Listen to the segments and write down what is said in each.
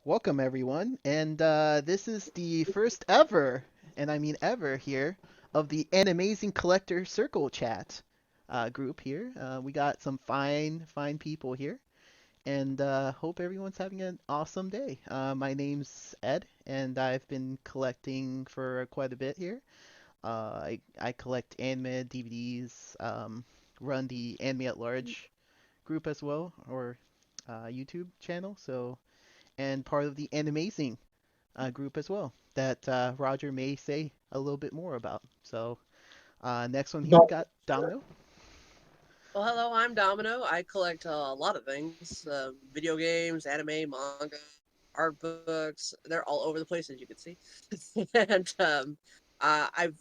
Welcome everyone, and this is the first ever, and I mean ever here, of the Animazing Collector Circle Chat group here. We got some fine people here, and hope everyone's having an awesome day. My name's Ed, and I've been collecting for quite a bit here. I collect anime, DVDs, run the Anime at Large group as well, or YouTube channel, and part of the Animazing group as well that Roger may say a little bit more about. So next one here we But got Domino. Well, hello, I'm Domino. I collect a lot of things video games, anime, manga, art books. They're all over the place, as you can see. and I've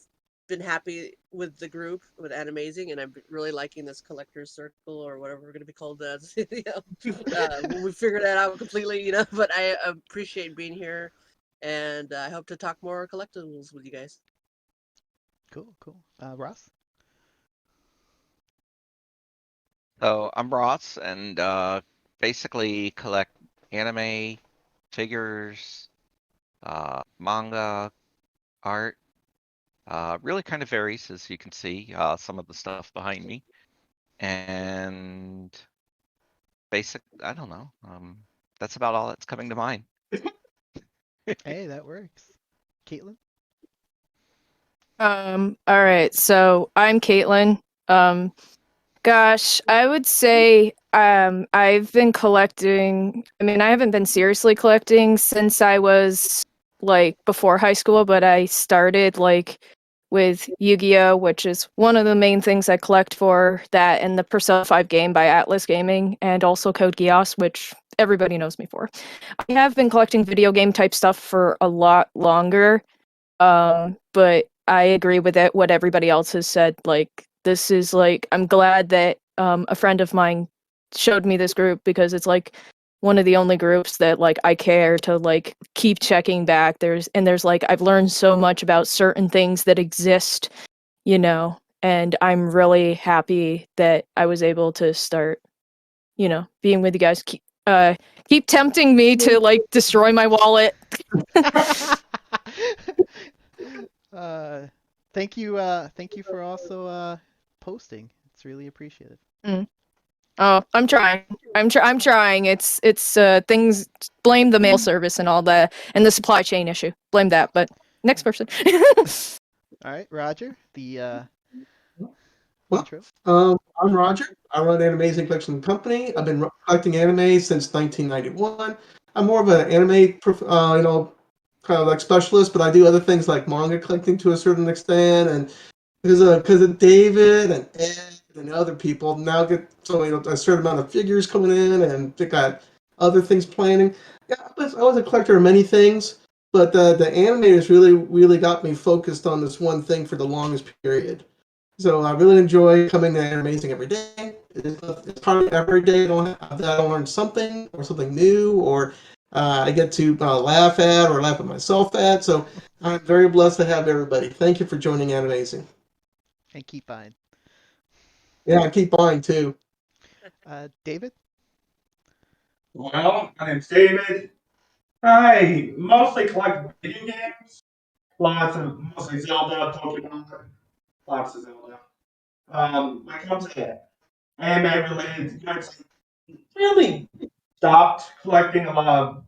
been happy with the group, with Animazing, and I'm really liking this collector's circle or whatever we're going to be called. When we figure that out completely, but I appreciate being here, and I hope to talk more collectibles with you guys. Cool. Ross. So I'm Ross, and basically collect anime, figures, manga, art. Really kind of varies, as you can see, some of the stuff behind me. And I don't know. That's about all that's coming to mind. Hey, that works. Caitlin. All right, so I'm Caitlin. Gosh, I would say I've been collecting. I mean, I haven't been seriously collecting since I was like before high school, but I started like with Yu-Gi-Oh, which is one of the main things I collect for that, and the Persona 5 game by Atlas Gaming, and also Code Geass, which everybody knows me for. I have been collecting video game type stuff for a lot longer. But I agree with it, what everybody else has said. Like, this is like, I'm glad that a friend of mine showed me this group because it's like one of the only groups that like I care to like keep checking back. There's like I've learned so much about certain things that exist, and I'm really happy that I was able to start, being with you guys. Keep tempting me to like destroy my wallet. uh, thank you for also posting. It's really appreciated. Mm. Oh, I'm trying. I'm trying. It's things. Blame the mail service and all that, and the supply chain issue. Blame that. But next person. All right, Roger. The well, intro. I'm Roger. I run Animazing Collection Company. I've been collecting anime since 1991. I'm more of an anime, kind of like specialist, but I do other things like manga collecting to a certain extent, and because of David and Ed and other people, now get a certain amount of figures coming in, and they got other things planning. Yeah, I was a collector of many things, but the animators really got me focused on this one thing for the longest period. So I really enjoy coming to Animazing every day. It's part of every day I don't learn something or something new, or I get to laugh at or laugh at myself at. So I'm very blessed to have everybody. Thank you for joining Animazing. And keep buying. Yeah, I keep buying too. David. Well, my name's David. I mostly collect video games. Mostly Zelda, Pokemon, lots of Zelda. When it comes to anime related goods, I really stopped collecting a lot of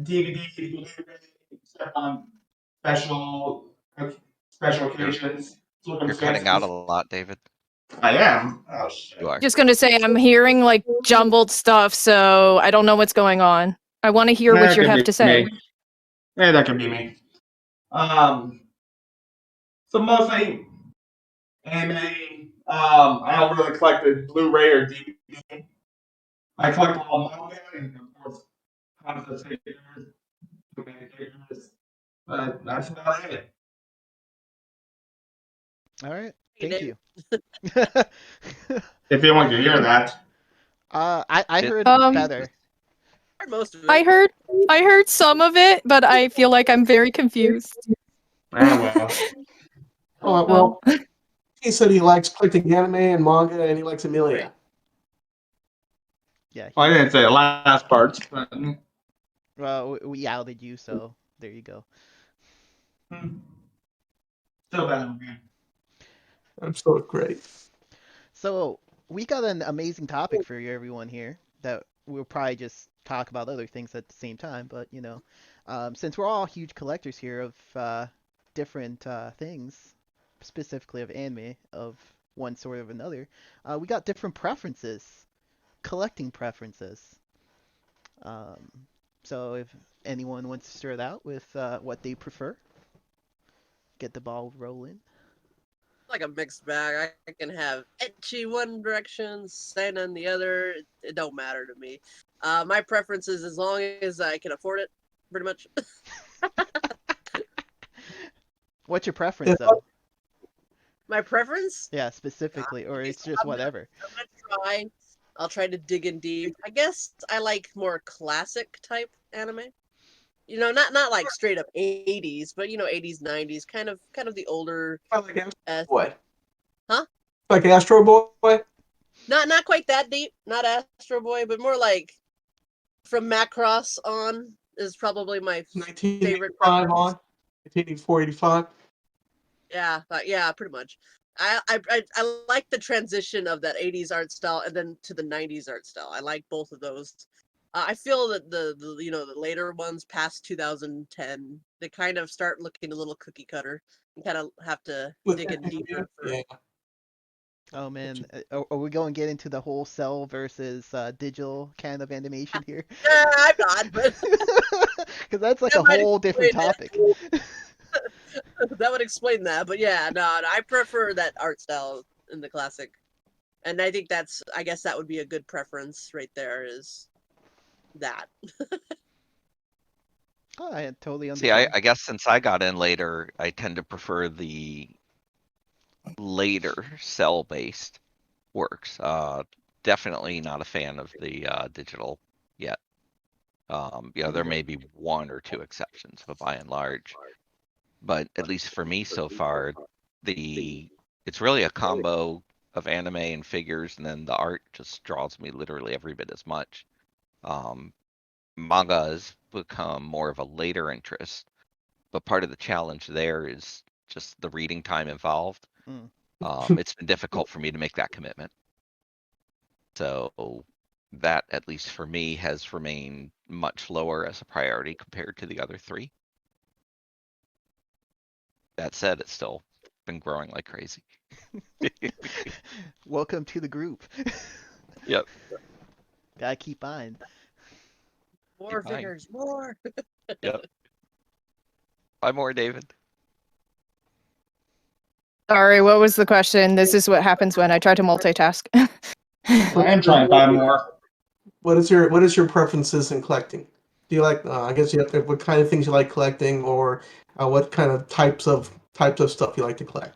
DVDs, Blu-rays, except on special special You're occasions, you're cutting out a circumstances. lot, David. I am. Oh You shit. are. Just gonna say I'm hearing like jumbled stuff, so I don't know what's going on. I want to hear what That you could have be to say. me. Yeah, that could be me. Um, so mostly anime. I don't really collect the Blu-ray or DVD. I collect a lot of manga and of course concept figures, command figures. But that's about it. All right. Hey, Thank David. you. If you want to hear that. I It, heard Um, better. Heard most of I it. heard, I heard some of it, but I feel like I'm very confused. Ah well. Oh Oh. well, he said he likes collecting anime and manga, and he likes Amelia. Yeah, Well, I he didn't say the last parts, but Well, we outed you, so there you go. Still better than me. I'm so great. So we got an amazing topic for you, everyone here. That we'll probably just talk about other things at the same time. But since we're all huge collectors here of different things, specifically of anime of one sort or another, we got different preferences, collecting preferences. Um, so if anyone wants to start out with what they prefer, get the ball rolling. Like a mixed bag. I can have etchy one direction, seinen the other. It don't matter to me. My preference is as long as I can afford it, pretty much. What's your preference though? My preference? Yeah, specifically, or Okay, it's so just whatever. I'm gonna try. I'll try to dig in deep. I guess I like more classic type anime. Not like straight up 80s, but 80s, 90s, kind of the older. Like Astro Uh, Boy. Huh? Like Astro Boy. Not quite that deep. Not Astro Boy, but more like from Macross on is probably my favorite 1985 preference. on. 1984, 85. Yeah, pretty much. I like the transition of that 80s art style and then to the 90s art style. I like both of those. I feel that the later ones past 2010, they kind of start looking a little cookie cutter. You kind of have to With dig in deeper. yeah. Oh man, are we going to get into the whole cell versus digital kind of animation here? I'm not, but Because that's like that a might whole different explain topic. it. That would explain that. But yeah, no, I prefer that art style in the classic, and I think I guess that would be a good preference right there. Is that? Oh, I totally See, understand. I guess since I got in later, I tend to prefer the later cell-based works. Definitely not a fan of the digital yet. There may be one or two exceptions, but by and large, but at least for me so far, it's really a combo of anime and figures, and then the art just draws me literally every bit as much. Manga has become more of a later interest, but part of the challenge there is just the reading time involved. Mm. It's been difficult for me to make that commitment. So that, at least for me, has remained much lower as a priority compared to the other three. That said, it's still been growing like crazy. Welcome to the group. Yep. Gotta keep on. More Fine. figures, more. Yep. Buy more, David. Sorry, what was the question? This is what happens when I try to multitask. And try and buy more. What is your preferences in collecting? Do you like? I guess you have to, what kind of things you like collecting, or what kind of types of stuff you like to collect?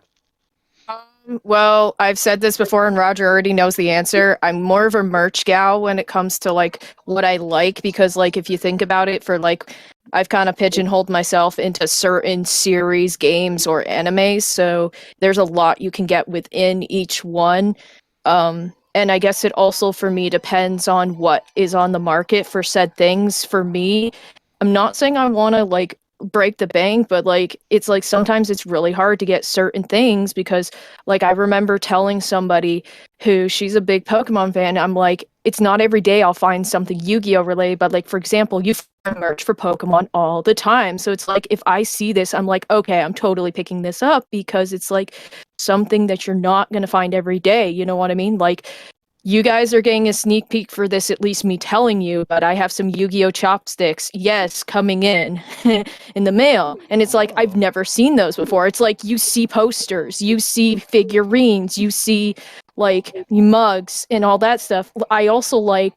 Well, I've said this before, and Roger already knows the answer. I'm more of a merch gal when it comes to like what I like, because like if you think about it, for like I've kind of pigeonholed myself into certain series, games, or animes. So there's a lot you can get within each one. And I guess it also for me depends on what is on the market for said things. For me, I'm not saying I want to like break the bank, but like it's like sometimes it's really hard to get certain things because like I remember telling somebody who she's a big Pokemon fan, I'm like, it's not every day I'll find something Yu-Gi-Oh related, but like for example, you find merch for Pokemon all the time. So it's like if I see this, I'm like, okay, I'm totally picking this up because it's like something that you're not going to find every day, you know what I mean? Like you guys are getting a sneak peek for this, at least me telling you, but I have some Yu-Gi-Oh chopsticks, yes, coming in in the mail. And it's like, I've never seen those before. It's like you see posters, you see figurines, you see like mugs and all that stuff. I also like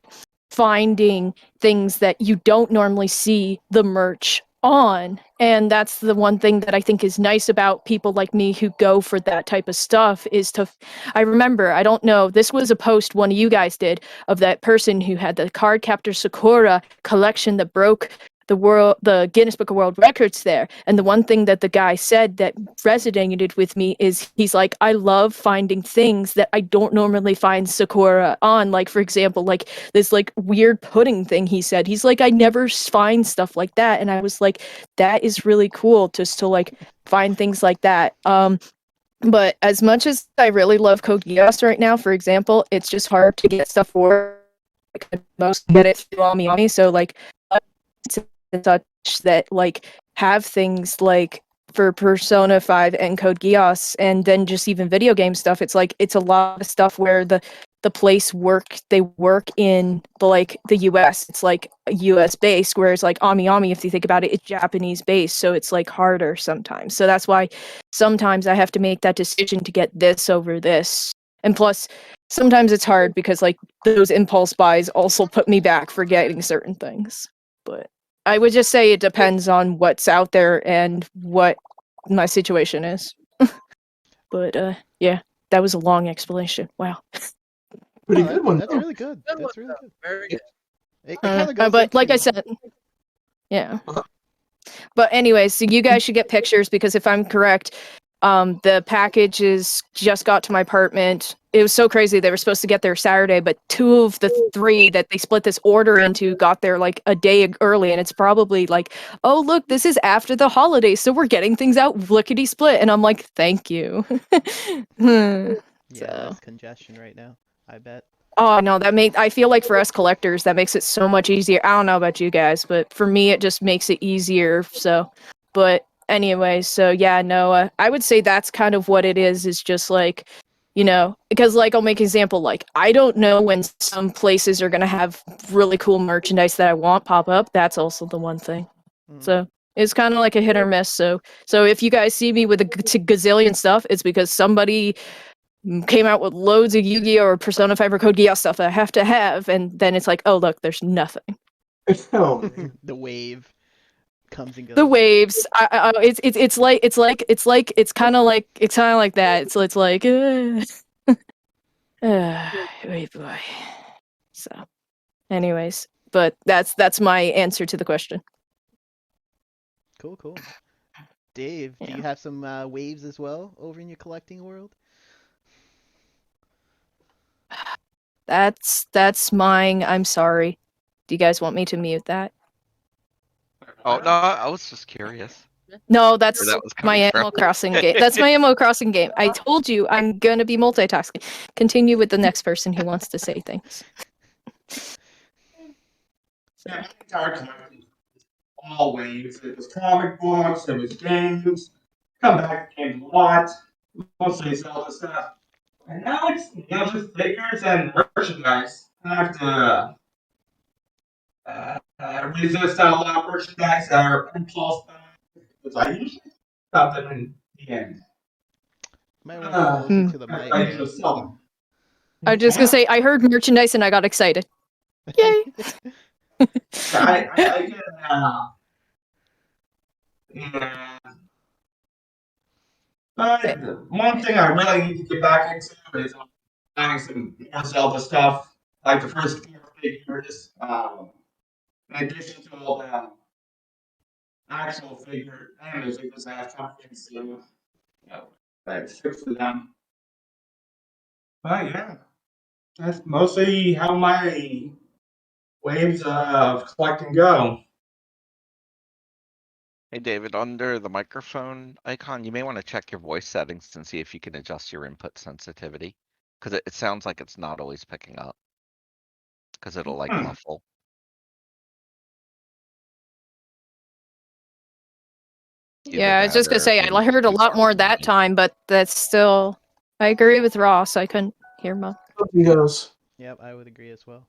finding things that you don't normally see the merch on. And that's the one thing that I think is nice about people like me who go for that type of stuff is to I remember, I don't know, this was a post one of you guys did of that person who had the Card Captor Sakura collection that broke the Guinness Book of World Records there. And the one thing that the guy said that resonated with me is he's like, I love finding things that I don't normally find Sakura on. Like, for example, like this like weird pudding thing he said. He's like, I never find stuff like that. And I was like, that is really cool just to like find things like that. But as much as I really love Code Geass right now, for example, it's just hard to get stuff for most get it through Ami. So like such that like have things like for Persona 5 and Code Geass and then just even video game stuff, it's like it's a lot of stuff where the place they work in the US. It's like US based, whereas like Ami, if you think about it, it's Japanese based, so it's like harder sometimes. So that's why sometimes I have to make that decision to get this over this. And plus sometimes it's hard because like those impulse buys also put me back for getting certain things. But I would just say it depends on what's out there and what my situation is. But yeah, that was a long explanation. Wow. Pretty Oh, good one. That's really good. Good That's one, really though. good. Very good. It kind of goes but like I into- said, yeah. But anyway, so you guys should get pictures because if I'm correct, the packages just got to my apartment. It was so crazy. They were supposed to get there Saturday, but 2 of the 3 that they split this order into got there like a day early. And it's probably like, oh, look, this is after the holidays. So we're getting things out lickety split. And I'm like, thank you. Yeah, So. less congestion right now, I bet. Oh no, I feel like for us collectors, that makes it so much easier. I don't know about you guys, but for me, it just makes it easier. So, but anyway, so yeah, no, I would say that's kind of what it is just like, because like I'll make an example, like I don't know when some places are gonna have really cool merchandise that I want pop up. That's also the one thing. So it's kind of like a hit or miss. So if you guys see me with a gazillion stuff, it's because somebody came out with loads of Yu-Gi-Oh! Or Persona 5 or Code Geass stuff that I have to have, and then it's like, oh look, there's nothing. Oh, man. The wave comes and goes. The waves, it's kind of like that. It's like, wait, boy. So, anyways, but that's my answer to the question. Cool. Dave, do Yeah. you have some waves as well over in your collecting world? That's mine. I'm sorry. Do you guys want me to mute that? Oh no, I was just curious. No, that's Where that was my coming from. Animal Crossing game. That's my Animal Crossing game. I told you I'm gonna be multitasking. Continue with the next person who wants to say things. Yeah, my entire collection is all waves. It was comic books, it was games. Come back games a lot. Mostly Zelda stuff. And now it's just figures and merchandise. I have to resist a lot of merchandise that are impulse buys because I usually stop them in the end. Might want to come closer to the mic. I there. usually sell them. I'm just gonna say I heard merchandise and I got excited. Yay! I get yeah. But one thing I really need to get back into is buying some more Zelda stuff, like the first 4 figures, in addition to all the actual anime figures I have coming in soon. Like 6 of them. But yeah, that's mostly how my waves of collecting go. Hey David, under the microphone icon, you may want to check your voice settings and see if you can adjust your input sensitivity. Because it sounds like it's not always picking up. Because it'll like muffle. Yeah, I was Either just that gonna or say if you I heard a use lot more that RGB. time, but that's still. I agree with Ross. I couldn't hear much. He goes. Yep, I would agree as well.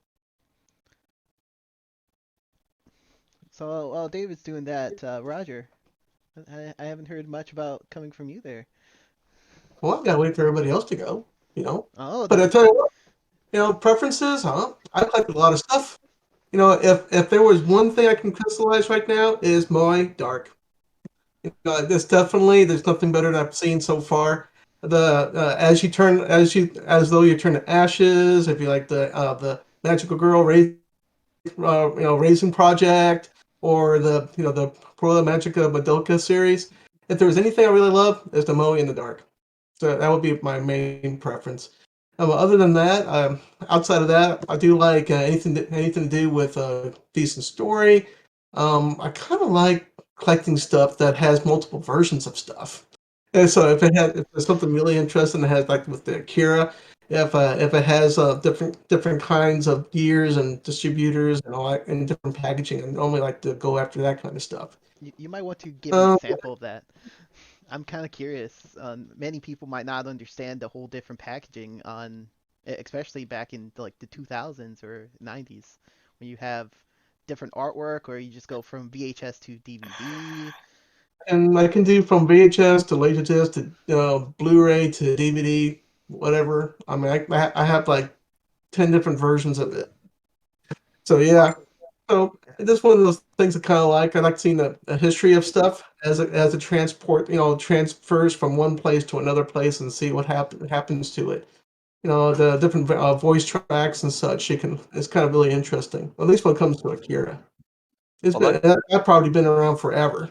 So while David's doing that, Roger, I haven't heard much about coming from you there. Well, I've got to wait for everybody else to go, Oh, But I tell you what, preferences, huh? I like a lot of stuff. If there was one thing I can crystallize right now is Moai Dark. There's nothing better that I've seen so far. As though you turn to ashes. If you like the magical girl raising project, or the Pro Magica Madoka series. If there was anything I really love, it's the Moe in the Dark. So that would be my main preference. Other than that, outside of that, I do like anything to do with a decent story. I kind of like collecting stuff that has multiple versions of stuff. And so if there's something really interesting that has like with the Akira, if it has different kinds of gears and distributors and all that, and different packaging, I normally like to go after that kind of stuff. You might want to give me a Um, sample of that. I'm kind of curious. Many people might not understand the whole different packaging on, especially back in like the 2000s or 90s, when you have different artwork, or you just go from VHS to DVD. and I can do from VHS to Laserdisc to Blu-ray to DVD, whatever. I mean, I have like 10 different versions of it. So yeah, so it's just one of those things I kind of like. I like seeing the history of stuff as a transport, transfers from one place to another place and see what happens to it. The different voice tracks and such. It's kind of really interesting. At least when it comes to Akira, Well, that that probably been around forever.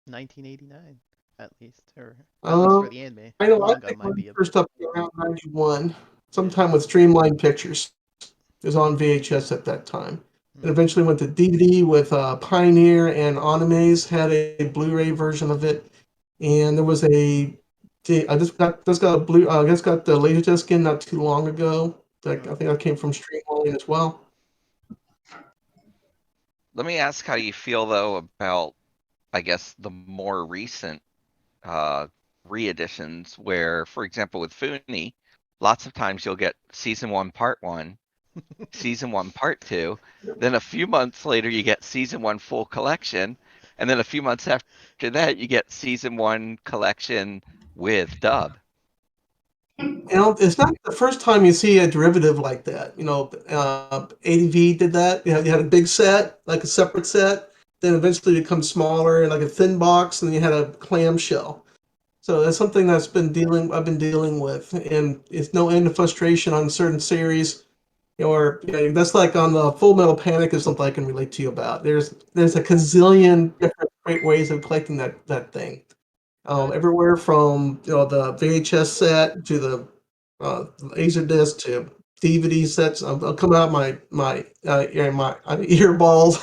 1989, at least, or at least for Um, the anime. I The know. I manga think might mine be a bit. first up around 91, Yeah. sometime with Streamline Pictures. It was on VHS at that time. It Hmm. eventually went to DVD with Pioneer, and Animaze had a Blu-ray version of it. And there was I just got a I just got the Laserdisc in not too long ago. Like I Oh. think that came from Streamline as well. Let me ask how you feel though about, I guess, the more recent uh re-editions where, for example, with Funi, lots of times you'll get season one, part one, season one, part two, then a few months later you get season one full collection, and then a few months after that you get season one collection with dub. It's not the first time you see a derivative like that. ADV did that. You had a big set, like a separate set, then eventually it becomes smaller, like a thin box, and then you had a clamshell. So that's something I've been dealing with, and it's no end of frustration on certain series. Or that's like on the Full Metal Panic is something I can relate to you about. There's a gazillion different great ways of collecting that thing. Roger. Everywhere from the VHS set to the Laserdisc to DVD sets. I'll come out my ear balls.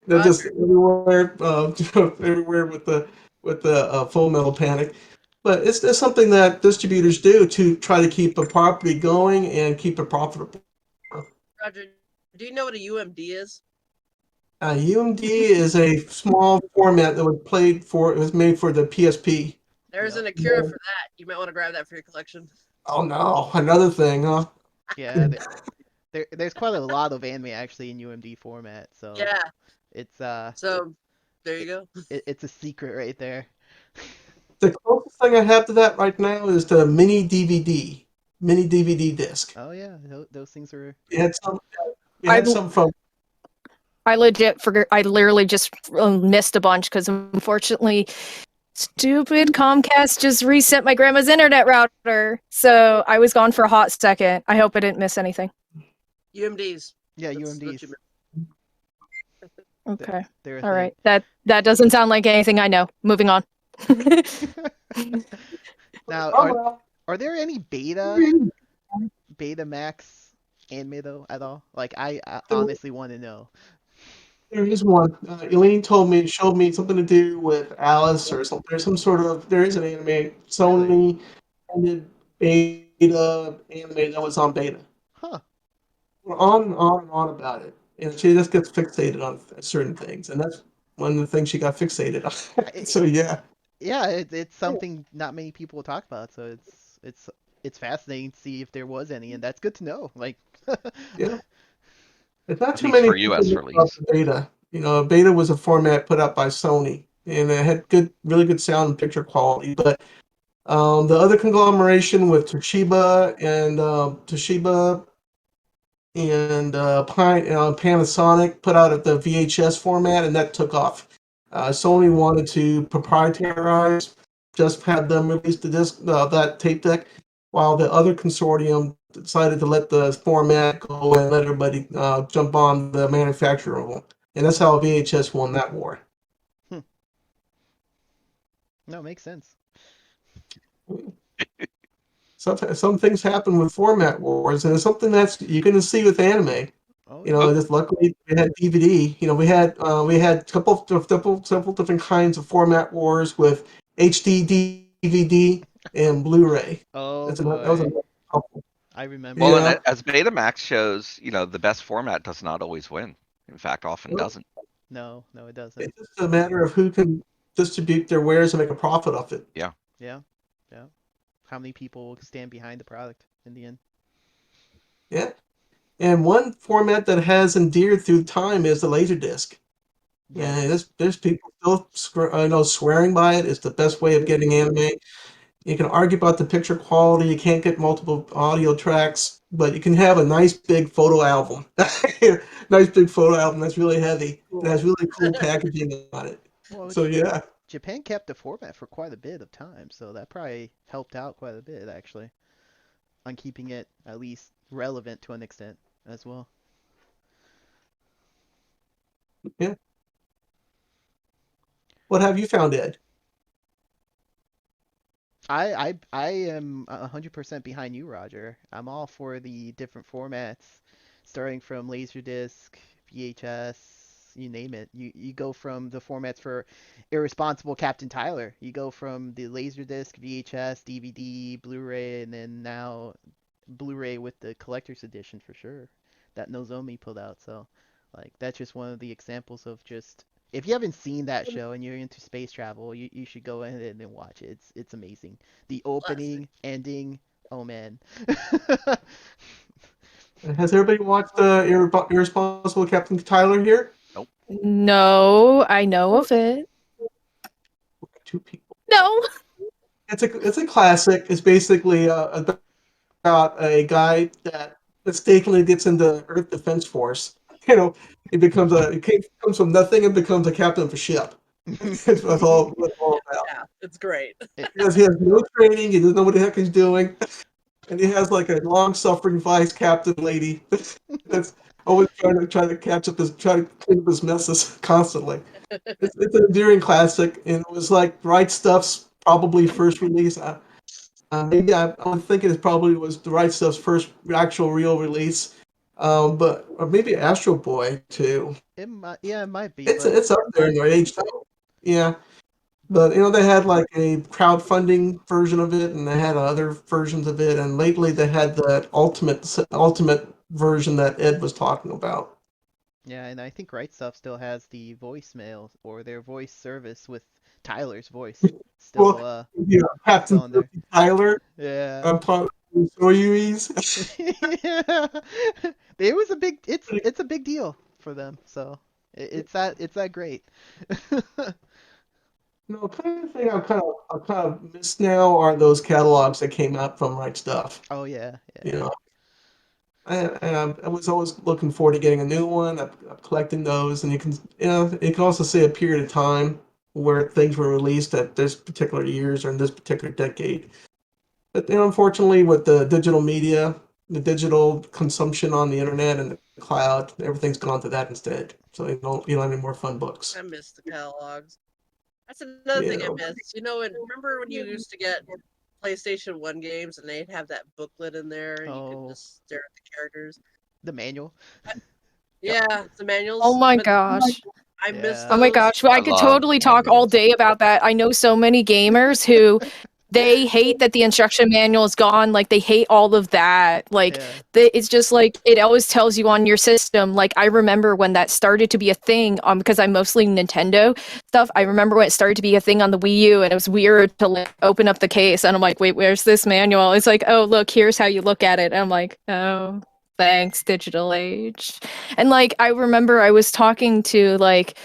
They're just Roger. everywhere, everywhere with the Full Metal Panic. But it's something that distributors do to try to keep a property going and keep it profitable. Roger. Do you know what a UMD is? UMD is a small format that it was made for the PSP. There's Yep. an Akira for that. You might want to grab that for your collection. Oh no, another thing, huh? Yeah. There's quite a lot of anime actually in UMD format, so Yeah. it's So there you it, go. it's a secret right there. The closest thing I have to that right now is the mini DVD disc. Oh yeah, those things are. We had some, we I had some from. I legit forgot. I literally just missed a bunch because unfortunately, stupid Comcast just reset my grandma's internet router. So I was gone for a hot second. I hope I didn't miss anything. UMDs. Yeah, That's what UMDs. you Okay. They're a All thing. right. That doesn't sound like anything I know. Moving on. Now, Oh, well, are there any Betamax anime though at all? Like I there, honestly want to know. there is one. Elaine showed me something to do with Alice or something. There is an anime, Really? Sony ended beta anime that was on beta. Huh. We're on and on and on about it. And she just gets fixated on certain things. And that's one of the things she got fixated on. I- So, yeah. yeah, it's something not many people talk about, so it's fascinating to see if there was any, and that's good to know. Like, Yeah. It's not At too least many for people US know about release. the beta. Beta was a format put out by Sony. And it had really good sound and picture quality. But the other conglomeration with Toshiba and Panasonic put out the VHS format, and that took off. Sony wanted to proprietarize, just have them release the disc, that tape deck, while the other consortium decided to let the format go and let everybody jump on the manufacturer and that's how VHS won that war. No, it makes sense. Some things happen with format wars, and it's something that's you're going to see with anime. Oh, You know, just luckily we had DVD. You know, we had several different kinds of format wars with HD, DVD, and Blu-ray. oh That was boy. another couple. I remember. Well, and Yeah. as Betamax shows, the best format does not always win. In fact, often Well, doesn't. No, it doesn't. It's just a matter of who can distribute their wares and make a profit off it. Yeah. Yeah. How many people will stand behind the product in the end? Yeah. And one format that has endeared through time is the Laserdisc. Yeah. Yeah, there's people still swearing by it. It's the best way of getting anime. You can argue about the picture quality. You can't get multiple audio tracks, but you can have a nice big photo album. Nice big photo album that's really heavy. It has really cool packaging on it. Well, So yeah, Japan kept the format for quite a bit of time, so that probably helped out quite a bit actually on keeping it at least relevant to an extent as well. yeah. What have you found, Ed? I am 100% behind you, Roger. I'm all for the different formats, starting from Laserdisc, VHS, you name it. You go from the formats for Irresponsible Captain Tyler. You go from the Laserdisc, VHS, DVD, Blu-ray, and then now Blu-ray with the collector's edition for sure that Nozomi put out. So, like, that's just one of the examples of just if you haven't seen that show and you're into space travel, you should go ahead and watch it. It's amazing. The opening, ending, oh man. Has everybody watched Irresponsible Captain Tyler here? Nope. No, I know of it. Two people. No. It's a classic. It's basically about a guy that mistakenly gets into Earth Defense Force. You know, he comes from nothing and becomes a captain of a ship. That's all about. Yeah, it's great. Because he has no training, he doesn't know what the heck he's doing, and he has like a long-suffering vice captain lady that's always trying to try to clean up his messes constantly. It's an endearing classic, and it was like Right Stuff's probably first release. Maybe I'm thinking it probably was the Right Stuff's first actual real release, or maybe Astro Boy too. It might be, It's but it's up there in their age though. Yeah, but they had like a crowdfunding version of it, and they had other versions of it, and lately they had the ultimate version that Ed was talking about. yeah, and I think Right Stuff still has the voicemail or their voice service with Tyler's voice still Well, still Captain on there. Tyler, Yeah. I'm talking Soyuz. Yeah. It was a big it's a big deal for them. So it's that great. Kind of thing I kind of miss now are those catalogs that came out from Right Stuff. Oh yeah, You yeah. know, I was always looking forward to getting a new one. I'm collecting those, and you can also see a period of time where things were released at this particular years or in this particular decade. But unfortunately, with the digital media, the digital consumption on the internet and the cloud, everything's gone to that instead. So you don't have any more fun books. I miss the catalogs. That's another thing I miss. And remember when you used to get PlayStation 1 games and they'd have that booklet in there and you could just stare at the characters? The manual. Yeah, the manuals. Oh my but gosh. I miss Yeah. those. Oh my gosh. Well, I could love totally talk all manuals. day about that. I know so many gamers who they hate that the instruction manual is gone. Like they hate all of that. Like Yeah. it's just like it always tells you on your system. Like I remember when that started to be a thing. Because I'm mostly Nintendo stuff. I remember when it started to be a thing on the Wii U, and it was weird to like open up the case, and I'm like, wait, where's this manual? It's like, oh look, here's how you look at it. And I'm like, oh, thanks, digital age. And like I remember I was talking to like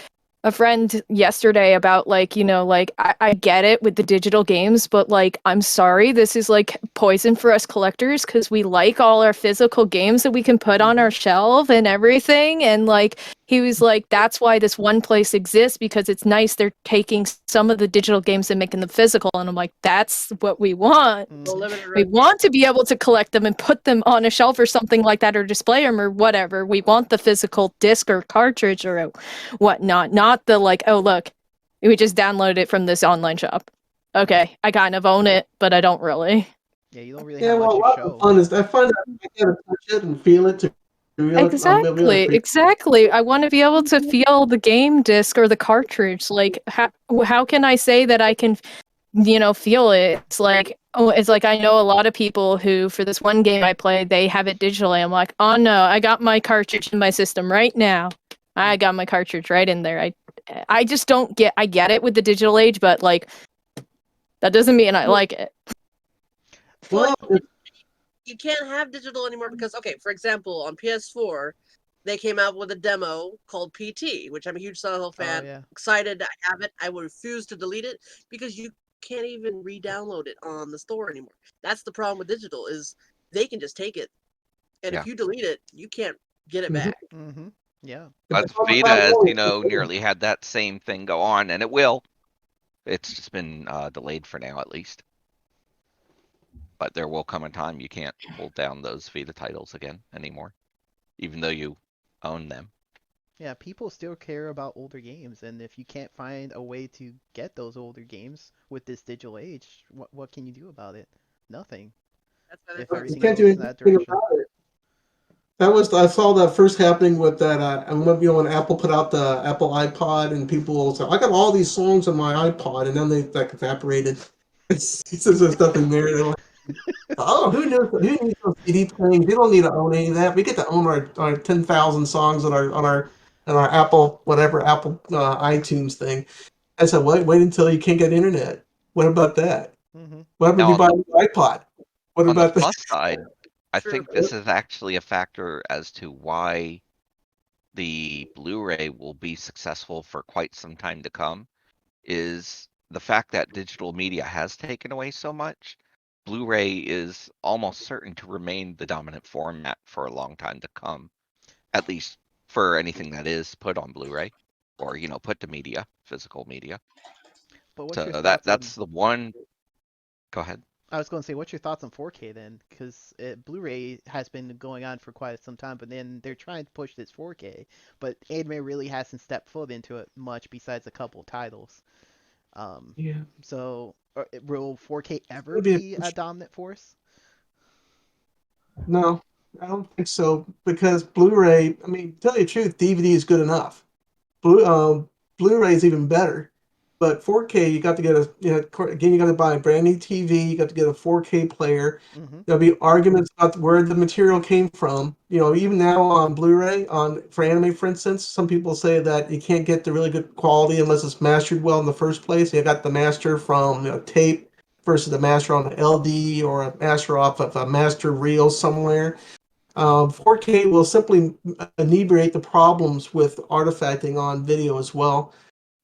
a friend yesterday about like, you know, like I get it with the digital games, but like I'm sorry, this is like poison for us collectors because we like all our physical games that we can put on our shelf and everything. And like he was like, that's why this one place exists, because it's nice they're taking some of the digital games and making them physical. And I'm like, that's what we want. The limited We run. want to be able to collect them and put them on a shelf or something like that, or display them or whatever. We want the physical disc or cartridge or whatnot, not the like, oh look, we just downloaded it from this online shop. Okay, I kind of own it, but I don't really. Yeah, you don't really Yeah, have well, much a to lot of the show. fun is I find that I gotta touch it and feel it to really, really appreciate. Exactly. I want to be able to feel the game disc or the cartridge. Like, how can I say that I can, you know, feel it? It's like, oh, it's like I know a lot of people who, for this one game I played, they have it digitally. I'm like, oh no, I got my cartridge in my system right now. I got my cartridge right in there. I just don't get. I get it with the digital age, but like, that doesn't mean I like it. Well, You can't have digital anymore because, okay, for example, on PS4, they came out with a demo called PT, which I'm a huge Silent Hill fan. yeah. Excited to have it. I will refuse to delete it because you can't even re-download it on the store anymore. That's the problem with digital, is they can just take it, and Yeah. if you delete it, you can't get it back. Mm-hmm. Yeah. But Vita, as you know, nearly had that same thing go on, and it will. It's just been delayed for now, at least. But there will come a time you can't hold down those Vita titles again anymore, even though you own them. Yeah, people still care about older games, and if you can't find a way to get those older games with this digital age, what can you do about it? Nothing. That's why If they're you everything can't do goes in that anything direction. about it. That was I saw that first happening with that. I remember, when Apple put out the Apple iPod, and people said, "I got all these songs on my iPod," and then they like evaporated. Since there's nothing there, they're like, "Oh, who needs those CD playing? We don't need to own any of that. We get to own our 10,000 songs on our Apple Apple iTunes thing." I said, "Wait until you can't get internet. What about that? Mm-hmm. What about if Now, you buy an iPod? What on the about that?" plus side, I true. think this is actually a factor as to why the Blu-ray will be successful for quite some time to come, is the fact that digital media has taken away so much. Blu-ray is almost certain to remain the dominant format for a long time to come, at least for anything that is put on Blu-ray or, put to media, physical media. But what's your So thoughts on? that's the one. Go ahead. I was going to say, what's your thoughts on 4K then? Because Blu-ray has been going on for quite some time, but then they're trying to push this 4K. But anime really hasn't stepped foot into it much, besides a couple titles. Yeah. So will 4K ever It'd be be a dominant force? No, I don't think so, because Blu-ray. I mean, to tell you the truth, DVD is good enough. Blu-ray is even better, but 4K, you got to get again, you got to buy a brand new TV. You got to get a 4K player. Mm-hmm. There'll be arguments about where the material came from. Even now on Blu-ray, for anime, for instance, some people say that you can't get the really good quality unless it's mastered well in the first place. You got the master from tape versus the master on an LD or a master off of a master reel somewhere. 4K will simply inebriate the problems with artifacting on video as well.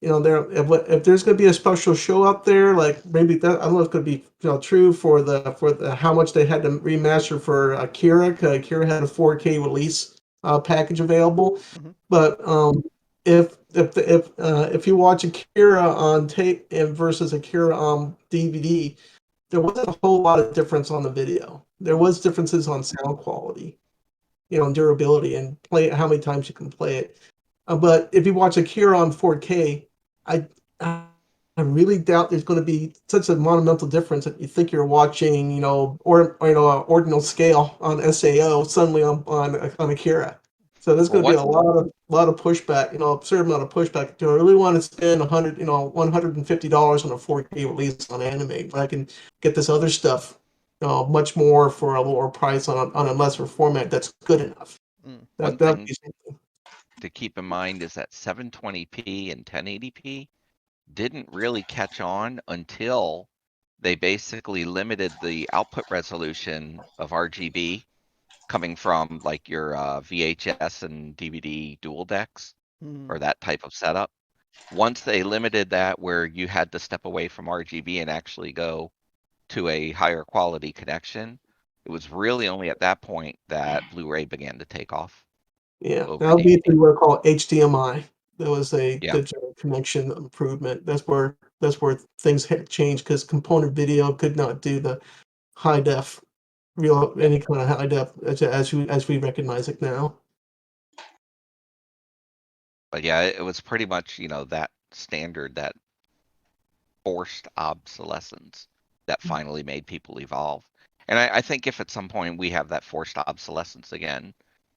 If there's going to be a special show out there, like maybe that, I don't know if it's going to be true for the how much they had to remaster for Akira. 'Cause Akira had a 4K release package available, Mm-hmm. but if you watch Akira on tape versus Akira on DVD, there wasn't a whole lot of difference on the video. There was differences on sound quality, and durability, and play how many times you can play it. But if you watch Akira on 4K, I I really doubt there's going to be such a monumental difference that you think you're watching, ordinal scale on SAO suddenly on Akira. So there's Well, going to be one a lot of pushback, absurd amount of pushback. Do I really want to spend $150 on a 4K release on anime when I can get this other stuff, much more for a lower price on a lesser format that's good enough? Mm. one That would thing be something. to keep in mind is that 720p and 1080p didn't really catch on until they basically limited the output resolution of RGB coming from like your VHS and DVD dual decks Mm-hmm. or that type of setup. once they limited that where you had to step away from RGB and actually go to a higher quality connection, it was really only at that point that Blu-ray began to take off Yeah, over that would be DVD. what we call HDMI. There was a Yeah. digital connection improvement. That's where things had changed because component video could not do the high def, any kind of high def as we recognize it now. But yeah, it was pretty much, that standard, that forced obsolescence that finally made people evolve. And I think if at some point we have that forced obsolescence again,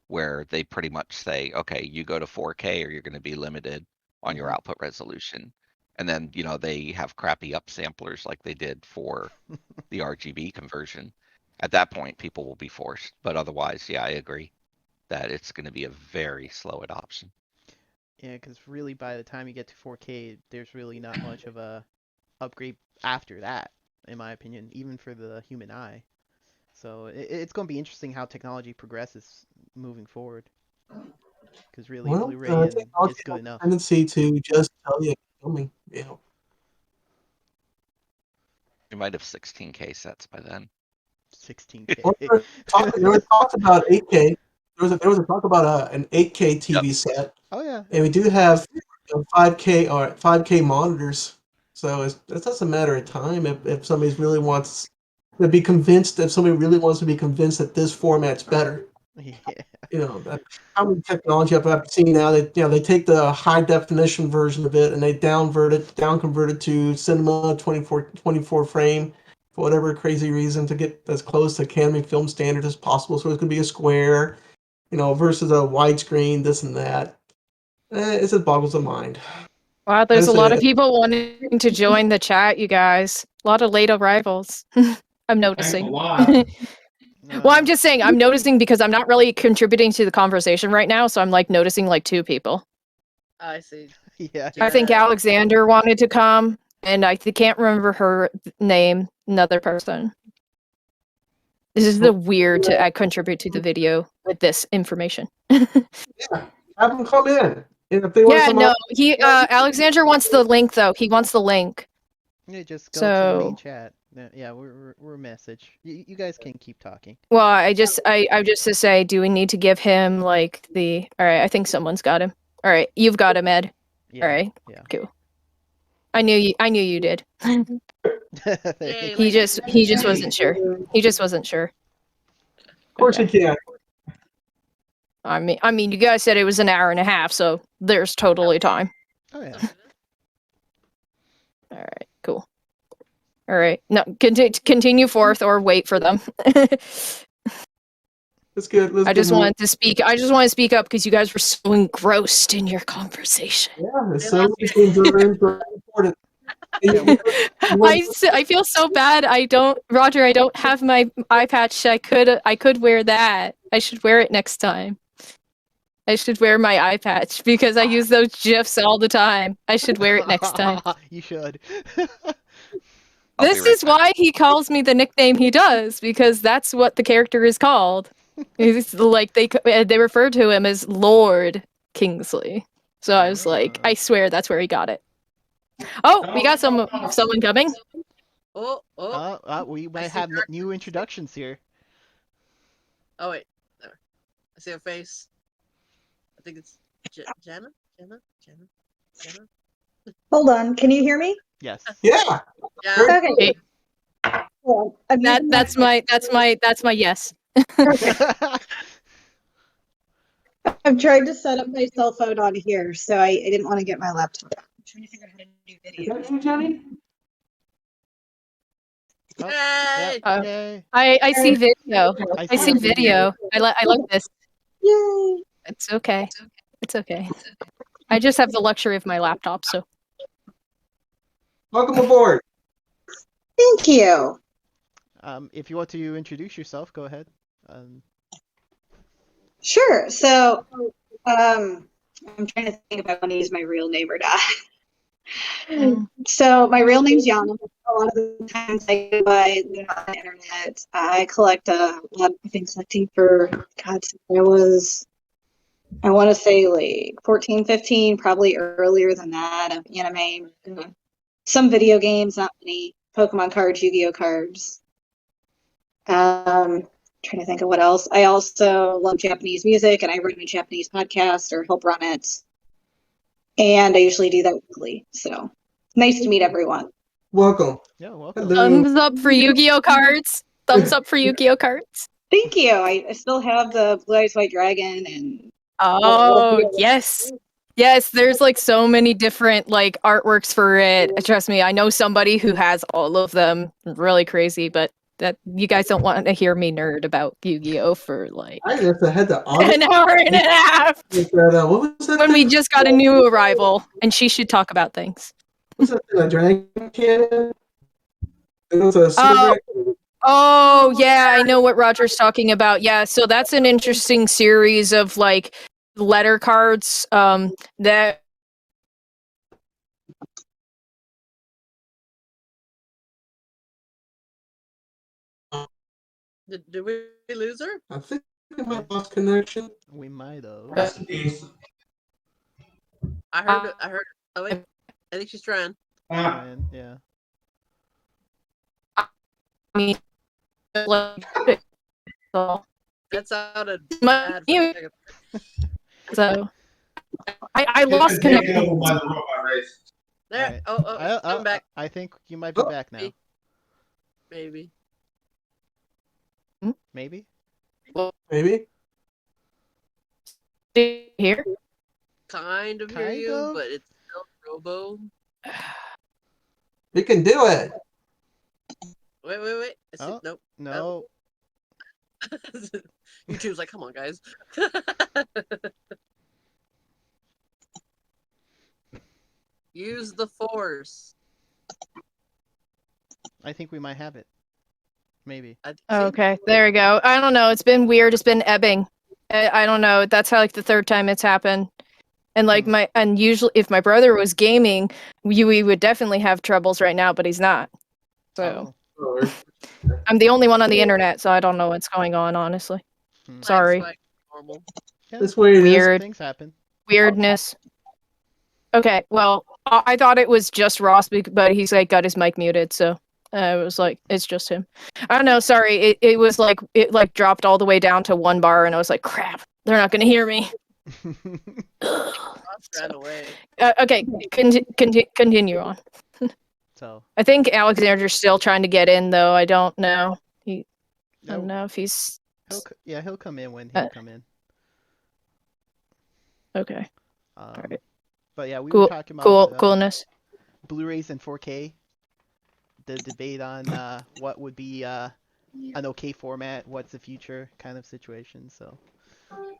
where they pretty much say, okay, you go to 4K or you're going to be limited on your output resolution. And then, they have crappy upsamplers like they did for the RGB conversion. At that point, people will be forced. But otherwise, yeah, I agree that it's going to be a very slow adoption. Yeah, because really by the time you get to 4K, there's really not much of a upgrade after that, in my opinion, even for the human eye. So it's going to be interesting how technology progresses moving forward. Because really, Well, Blu-ray is technology good has enough. a tendency to just tell you it's coming. Yeah. We might have 16K sets by then. 16K. Well, there was talk about 8K. There was a talk about an 8K TV set, Oh yeah. and we do have 5K or 5K monitors. So it's just a matter of time if somebody really wants to be convinced. If somebody really wants to be convinced that this format's better, Yeah. how many technology I've seen now that they take the high definition version of it and they down convert it to cinema 24 frame for whatever crazy reason to get as close to Academy film standard as possible. So it's going to be a square, versus a widescreen, this and that. It just boggles the mind. Wow, there's a lot of people wanting to join the chat, you guys. A lot of late arrivals. I'm noticing. Thanks a lot. Well, I'm just saying, I'm noticing because I'm not really contributing to the conversation right now, so I'm noticing 2 people. I see. Yeah. I think Alexander wanted to come, and I can't remember her name, another person. This is the weird to contribute to the video with this information. Yeah, have them come in. And if they want to come no, out, Alexander wants the link though. He wants the link. Yeah, just go to the main chat. Yeah, we're a message. You guys can keep talking. Well, I just to say, do we need to give him all right, I think someone's got him. All right, you've got him, Ed. Yeah, all right. Yeah. Cool. I knew you did. Yay, he just wasn't sure. He just wasn't sure. of course you can. I mean, you guys said it was an hour and a half, so there's totally time. Oh yeah. All right, cool. All right, no, continue forth or wait for them. That's good. I just wanted to speak up because you guys were so engrossed in your conversation. Yeah, it's so important. I feel so bad. Roger, I don't have my eye patch. I could wear that. I should wear it next time. I should wear my eye patch because I use those GIFs all the time. I should wear it next time. You should. This is why he calls me the nickname he does, because that's what the character is called. It's they refer to him as Lord Kingsley. So I was like, I swear that's where he got it. Oh, we got someone coming. We might have new introductions here. Oh wait, there. I see a face. I think it's Jenna. Hold on, can you hear me? Yes. Yeah. Okay. Well, That's my yes. I've tried to set up my cell phone on here, so I didn't want to get my laptop. I'm trying to figure out how to do video. Is that you, Jenny? Yay. I see video. I see video. I like this. Yay! It's okay. It's okay. I just have the luxury of my laptop, so. Welcome aboard. Thank you. If you want to introduce yourself, go ahead. Sure. So, I'm trying to think if I want to use my real name or not. So, my real name's Yana. A lot of the times I go by on the internet. I collect a lot. I've been collecting for God since I was I want to say like 14, 15, probably earlier than that, of anime. Some video games, not many. Pokemon cards, Yu-Gi-Oh cards. Trying to think of what else. I also love Japanese music, and I run a Japanese podcast or help run it. And I usually do that weekly. So nice to meet everyone. Welcome. Yeah, welcome. Hello. Thumbs up for Yu-Gi-Oh cards. Thumbs up for Yu-Gi-Oh cards. Thank you. I still have the Blue Eyes White Dragon and Oh, yes. Yes, there's like so many different like artworks for it. Trust me, I know somebody who has all of them. Really crazy, but that you guys don't want to hear me nerd about Yu-Gi-Oh for like I just had the honor. an hour and a half What was that when we thing? just got a new arrival and she should talk about things. What's that thing? A dragon cannon? It was a Oh, cigarette. oh yeah, I know what Roger's talking about. Yeah, so that's an interesting series of like letter cards that Did we lose her? I think we might have lost connection. We might have. Rest in peace. I heard it. I heard. Oh wait, I think she's trying. Ah, And, yeah. I mean like so That sounded My- bad. For a second. so I it's lost been taken connection. over by the robot race. There. Alright. Oh, I'm back. I think you might be Oh. back now. Maybe. Maybe? Maybe. Here. Kind of hear Kind you, of? but it's still Robo. We can do it. Wait. I see, Oh, nope. No. YouTube's like, come on, guys. Use the force. I think we might have it. Maybe. See? Okay, there we go. I don't know. It's been weird. It's been ebbing. I don't know. That's how like the third time it's happened. And like usually if my brother was gaming, we would definitely have troubles right now, but he's not. So Oh. I'm the only one on the internet, so I don't know what's going on, honestly. Hmm. Sorry. Like normal. Yeah, This way it is. Weird. things happen. Weirdness. Okay, well, I thought it was just Ross, but he's like got his mic muted, so I was like, it's just him. I don't know. Sorry, it was like it like dropped all the way down to one bar, and I was like, crap, they're not gonna hear me. Ross ran away. Okay, continue on. So, I think Alexander's still trying to get in, though. I don't know. I don't know if he's he'll come in when he'll come in. okay. Alright. But yeah, we Cool, were talking about coolness. Blu-rays and 4K. The debate on what would be an okay format, what's the future kind of situation. So I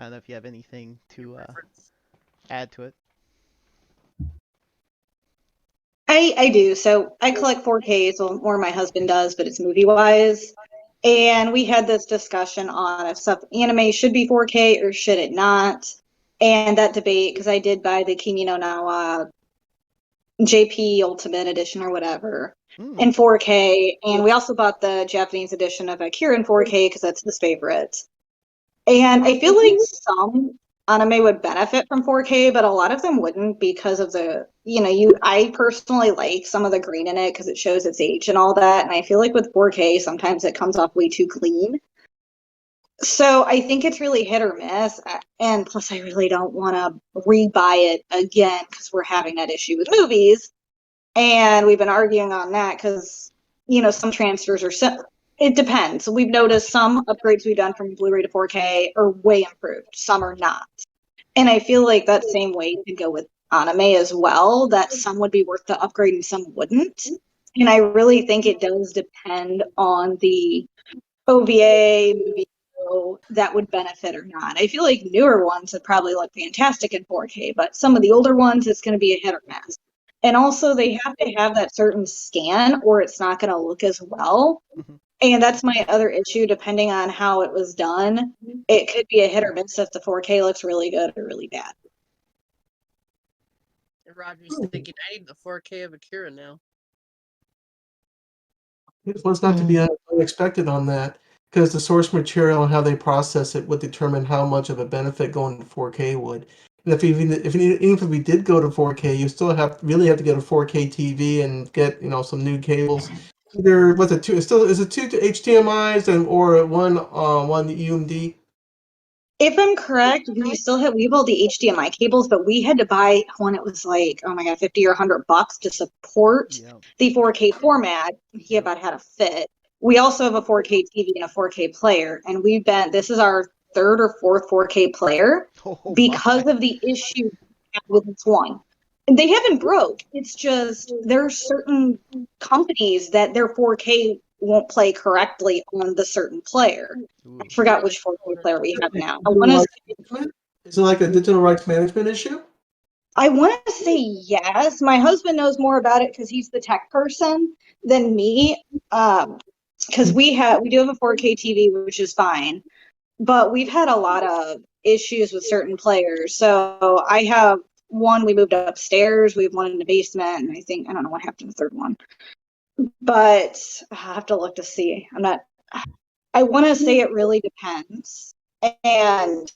don't know if you have anything to add to it. I do. So I collect 4Ks, well, more my husband does, but it's movie wise. And we had this discussion on if stuff anime should be 4K or should it not. And that debate, because I did buy the Kimi no Na JP Ultimate Edition or whatever in 4K. And we also bought the Japanese edition of Akira in 4K because that's his favorite. And I feel like some anime would benefit from 4K, but a lot of them wouldn't because of the, I personally like some of the green in it because it shows its age and all that. And I feel like with 4K, sometimes it comes off way too clean. So I think it's really hit or miss. And plus, I really don't want to rebuy it again because we're having that issue with movies. And we've been arguing on that because, some transfers are it depends. We've noticed some upgrades we've done from Blu-ray to 4K are way improved. Some are not. And I feel like that same way could go with anime as well, that some would be worth the upgrade and some wouldn't. And I really think it does depend on the OVA movie that would benefit or not. I feel like newer ones would probably look fantastic in 4K, but some of the older ones, it's going to be a hit or miss. And also, they have to have that certain scan or it's not going to look as well. Mm-hmm. And that's my other issue, depending on how it was done. It could be a hit or miss if the 4K looks really good or really bad. And Roger's thinking, I need the 4K of Akira now. It was not to be unexpected on that. because the source material and how they process it would determine how much of a benefit going to 4K would. And even if we did go to 4K, you still really have to get a 4K TV and get some new cables. Either was it two? Is it two HDMI's or one UMD? If I'm correct, we have all the HDMI cables, but we had to buy one. It was like, oh my god, $50 or $100 to support the 4K format. He about had a fit. We also have a 4K TV and a 4K player, and this is our third or fourth 4K player because of the issue with this one. And they haven't broke. It's just there are certain companies that their 4K won't play correctly on the certain player. I forgot which 4K player we have now. Is it like a digital rights management issue? I want to say yes. My husband knows more about it because he's the tech person than me. Because we do have a 4K TV, which is fine, but we've had a lot of issues with certain players. So I have one, we moved upstairs. We have one in the basement, and I don't know what happened to the third one. But I have to look to see. I want to say it really depends. And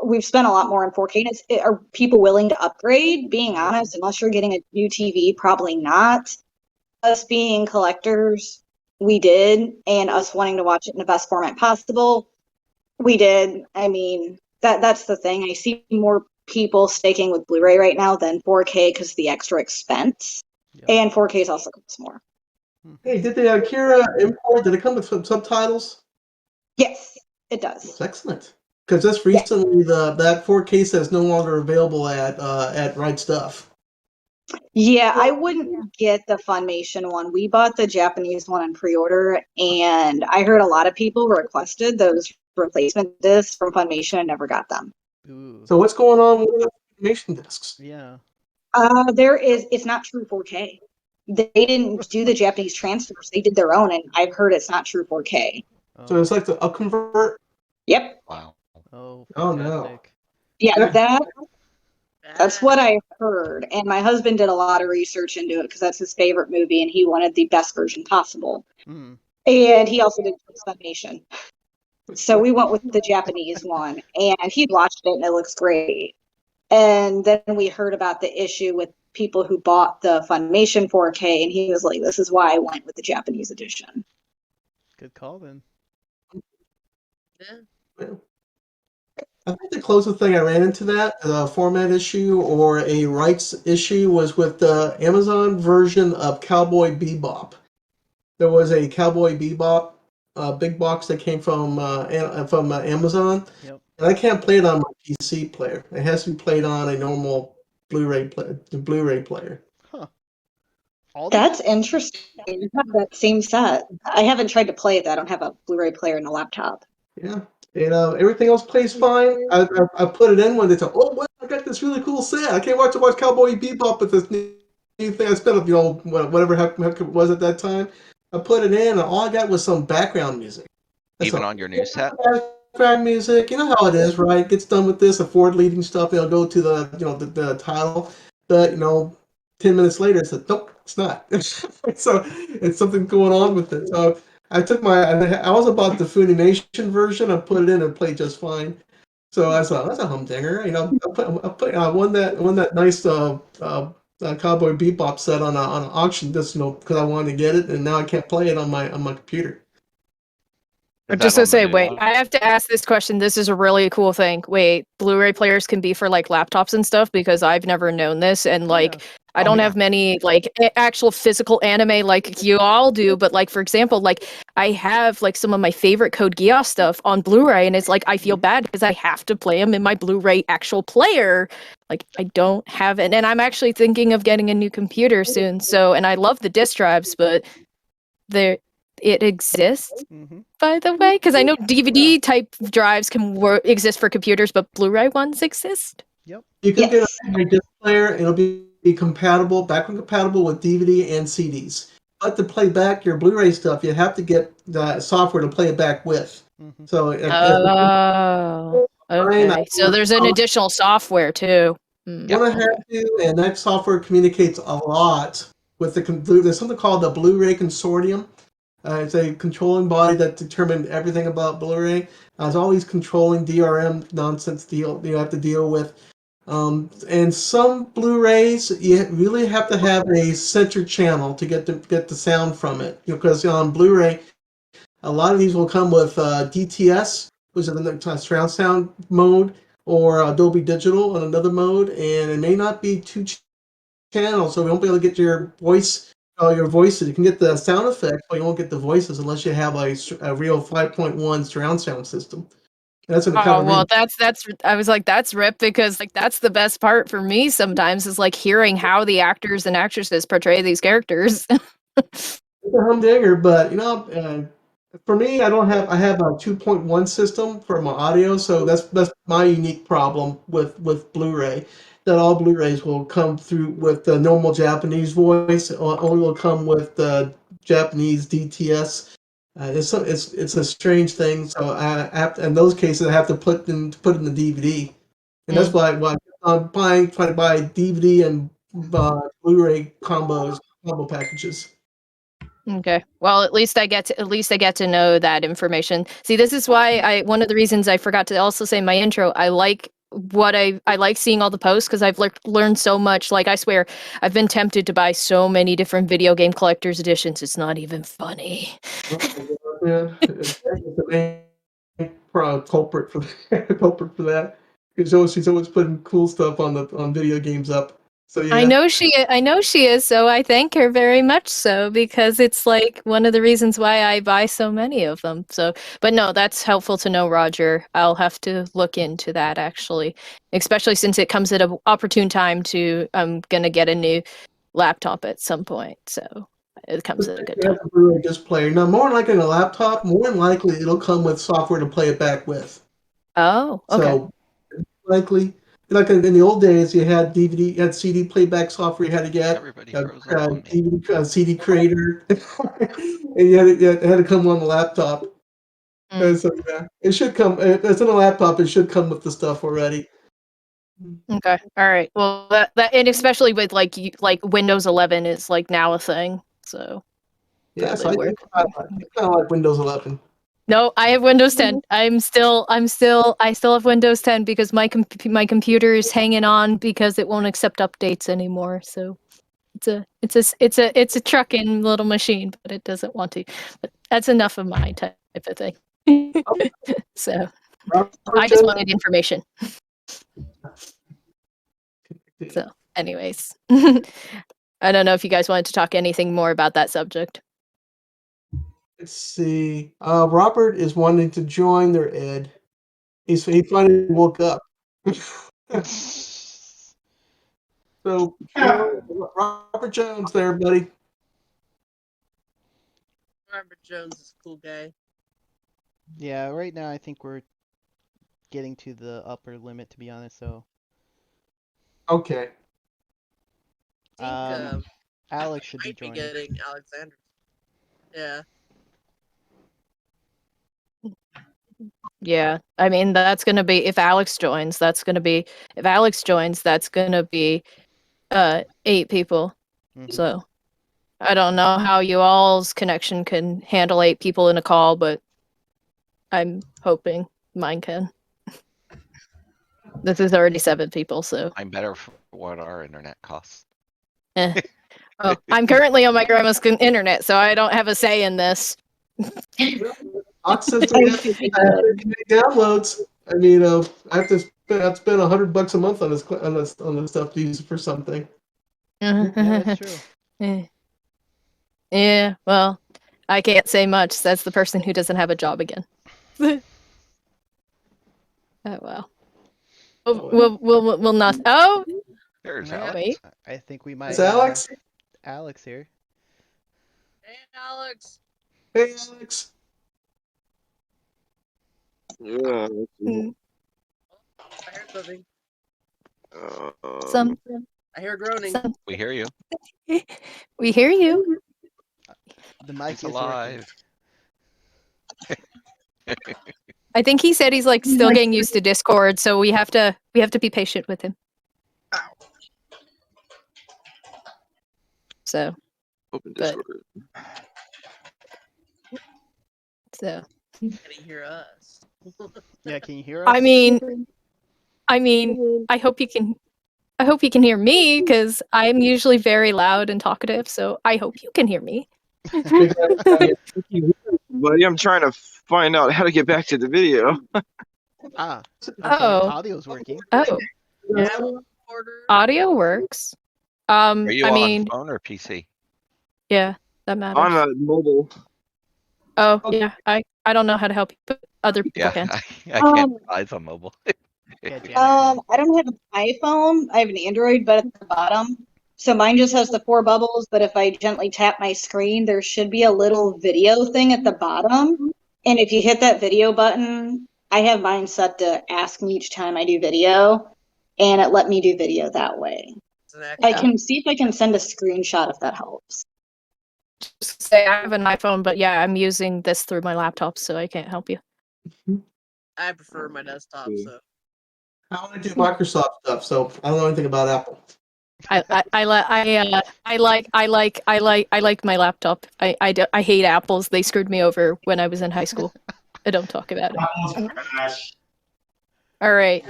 we've spent a lot more on 4K. Are people willing to upgrade? Being honest, unless you're getting a new TV, probably not. Us being collectors, we did. And us wanting to watch it in the best format possible, we did. I mean, that's the thing. I see more people sticking with Blu-ray right now than 4K because of the extra expense. And 4K is also costs more. Hey, did the Akira import, did it come with some subtitles? Yes, it does. That's excellent. Because just recently, that 4K set is no longer available at Right Stuff. Yeah, I wouldn't get the Funimation one. We bought the Japanese one on pre-order, and I heard a lot of people requested those replacement discs from Funimation and never got them. Ooh. So what's going on with the Funimation discs? Yeah. It's not true 4K. They didn't do the Japanese transfers. They did their own, and I've heard it's not true 4K. So it's like the upconvert? Yep. Wow. Oh, oh no. Yeah, that's what I heard. And my husband did a lot of research into it because that's his favorite movie, and he wanted the best version possible. Mm. And he also did Funimation. So we went with the Japanese one, and he watched it, and it looks great. And then we heard about the issue with people who bought the Funimation 4K, and he was like, this is why I went with the Japanese edition. Good call, then. Yeah. I think the closest thing I ran into that, a format issue or a rights issue, was with the Amazon version of Cowboy Bebop. There was a Cowboy Bebop big box that came from Amazon, Yep. and I can't play it on my PC player. It has to be played on a normal Blu-ray player. Huh. That's interesting. You have that same set. I haven't tried to play it. I don't have a Blu-ray player and a laptop. Yeah. And everything else plays fine. I put it in when they said, "Oh, well, I got this really cool set. I can't watch Cowboy Bebop with this new thing I spent whatever heck it was at that time." I put it in, and all I got was some background music. Even on your new set? Background music. You know how it is, right? Gets done with this, the forward-leading stuff. It'll go to the title, but 10 minutes later, it's like, nope, it's not. So it's something going on with it. So I was about the Funimation version. I put it in and played just fine. So I thought that's a humdinger. I won that nice Cowboy Bebop set on an auction just because I wanted to get it, and now I can't play it on my computer. I'm just gonna say, wait, I have to ask this question. This is a really cool thing. Wait, Blu-ray players can be for like laptops and stuff because I've never known this, and like I don't have many like actual physical anime like you all do, but like for example, like I have like some of my favorite Code Geass stuff on Blu-ray, and it's like I feel bad because I have to play them in my Blu-ray actual player. Like I don't have it, and I'm actually thinking of getting a new computer soon. So, and I love the disk drives, but it exists, by the way, because I know DVD type drives can exist for computers, but Blu-ray ones exist. Yep. You can get a disc player. It'll be compatible, backward compatible with DVD and CDs. But to play back your Blu-ray stuff, you have to get the software to play it back with. So, okay. So there's an additional software too. One I have to, and that software communicates a lot with there's something called the Blu-ray Consortium. It's a controlling body that determined everything about Blu-ray. It's always controlling DRM nonsense deal you have to deal with. And some Blu-rays, you really have to have a center channel to get the sound from it. Because on Blu-ray, a lot of these will come with DTS, which is the surround sound mode, or Dolby Digital on another mode, and it may not be two channels, so we won't be able to get your voices. You can get the sound effects, but you won't get the voices unless you have a real 5.1 surround sound system. And that's kind Oh of well, that's I was like, that's rip, because like that's the best part for me sometimes is like hearing how the actors and actresses portray these characters. it's a humdinger, but for me, I have a 2.1 system for my audio, so that's my unique problem with Blu-ray. That all Blu-rays will come through with the normal Japanese voice, or only will come with the Japanese DTS. It's a strange thing. So I have to, in those cases, I have to put in the DVD, and that's why I'm trying to buy DVD and Blu-ray combo packages. Okay. Well, at least I get to know that information. See, this is why one of the reasons I forgot to also say in my intro, I like I like seeing all the posts, because I've learned so much. Like, I swear, I've been tempted to buy so many different video game collector's editions. It's not even funny. Yeah, it's the main culprit for culprit for that. Because she's always putting cool stuff on video games up. So I yeah. know she is, so I thank her very much so, because it's like one of the reasons why I buy so many of them. So, but no, that's helpful to know, Roger. I'll have to look into that, actually, especially since it comes at an opportune time to I'm gonna get a new laptop at some point, so it comes at a good You time. have a Blu-ray disc player. Now, more than likely in a laptop, more than likely it'll come with software to play it back with. Oh, okay. So likely, like in the old days, you had DVD, you had CD playback software you had to get, Everybody froze up on me. DVD, CD creator, and you had to come on the laptop. Mm. So yeah, it should come. If it's in a laptop, it should come with the stuff already. Okay. All right. Well, that and especially with like Windows 11 is like now a thing, so Yes, probably work. I kind of like Windows 11. No, I have Windows 10. I still have Windows 10 because my computer is hanging on because it won't accept updates anymore. So it's a trucking little machine, but it doesn't want to. But that's enough of my type of thing. So I just wanted information. So, anyways, I don't know if you guys wanted to talk anything more about that subject. Let's see. Robert is wanting to join their ed. He finally woke up. So, Robert Jones there, buddy. Robert Jones is a cool guy. Yeah, right now I think we're getting to the upper limit, to be honest. So, Okay. I think Alex should be might be joining. getting Alexander. Yeah. Yeah, I mean that's gonna be if Alex joins. That's gonna be 8 people. Mhm. So I don't know how you all's connection can handle 8 people in a call, but I'm hoping mine can. This is already 7 people, so. I'm better for what our internet costs. Eh. Oh, I'm currently on my grandma's internet, so I don't have a say in this. Ox says they have downloads. I mean, I have to spend $100 a month on this stuff to use it for something. Yeah, that's true. Yeah, well, I can't say much. That's the person who doesn't have a job again. Oh well. We'll not. Oh, There's Yeah, Alex. wait. I think we might It's Alex. Alex here. Hey, Alex. Hey, Alex. Yeah. Mm, I heard something. Some. I hear groaning. We hear you. We hear you. The mic He's is alive. I think he said he's like still getting used to Discord, so we have to be patient with him. So, Open but Discord. So, Can he hear us? Yeah, can you hear us? I mean, I hope you can. I hope you can hear me because I'm usually very loud and talkative. So I hope you can hear me. Buddy, I'm trying to find out how to get back to the video. Ah, okay. Oh. Audio's working. Oh, Yeah, recorder. audio works. Are you I on mean, phone or PC? yeah, that matters. On a mobile. Oh, yeah. I don't know how to help you, but other people Yeah, can. I can't advise on mobile. Yeah, Janet can. I don't have an iPhone. I have an Android, but at the bottom. So mine just has the 4 bubbles, but if I gently tap my screen, there should be a little video thing at the bottom. And if you hit that video button, I have mine set to ask me each time I do video, and it let me do video that way. I can see if I can send a screenshot if that helps. Just say I have an iPhone, but yeah, I'm using this through my laptop, so I can't help you. I prefer my desktop, so. I only do Microsoft stuff, so I don't know anything about Apple. I like my laptop. I hate apples. They screwed me over when I was in high school. I don't talk about it. Apple's trash. All right.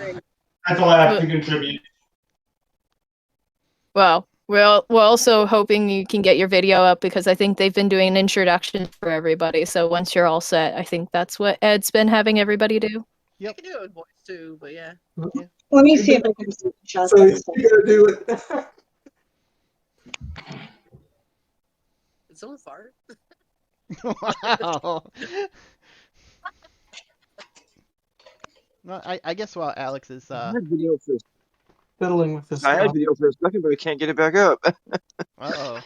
That's all I have to contribute. Well, we're also hoping you can get your video up because I think they've been doing an introduction for everybody. So once you're all set, I think that's what Ed's been having everybody do. You can do it with voice too, but yeah. Let me see if I can screenshot So this. you gotta do it. Did someone fart? Wow. No, I guess while Alex is I had video for, Fiddling with this I had stuff. video for a second, but I can't get it back up. uh-oh.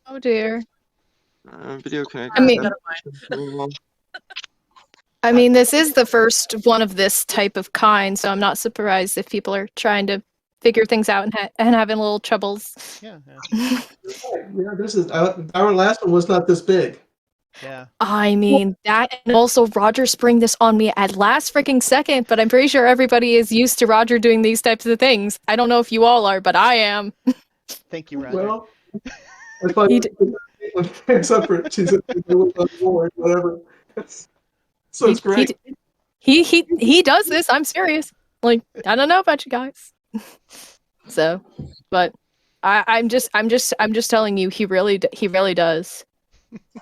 Oh dear. Video connected. I mean, this is the first one of this type of kind, so I'm not surprised if people are trying to figure things out and having little troubles. Yeah, Yeah, this is our last one was not this big. yeah. I mean, that, and also Roger spring this on me at last freaking second, but I'm pretty sure everybody is used to Roger doing these types of things. I don't know if you all are, but I am. Thank you, Roger. Well, I thought except for she's on board, whatever. So it's great. He does this. I'm serious. Like, I don't know about you guys. So, but I'm just telling you, he really does.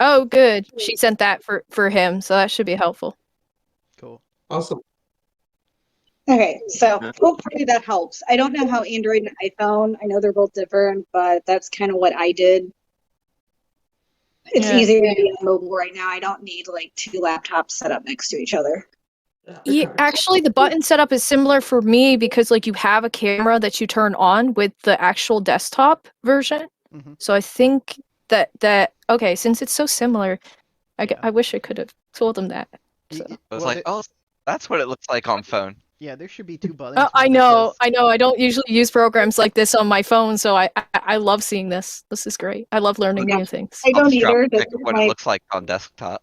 Oh, good. She sent that for him, so that should be helpful. Cool. Awesome. Okay, so hopefully that helps. I don't know how Android and iPhone, I know they're both different, but that's kind of what I did. It's easier to be on mobile right now. I don't need like 2 laptops set up next to each other. Yeah, actually, the button setup is similar for me because like you have a camera that you turn on with the actual desktop version. Mm-hmm. So I think that okay, since it's so similar, I wish I could have told them that. So. I was like, oh, that's what it looks like on phone. Yeah, there should be 2 buttons. I know. I don't usually use programs like this on my phone, so I love seeing this. This is great. I love learning new things. I don't either. Pick what it looks like on desktop.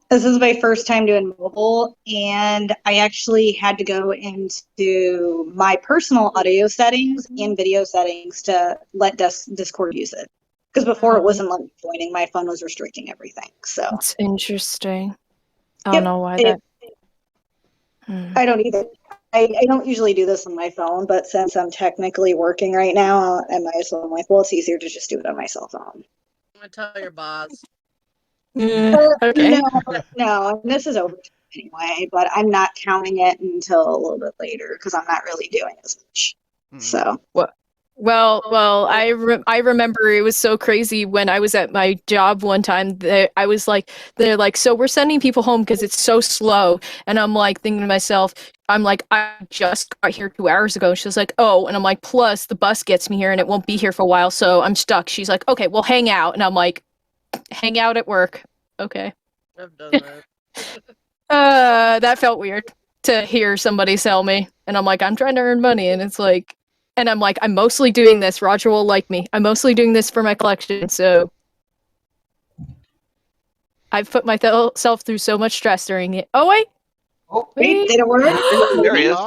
This is my first time doing mobile, and I actually had to go into my personal audio settings and video settings to let Discord use it. Because before it wasn't letting me joining, my phone was restricting everything. So that's interesting. I don't know why that. I don't either. I don't usually do this on my phone, but since I'm technically working right now, I might as well. I'm like, well, it's easier to just do it on my cell phone. I'm gonna tell your boss. Okay. No, this is over anyway, but I'm not counting it until a little bit later because I'm not really doing as much. Mm-hmm. So. Well, I remember it was so crazy when I was at my job one time. They're like, so we're sending people home because it's so slow, and I'm like thinking to myself, I just got here 2 hours ago. She's like, oh, and I'm like, plus the bus gets me here and it won't be here for a while, so I'm stuck. She's like, okay, well, hang out, and I'm like, hang out at work, okay. I've done that. That felt weird to hear somebody sell me, and I'm like, I'm trying to earn money, and it's like. And I'm like, I'm mostly doing this. Roger will like me. I'm mostly doing this for my collection, so I've put myself through so much stress during it. Oh wait, Wait, did it work? There he is.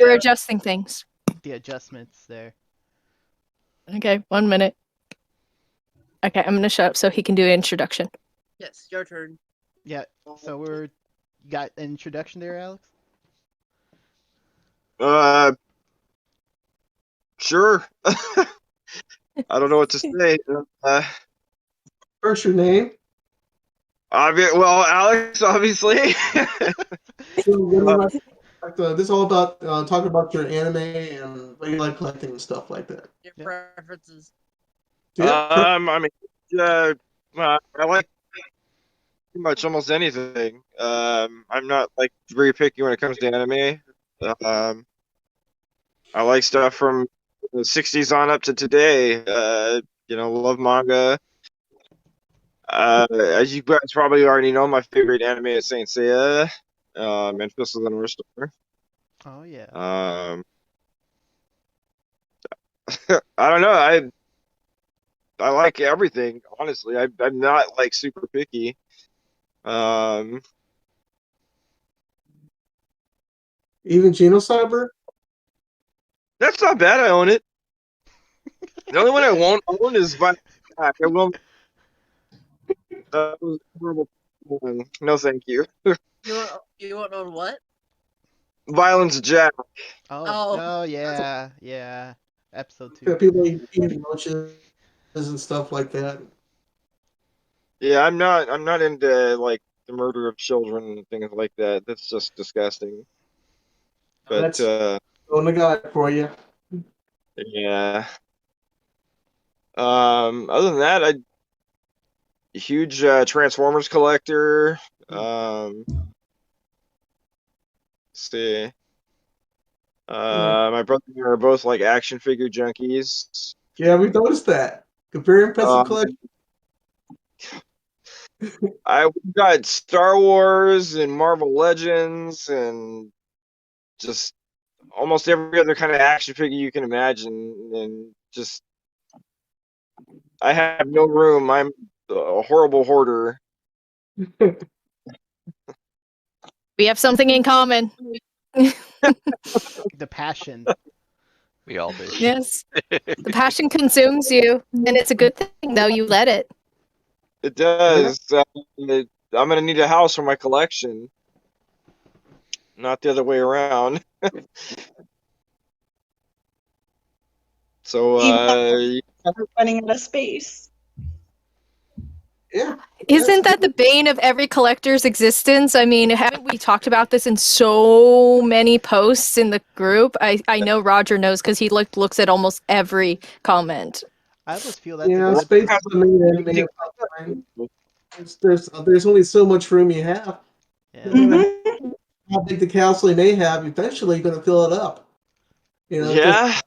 We're adjusting things. The adjustments there. Okay, 1 minute. Okay, I'm gonna shut up so he can do an introduction. Yes, your turn. Yeah. So you got an introduction there, Alex? Sure. I don't know what to say. First, your name. Well, Alex, obviously. So what do you like this is all about talking about your anime and what you like collecting and stuff like that. Your Yep. preferences. Yeah. I mean, well, I like pretty much almost anything. I'm not like very picky when it comes to anime. I like stuff from the '60s on up to today. Love manga. As you guys probably already know, my favorite anime is Saint Seiya, and Fistles and Restore. Oh yeah. I don't know. I like everything. Honestly, I'm not like super picky. Um, Even Genocyber. that's not bad. I own it. The only one I won't own is Violent Jack. I will. That was a horrible one. No, thank you. You won't own what? Violence Jack. Oh yeah, yeah. Episode 2. Yeah, people eating roaches and stuff like that. Yeah, I'm not into like the murder of children and things like that. That's just disgusting. But That's on the guy for you. yeah. Other than that, I'm a huge Transformers collector. Let's see. My brother and I are both like action figure junkies. Yeah, we noticed that. A very impressive Um, collection. We've got Star Wars and Marvel Legends and just almost every other kind of action figure you can imagine, and just I have no room. I'm a horrible hoarder. We have something in common. The passion. We all do. Yes. The passion consumes you, and it's a good thing, though. You let it. It does. I'm gonna need a house for my collection, not the other way around. So, We're running out of space. Yeah. Isn't that the bane of every collector's existence? I mean, haven't we talked about this in so many posts in the group? I know Roger knows because he looks at almost every comment. I almost feel that's a Yeah, good space thing. is the main enemy of time. There's only so much room you have. Yeah. No matter how big the castle you may have, eventually you're gonna fill it up. You know, just yeah,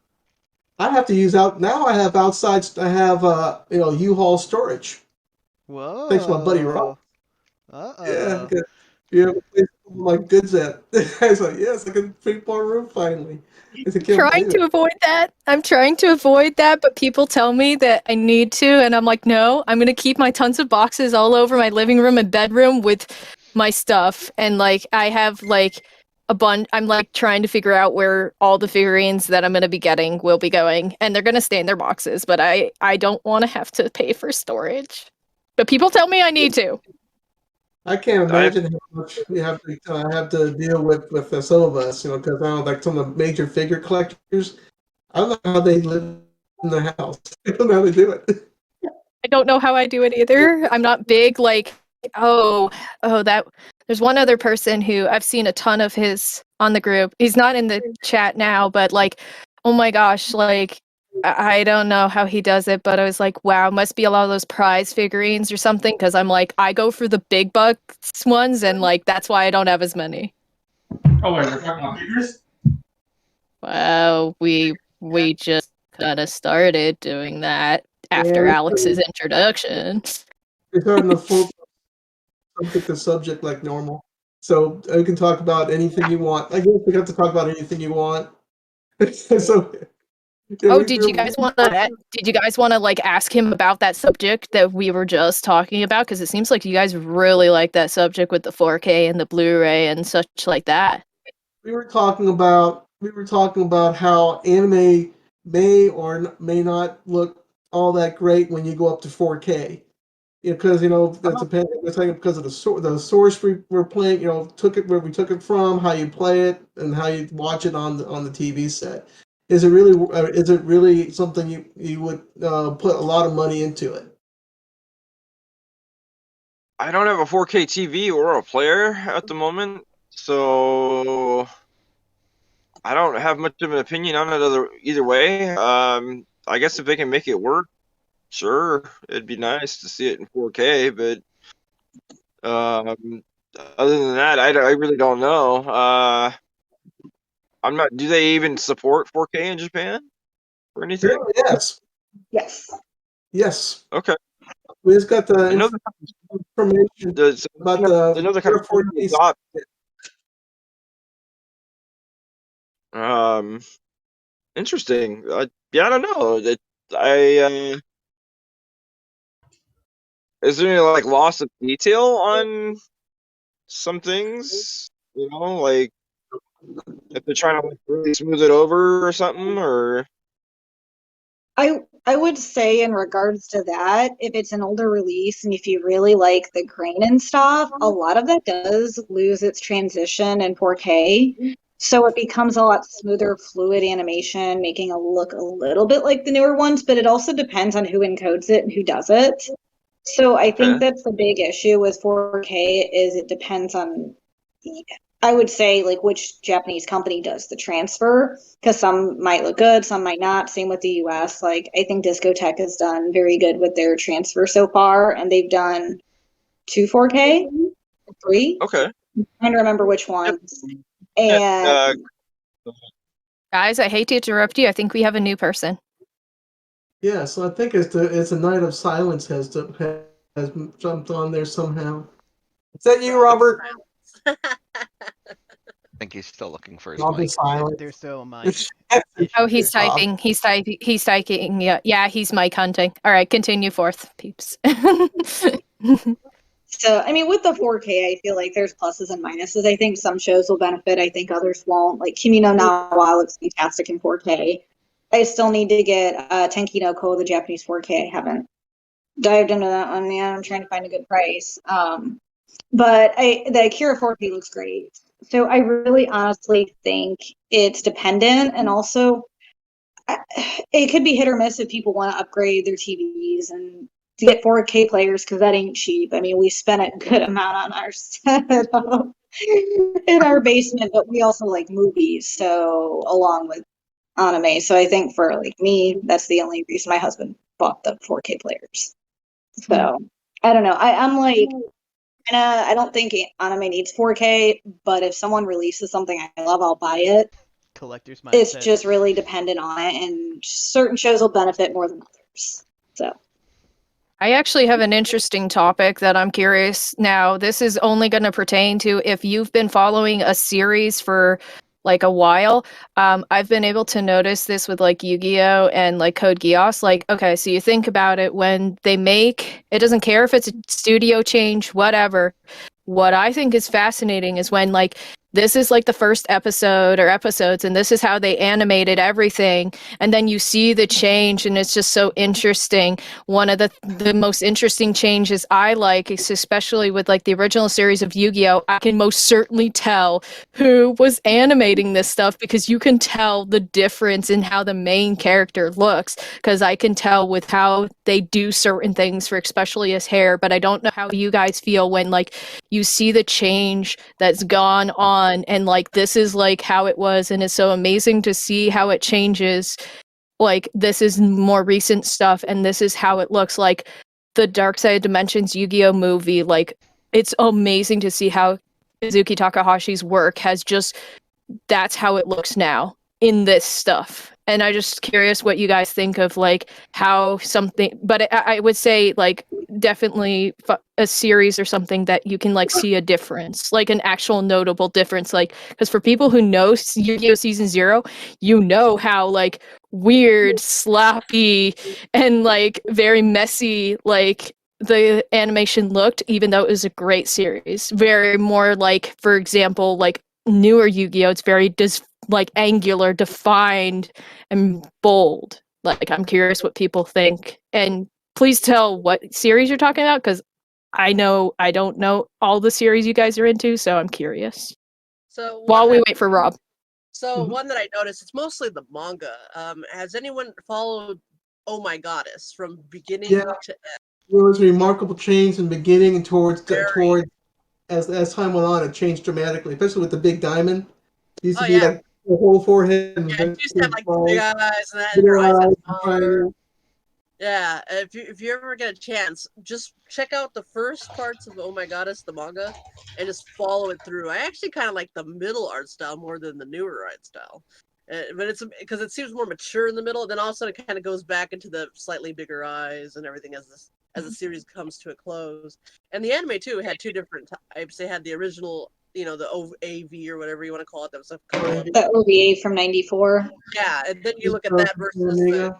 I have to use out now. I have outside. I have U-Haul storage. Thanks to my buddy Rob. Whoa. Yeah, Uh-oh. you have a place to put my goods at. I was like, yes, I can fit more room finally. I said, can't Trying believe to it. avoid that. I'm trying to avoid that, but people tell me that I need to, and I'm like, no, I'm gonna keep my tons of boxes all over my living room and bedroom with my stuff. And like I have like a bunch. I'm like trying to figure out where all the figurines that I'm gonna be getting will be going, and they're gonna stay in their boxes, but I don't want to have to pay for storage. But people tell me I need to. I can't imagine how much you have to deal with some of us, because I know like some of the major figure collectors. I don't know how they live in the house. I don't know how they do it. I don't know how I do it either. I'm not big like that there's one other person who I've seen a ton of his on the group. He's not in the chat now, but like oh my gosh, like I don't know how he does it, but I was like, wow, must be a lot of those prize figurines or something because I'm like I go for the big bucks ones and like that's why I don't have as many. Oh, wait, we're talking about figures? Well, we just kind of started doing that after Yeah, Alex's introduction. we're starting to full subject to subject like normal. So we can talk about anything you want. I guess we have to talk about anything you want. So yeah, Oh, did you guys want to like ask him about that subject that we were just talking about? Because it seems like you guys really like that subject with the 4K and the Blu-ray and such like that. we were talking about how anime may or may not look all that great when you go up to 4K. Because that's because of the source we're playing. Took it where we took it from, how you play it, and how you watch it on the TV set. Is it really something you would put a lot of money into it? I don't have a 4K TV or a player at the moment, so I don't have much of an opinion on it either way. I guess if they can make it work, sure, it'd be nice to see it in 4K, but other than that, I really don't know. I'm not. Do they even support 4K in Japan or anything? Yes. Yes. Okay. We just got the I know information about I know they're kind of 4K. adopt. Interesting. Yeah, I don't know. Is there any like loss of detail on some things? Like if they're trying to like really smooth it over or something, or I would say in regards to that, if it's an older release and if you really like the grain and stuff, a lot of that does lose its transition in 4K. So it becomes a lot smoother, fluid animation, making it look a little bit like the newer ones, but it also depends on who encodes it and who does it. So I think that's the big issue with 4K is it depends on, I would say, like which Japanese company does the transfer, because some might look good, some might not. Same with the US. Like I think Discotech has done very good with their transfer so far, and they've done 2 4K, 3. okay. I'm trying to remember which ones. And Guys, I hate to interrupt you. I think we have a new person. Yeah, so I think it's a Night of Silence has jumped on there somehow. Is that you, Robert? I think he's still looking for his I'll be mic. silent. There's still a mic. Oh, he's here. typing. He's typing. Yeah, he's mic hunting. All right, continue forth, peeps. so, I mean, with the 4K, I feel like there's pluses and minuses. I think some shows will benefit. I think others won't. Like Kimi no Na wa looks fantastic in 4K. I still need to get Tenki no Ko, the Japanese 4K. I haven't dived into that one yet. I'm trying to find a good price. But the Akira 4K looks great. So I really honestly think it's dependent, and also it could be hit or miss if people want to upgrade their TVs and to get 4K players, because that ain't cheap. I mean, we spent a good amount on our setup in our basement, but we also like movies, so along with anime. So I think for like me, that's the only reason my husband bought the 4K players. So I don't know. I'm like, I don't think anime needs 4K, but if someone releases something I love, I'll buy it. Collector's mindset. It's just really dependent on it, and certain shows will benefit more than others. So I actually have an interesting topic that I'm curious. Now, this is only going to pertain to if you've been following a series for like a while. I've been able to notice this with like Yu-Gi-Oh and like Code Geass. Like, okay, so you think about it, when they make, it doesn't care if it's a studio change, whatever. What I think is fascinating is when like this is like the first episode or episodes, and this is how they animated everything, and then you see the change, and it's just so interesting. One of the most interesting changes I like is especially with like the original series of Yu-Gi-Oh, I can most certainly tell who was animating this stuff, because you can tell the difference in how the main character looks, because I can tell with how they do certain things for especially his hair. But I don't know how you guys feel when like you see the change that's gone on, and like this is like how it was, and it's so amazing to see how it changes. Like this is more recent stuff, and this is how it looks. Like the Dark Side of Dimensions Yu-Gi-Oh movie, like it's amazing to see how Kazuki Takahashi's work has just, that's how it looks now in this stuff. And I'm just curious what you guys think of like how something, but I would say like definitely a series or something that you can like see a difference, like an actual notable difference. Like, because for people who know Yu-Gi-Oh! Season 0, you know how like weird, sloppy, and like very messy like the animation looked, even though it was a great series. Very more like, for example, like newer Yu-Gi-Oh! It's very like angular, defined, and bold. Like, I'm curious what people think. And please tell what series you're talking about, because I know I don't know all the series you guys are into, so I'm curious. So While one we that, wait for Rob. so one that I noticed, it's mostly the manga. Has anyone followed Oh My Goddess from beginning Yeah, to end? there was a remarkable change in the beginning and towards Very. as time went on, it changed dramatically, especially with the big diamond. It used Oh to be yeah, like the whole forehead and yeah. It used to have eventually like the big falls, eyes and that, and bigger her eyes got eyes, and smaller. triangle. Yeah, if you ever get a chance, just check out the first parts of Oh My Goddess, the manga, and just follow it through. I actually kind of like the middle art style more than the newer art style, but it's because it seems more mature in the middle. Then all of a sudden it kind of goes back into the slightly bigger eyes and everything as the series comes to a close. And the anime too had two different types. They had the original, the OAV or whatever you want to call it. That was a couple of The OVA from '94. yeah, and then you look at that versus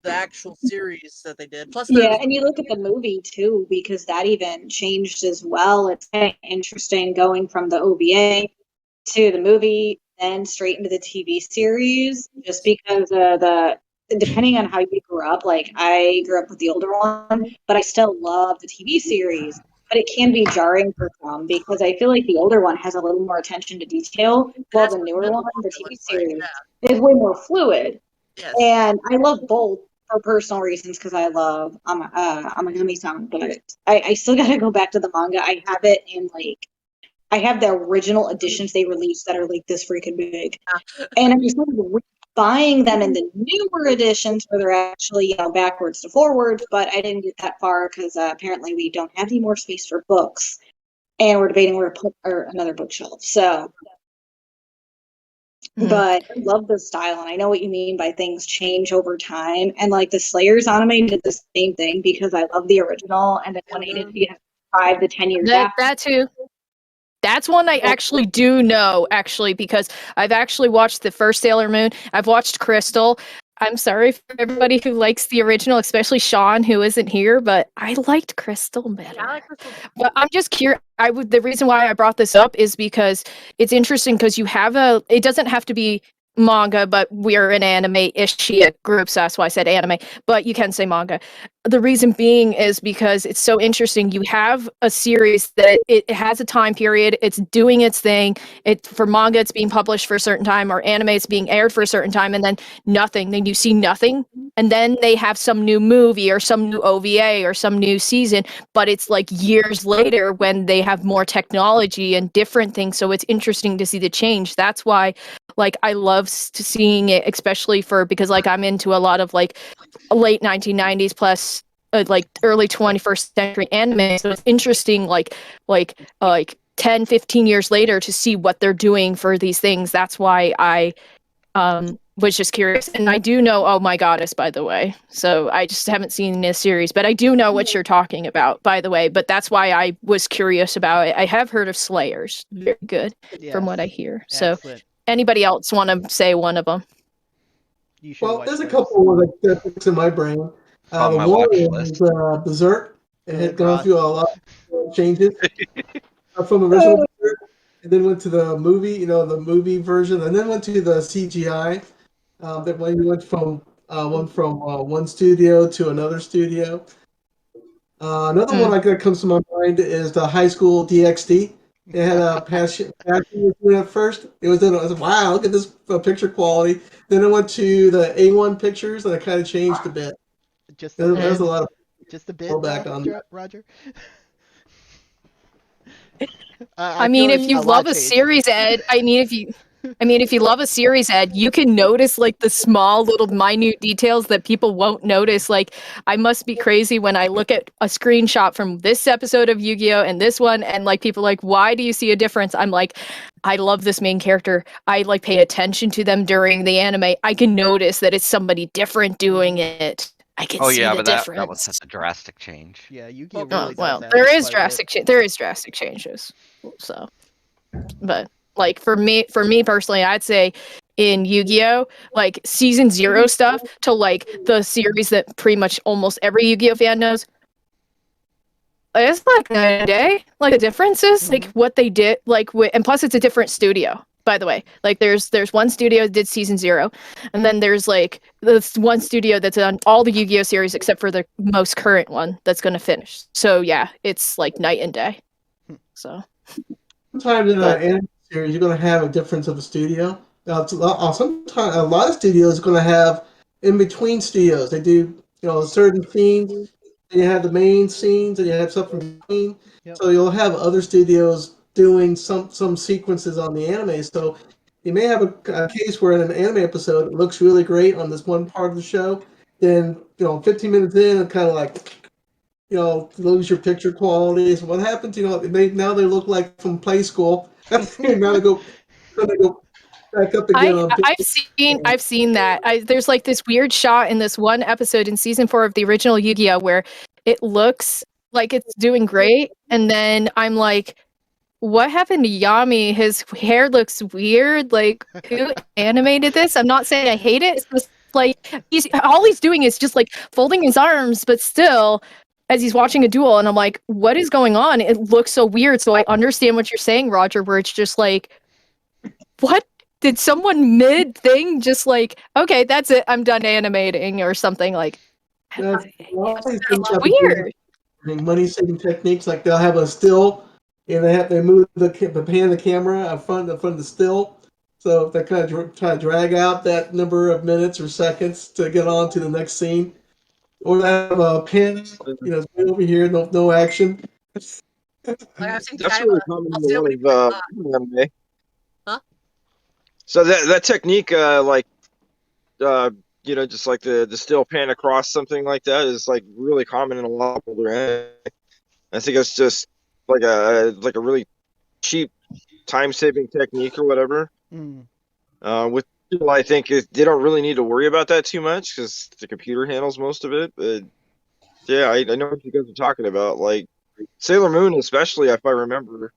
the actual series that they did. Plus, Yeah, there's and you look at the movie too, because that even changed as well. It's kind of interesting going from the OVA to the movie, then straight into the TV series, just because depending on how you grew up, like I grew up with the older one, but I still love the TV series. But it can be jarring for some because I feel like the older one has a little more attention to detail, while that's the what newer middle one, one the TV looks like. series, is way more fluid. Yes. And I love both for personal reasons because I love Amagami-san, but I still got to go back to the manga. I have it in like I have the original editions they released that are like this freaking big, and I'm just buying them in the newer editions where they're actually backwards to forwards. But I didn't get that far because apparently we don't have any more space for books, and we're debating where to put another bookshelf. So. But I love the style, and I know what you mean by things change over time. And like the Slayers anime did the same thing because I love the original, and then when I did the 5 to 10 years after. That too. That's one I actually do know, actually, because I've actually watched the first Sailor Moon. I've watched Crystal. I'm sorry for everybody who likes the original, especially Sean, who isn't here, but I liked Crystal better. I like Crystal. But I'm just curious. The reason why I brought this up is because it's interesting because you have it doesn't have to be manga, but we're an anime-ish group, so that's why I said anime, but you can say manga. The reason being is because it's so interesting. You have a series that it has a time period, it's doing its thing. For manga, it's being published for a certain time, or anime, it's being aired for a certain time, and then nothing. Then you see nothing, and then they have some new movie or some new OVA or some new season, but it's like years later when they have more technology and different things. So it's interesting to see the change. That's why, like, I love seeing it, especially because like I'm into a lot of like late 1990s plus like early 21st century anime. So it's interesting, like 10, 15 years later to see what they're doing for these things. That's why I was just curious. And I do know Oh My Goddess, by the way. So I just haven't seen this series, but I do know what you're talking about, by the way. But that's why I was curious about it. I have heard of Slayers. Very good, from what I hear. So Excellent. anybody else want to say one of them? You should Well, watch there's a those. couple of like in my brain. On The my one watch is list. Berserk. It had Good, gone Ross. through a lot of changes from original Berserk, and then went to the movie, the movie version, and then went to the CGI. That when you went from one studio to another studio. Another one that comes to my mind is the High School DxD. It had a passion at first. It was wow, look at this picture quality. Then it went to the A1 pictures, and it kind of changed a bit. Just a There's bit. a lot of Just a bit, back on that. Roger. I feel mean, if like you a lot love a changed. series, Ed, if you love a series, Ed, you can notice like the small little minute details that people won't notice. Like, I must be crazy when I look at a screenshot from this episode of Yu-Gi-Oh! And this one, and like people like, why do you see a difference? I'm like, I love this main character. I like pay attention to them during the anime. I can notice that it's somebody different doing it. I can see the but difference. that was such a drastic change. Yeah, Yu-Gi-Oh really does well, that there is quite a bit. drastic changes. So, but like for me personally, I'd say in Yu-Gi-Oh, like season 0 stuff to like the series that pretty much almost every Yu-Gi-Oh fan knows. It's like night and day. Like the differences, like what they did, and plus it's a different studio. by the way. Like there's one studio that did season 0, and then there's like this one studio that's on all the Yu-Gi-Oh series except for the most current one that's going to finish. So yeah, it's like night and day. So sometimes in an But- anime series, you're going to have a difference of a studio. Sometimes a lot of studios are going to have in between studios. They do, certain scenes. And you have the main scenes, and you have stuff in between. Yep. So you'll have other studios doing some sequences on the anime. So you may have a case where in an anime episode it looks really great on this one part of the show. Then 15 minutes in, it kind of like lose your picture quality. So what happens? Now they look like from play school. Now they go back up again on picture. I've seen that. There's like this weird shot in this one episode in season 4 of the original Yu-Gi-Oh where it looks like it's doing great, and then I'm like, what happened to Yami? His hair looks weird. Like, who animated this? I'm not saying I hate it. It's just like all he's doing is just like folding his arms, but still, as he's watching a duel, and I'm like, what is going on? It looks so weird. So I understand what you're saying, Roger, where it's just like, what? Did someone mid thing just like, okay, that's it, I'm done animating or something like? That's It's weird. money saving techniques. Like they'll have a still, and they move the pan the camera in front of the still, so they kind of try to drag out that number of minutes or seconds to get on to the next scene. Or they have a pan, over here, no action. Like I've seen That's Kaiba. really common I'll in see a how lot many of anime. Huh? So that technique, just like the still pan across something like that is like really common in a lot of older anime. I think it's just like a really cheap time saving technique or whatever. Mm. With people, I think they don't really need to worry about that too much because the computer handles most of it. But yeah, I know what you guys are talking about. Like Sailor Moon, especially if I remember,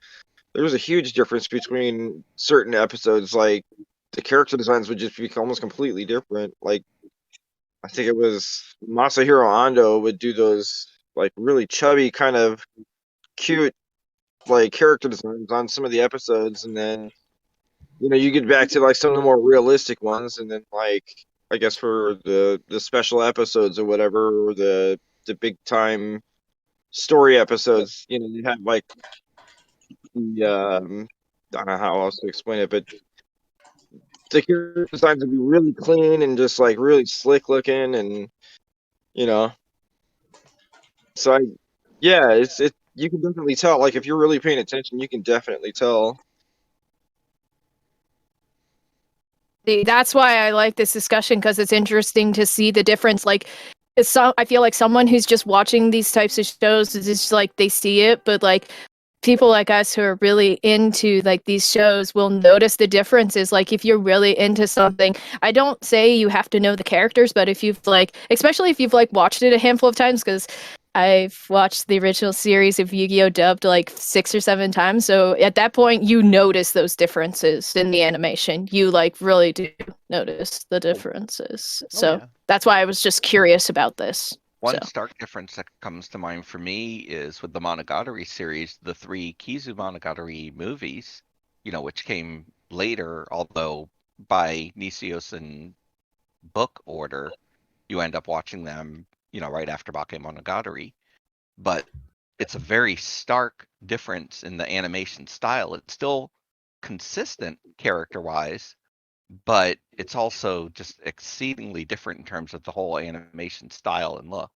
there was a huge difference between certain episodes. Like the character designs would just be almost completely different. Like I think it was Masahiro Ando would do those like really chubby kind of cute like character designs on some of the episodes, and then you get back to like some of the more realistic ones, and then like I guess for the special episodes or whatever, or the big time story episodes, you have like the I don't know how else to explain it, but the character designs would be really clean and just like really slick looking, and so it's you can definitely tell. Like if you're really paying attention, you can definitely tell. That's why I like this discussion, because it's interesting to see the difference. Like, I feel like someone who's just watching these types of shows is just like they see it, but like people like us who are really into like these shows will notice the differences. Like if you're really into something, I don't say you have to know the characters, but if you've like, especially if you've like watched it a handful of times, because I've watched the original series of Yu-Gi-Oh! Dubbed like 6 or 7 times. So at that point, you notice those differences in the animation. You like really do notice the differences. So yeah. that's why I was just curious about this. One So. stark difference that comes to mind for me is with the Monogatari series, the 3 Kizu Monogatari movies, which came later, although by Nishiosen book order, you end up watching them, right after Bakemonogatari. But it's a very stark difference in the animation style. It's still consistent character-wise, but it's also just exceedingly different in terms of the whole animation style and look.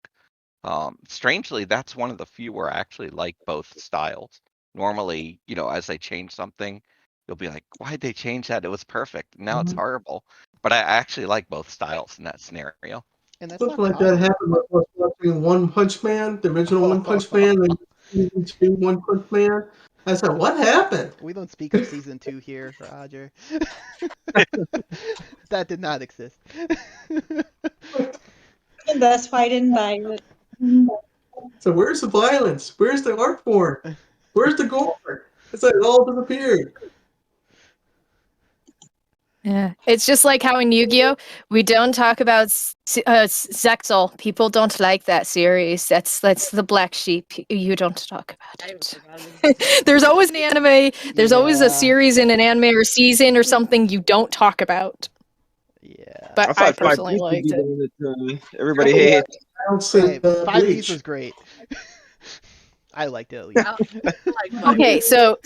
Strangely, that's one of the few where I actually like both styles. Normally, as they change something, you'll be like, why'd they change that? It was perfect. Now it's horrible. But I actually like both styles in that scenario. And that's Something not like that common. happened with us watching One Punch Man, the original One Punch Man, and season 2 One Punch Man. I said, what happened? We don't speak of season 2 here, Roger. That did not exist. And that's why I didn't buy it. So where's the violence? Where's the art form? Where's the gore? It's like it all disappeared. Yeah, it's just like how in Yu-Gi-Oh, we don't talk about Zexal. People don't like that series. That's the black sheep. You don't talk I about even it. forgot it existed. There's always an anime. There's always a Yeah. series in an anime or season or something you don't talk about. Yeah. But I I thought personally 5D would liked be the it. one that everybody hates. I don't see Hey, 5Ds Bleach. was great. I liked it at least. I like Five Okay, Days. so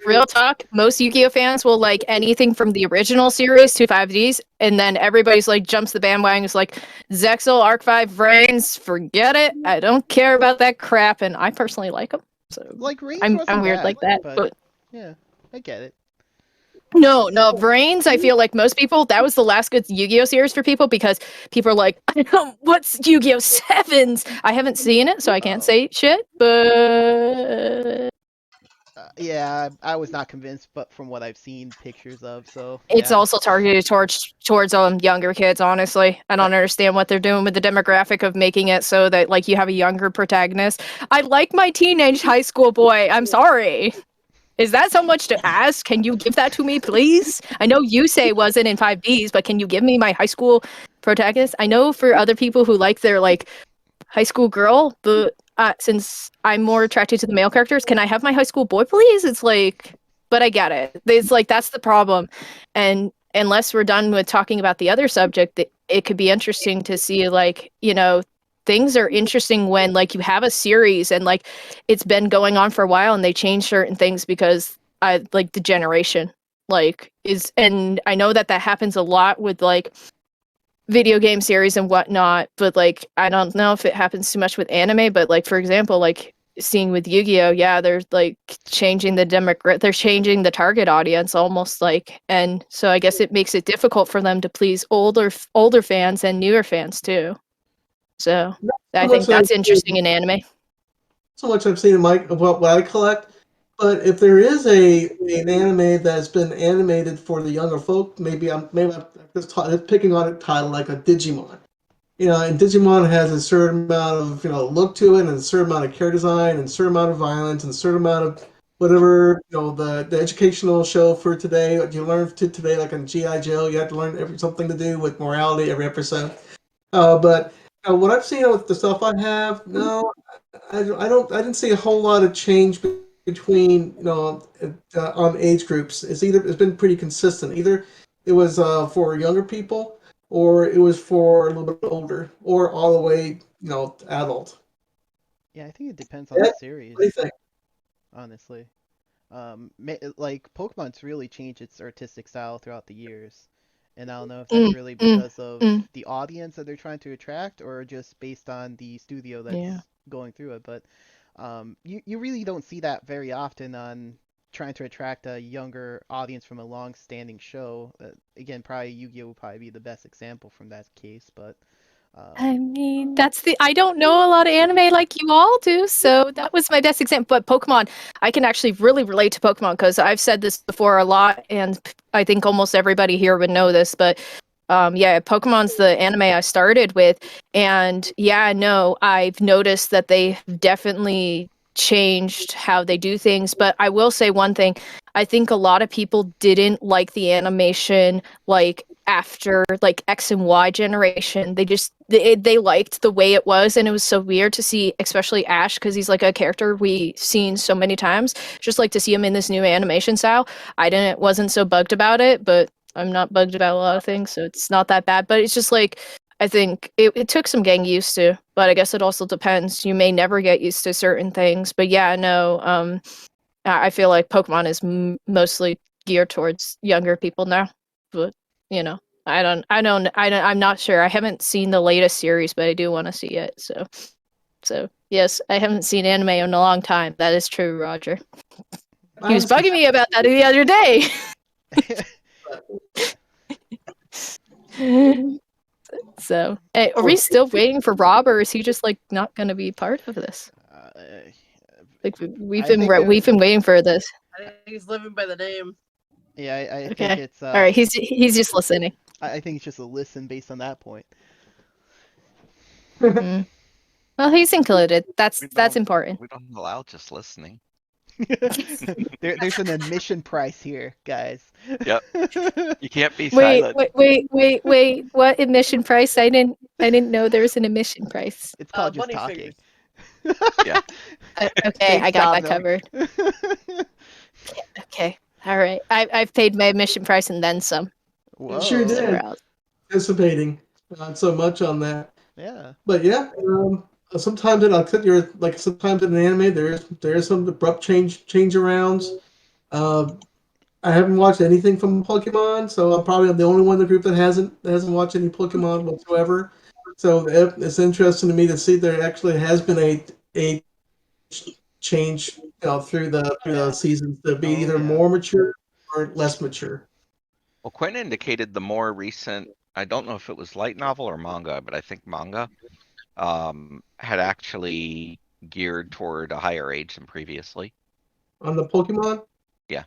real talk, most Yu-Gi-Oh fans will like anything from the original series to 5Ds, and then everybody's like jumps the bandwagon. It's like Zexal, Arc 5, Vrains, forget it. I don't care about that crap, and I personally like them. So Like Reigns I'm wasn't weird bad, like that, but but yeah, I get it. no, Vrains, I feel like most people, that was the last good Yu-Gi-Oh series for people because people are like, what's Yu-Gi-Oh! Sevens? I haven't seen it, so I can't Oh. say shit, but Yeah, I was not convinced, but from what I've seen pictures of, so it's yeah. also targeted towards younger kids, honestly. I don't understand what they're doing with the demographic of making it so that like you have a younger protagonist. I like my teenage high school boy. I'm sorry. Is that so much to ask? Can you give that to me, please? I know you say it wasn't in 5Ds, but can you give me my high school protagonist? I know for other people who like their like high school girl, but since I'm more attracted to the male characters, can I have my high school boy, please? It's like, but I get it. It's like that's the problem, and unless we're done with talking about the other subject, it could be interesting to see like things are interesting when like you have a series and like it's been going on for a while and they change certain things because I like the generation like is and I know that happens a lot with like video game series and whatnot, but like I don't know if it happens too much with anime, but like for example, like seeing with Yu-Gi-Oh, yeah, they're like changing the they're changing the target audience almost like, and so I guess it makes it difficult for them to please older fans and newer fans too. So I think that's interesting in anime. So much I've seen in what I collect. But if there is an anime that's been animated for the younger folk, maybe I'm just picking on a title like a Digimon. And Digimon has a certain amount of look to it, and a certain amount of character design, and a certain amount of violence, and a certain amount of whatever the educational show for today. What you learn today, like on GI Joe, you have to learn something to do with morality every episode. But what I've seen with the stuff I have, no, I didn't see a whole lot of change between on age groups. It's been pretty consistent. Either it was for younger people, or it was for a little bit older, or all the way adult. Yeah, I think it depends on the What do you series, think? honestly. Like Pokemon's really changed its artistic style throughout the years, and I don't know if that's Mm, really mm, because of mm. the audience that they're trying to attract, or just based on the studio Yeah. that's going through it. But you really don't see that very often on trying to attract a younger audience from a long-standing show. Again, probably Yu-Gi-Oh would probably be the best example from that case, but I um, mean, I don't know a lot of anime like you all do, so that was my best example. But Pokemon, I can actually really relate to Pokemon because I've said this before a lot, and I think almost everybody here would know this. But yeah, Pokemon's the anime I started with, and yeah, no, I've noticed that they've definitely changed how they do things. But I will say one thing: I think a lot of people didn't like the animation, like after like X and Y generation. They liked the way it was, and it was so weird to see, especially Ash, because he's like a character we've seen so many times. Just like to see him in this new animation style. I wasn't so bugged about it, but I'm not bugged about a lot of things, so it's not that bad. But it's just like I think it took some getting used to, but I guess it also depends. You may never get used to certain things, but yeah, no. I feel like Pokemon is mostly geared towards younger people now, but you know, I'm not sure. I haven't seen the latest series, but I do want to see it. So yes, I haven't seen anime in a long time. That is true, Roger. He was bugging me about that the other day. So, hey, are we still waiting for Rob, or is he just like not going to be part of this? Like I think there, we've been waiting for this. I think he's living by the name. yeah, I think Okay. it's All right. He's just listening. I think it's just a listen based on that point. Mm. Well, he's included. That's important. We don't allow just listening. There's an admission price here, guys. Yep. You can't be Wait, silent. wait. What admission price? I didn't know there was an admission price. It's called just bunny talking. fingers. Yeah. Okay, Thanks, I got that Domino. covered. Okay, all right. I've paid my admission price and then some. Whoa. Sure did. Somewhere else. Anticipating not so much on that. Yeah. But yeah, sometimes sometimes in an anime there is some abrupt change arounds. I haven't watched anything from Pokemon, so I'm probably the only one in the group that hasn't watched any Pokemon whatsoever. So it's interesting to me to see there actually has been a change, through the seasons to be either more mature or less mature. Well, Quinn indicated the more recent, I don't know if it was light novel or manga, but I think manga had actually geared toward a higher age than previously. On the Pokemon? Yeah.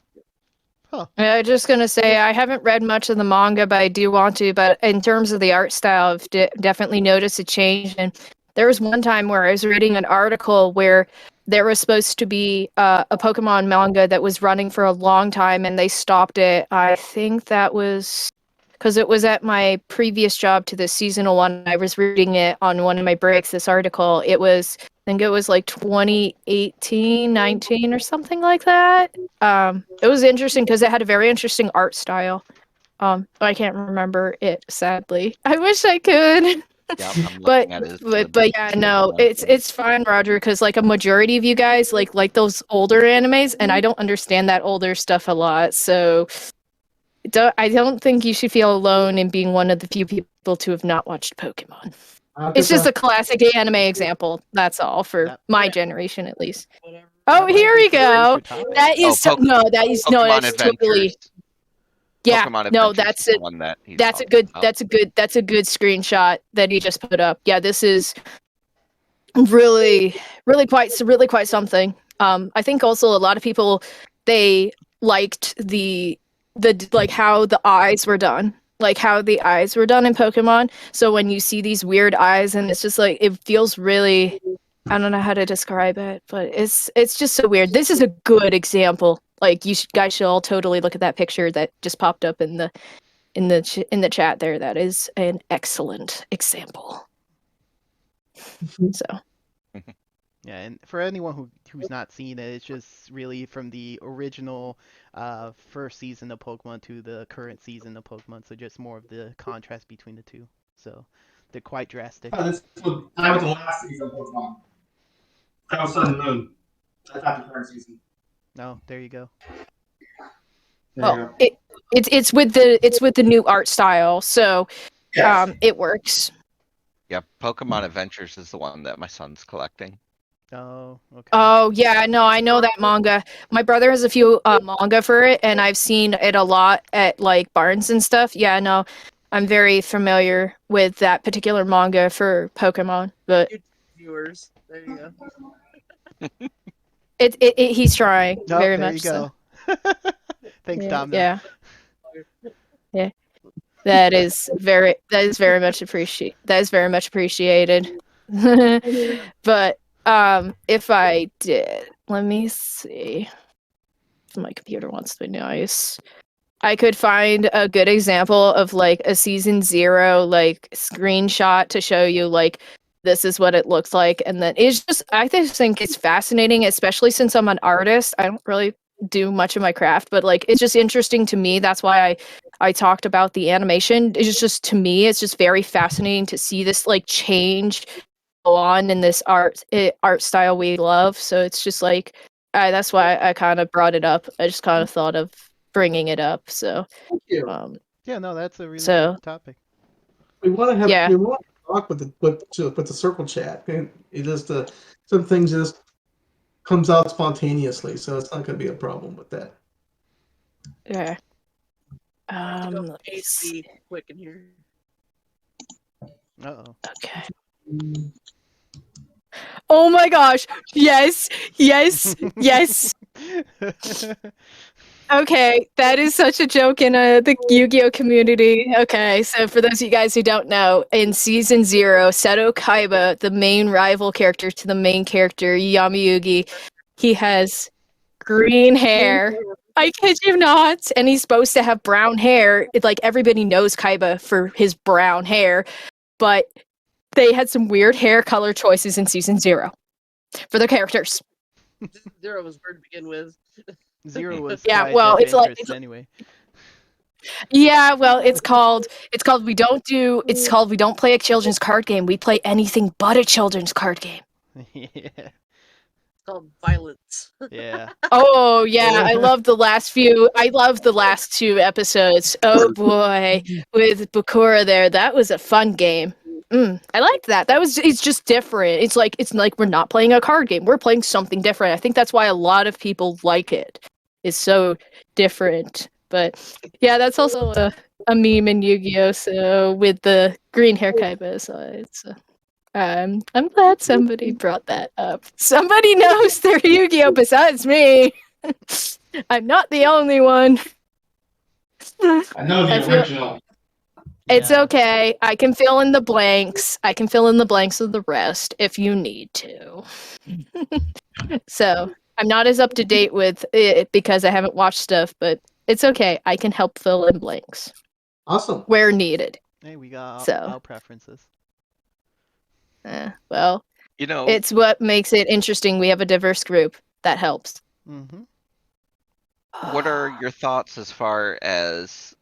Huh. I'm just gonna say I haven't read much of the manga, but I do want to. But in terms of the art style, I've definitely noticed a change. And there was one time where I was reading an article where there was supposed to be a Pokemon manga that was running for a long time, and they stopped it. I think that was because it was at my previous job to the seasonal one. I was reading it on one of my breaks. This article, I think it was like 2018, 19 or something like that. It was interesting because it had a very interesting art style. I can't remember it, sadly. I wish I could. Yeah, I'm but looking at his but yeah, no, it's fine, Roger, because like a majority of you guys like those older animes, and I don't understand that older stuff a lot. So I don't think you should feel alone in being one of the few people to have not watched Pokemon. It's just a classic anime example. That's all for Yep. my generation, at least. Whatever. Oh, here we go. That is Pokemon that's Adventures. totally. Yeah, Pokemon no, Adventures that's is the it. one that he's That's a talking good. about. That's a good screenshot that he just put up. Yeah, this is really quite something. I think also a lot of people they liked the like how the eyes were done. Like how the eyes were done in Pokemon. So when you see these weird eyes and it's just like it feels really I don't know how to describe it, but it's just so weird. This is a good example. Like you guys should all totally look at that picture that just popped up in the chat there. That is an excellent example. So Yeah, and for anyone who's not seen it, it's just really from the original first season of Pokemon to the current season of Pokemon, so just more of the contrast between the two. So they're quite drastic. That was the last season of Pokemon. That was Sun and Moon. That's not the current season. No, there you go. it's with the new art style, so Yes. it works. Yeah, Pokemon Adventures is the one that my son's collecting. Oh, okay. Oh yeah, no, I know that manga. My brother has a few manga for it, and I've seen it a lot at like Barnes and stuff. Yeah, no, I'm very familiar with that particular manga for Pokemon. But Viewers, there you go. he's trying Nope, very there much. you go. Thanks, So. Domino. Yeah. That is very much appreciated. That is very much appreciated. But if I did, let me see. If my computer wants to be nice, I could find a good example of like a season 0 like screenshot to show you like this is what it looks like, and then it's just I just think it's fascinating, especially since I'm an artist. I don't really do much of my craft, but like it's just interesting to me. That's why I talked about the animation. It's just to me, it's just very fascinating to see this like change go on in this art style we love. So it's just like that's why I kind of brought it up. I just kind of thought of bringing it up. So Thank you. Yeah, no, that's a really So- good topic. We want to have Yeah. we want to talk with the circle chat, and it just some things just comes out spontaneously, so it's not going to be a problem with that. yeah. Go Let's see. AC quick in here. Uh-oh. Okay. Oh my gosh. Yes. Okay, that is such a joke in the Yu-Gi-Oh community. Okay, so for those of you guys who don't know, in Season 0, Seto Kaiba, the main rival character to the main character, Yamayugi, he has green hair. I kid you not. And he's supposed to have brown hair. It's like everybody knows Kaiba for his brown hair, but they had some weird hair color choices in season 0 for their characters. Zero was weird to begin with. Zero was Yeah, quite well, adventurous anyway. Yeah, well, it's called we don't play a children's card game. We play anything but a children's card game. Yeah. It's called violence. Yeah. Oh yeah, I love the last 2 episodes. Oh boy, with Bakura there, that was a fun game. I liked that. It's just different. It's like we're not playing a card game. We're playing something different. I think that's why a lot of people like it. It's so different. But yeah, that's also a meme in Yu-Gi-Oh! So with the green hair Kaiba, so it's I'm glad somebody brought that up. Somebody knows their Yu-Gi-Oh! Besides me. I'm not the only one. I know the original. It's Yeah. okay. I can fill in the blanks. I can fill in the blanks of the rest if you need to. So I'm not as up to date with it because I haven't watched stuff, but it's okay. I can help fill in blanks Awesome. where needed. Hey, we got So. our preferences. Well, You know, it's what makes it interesting. We have a diverse group. That helps. Mm-hmm. what are your thoughts as far as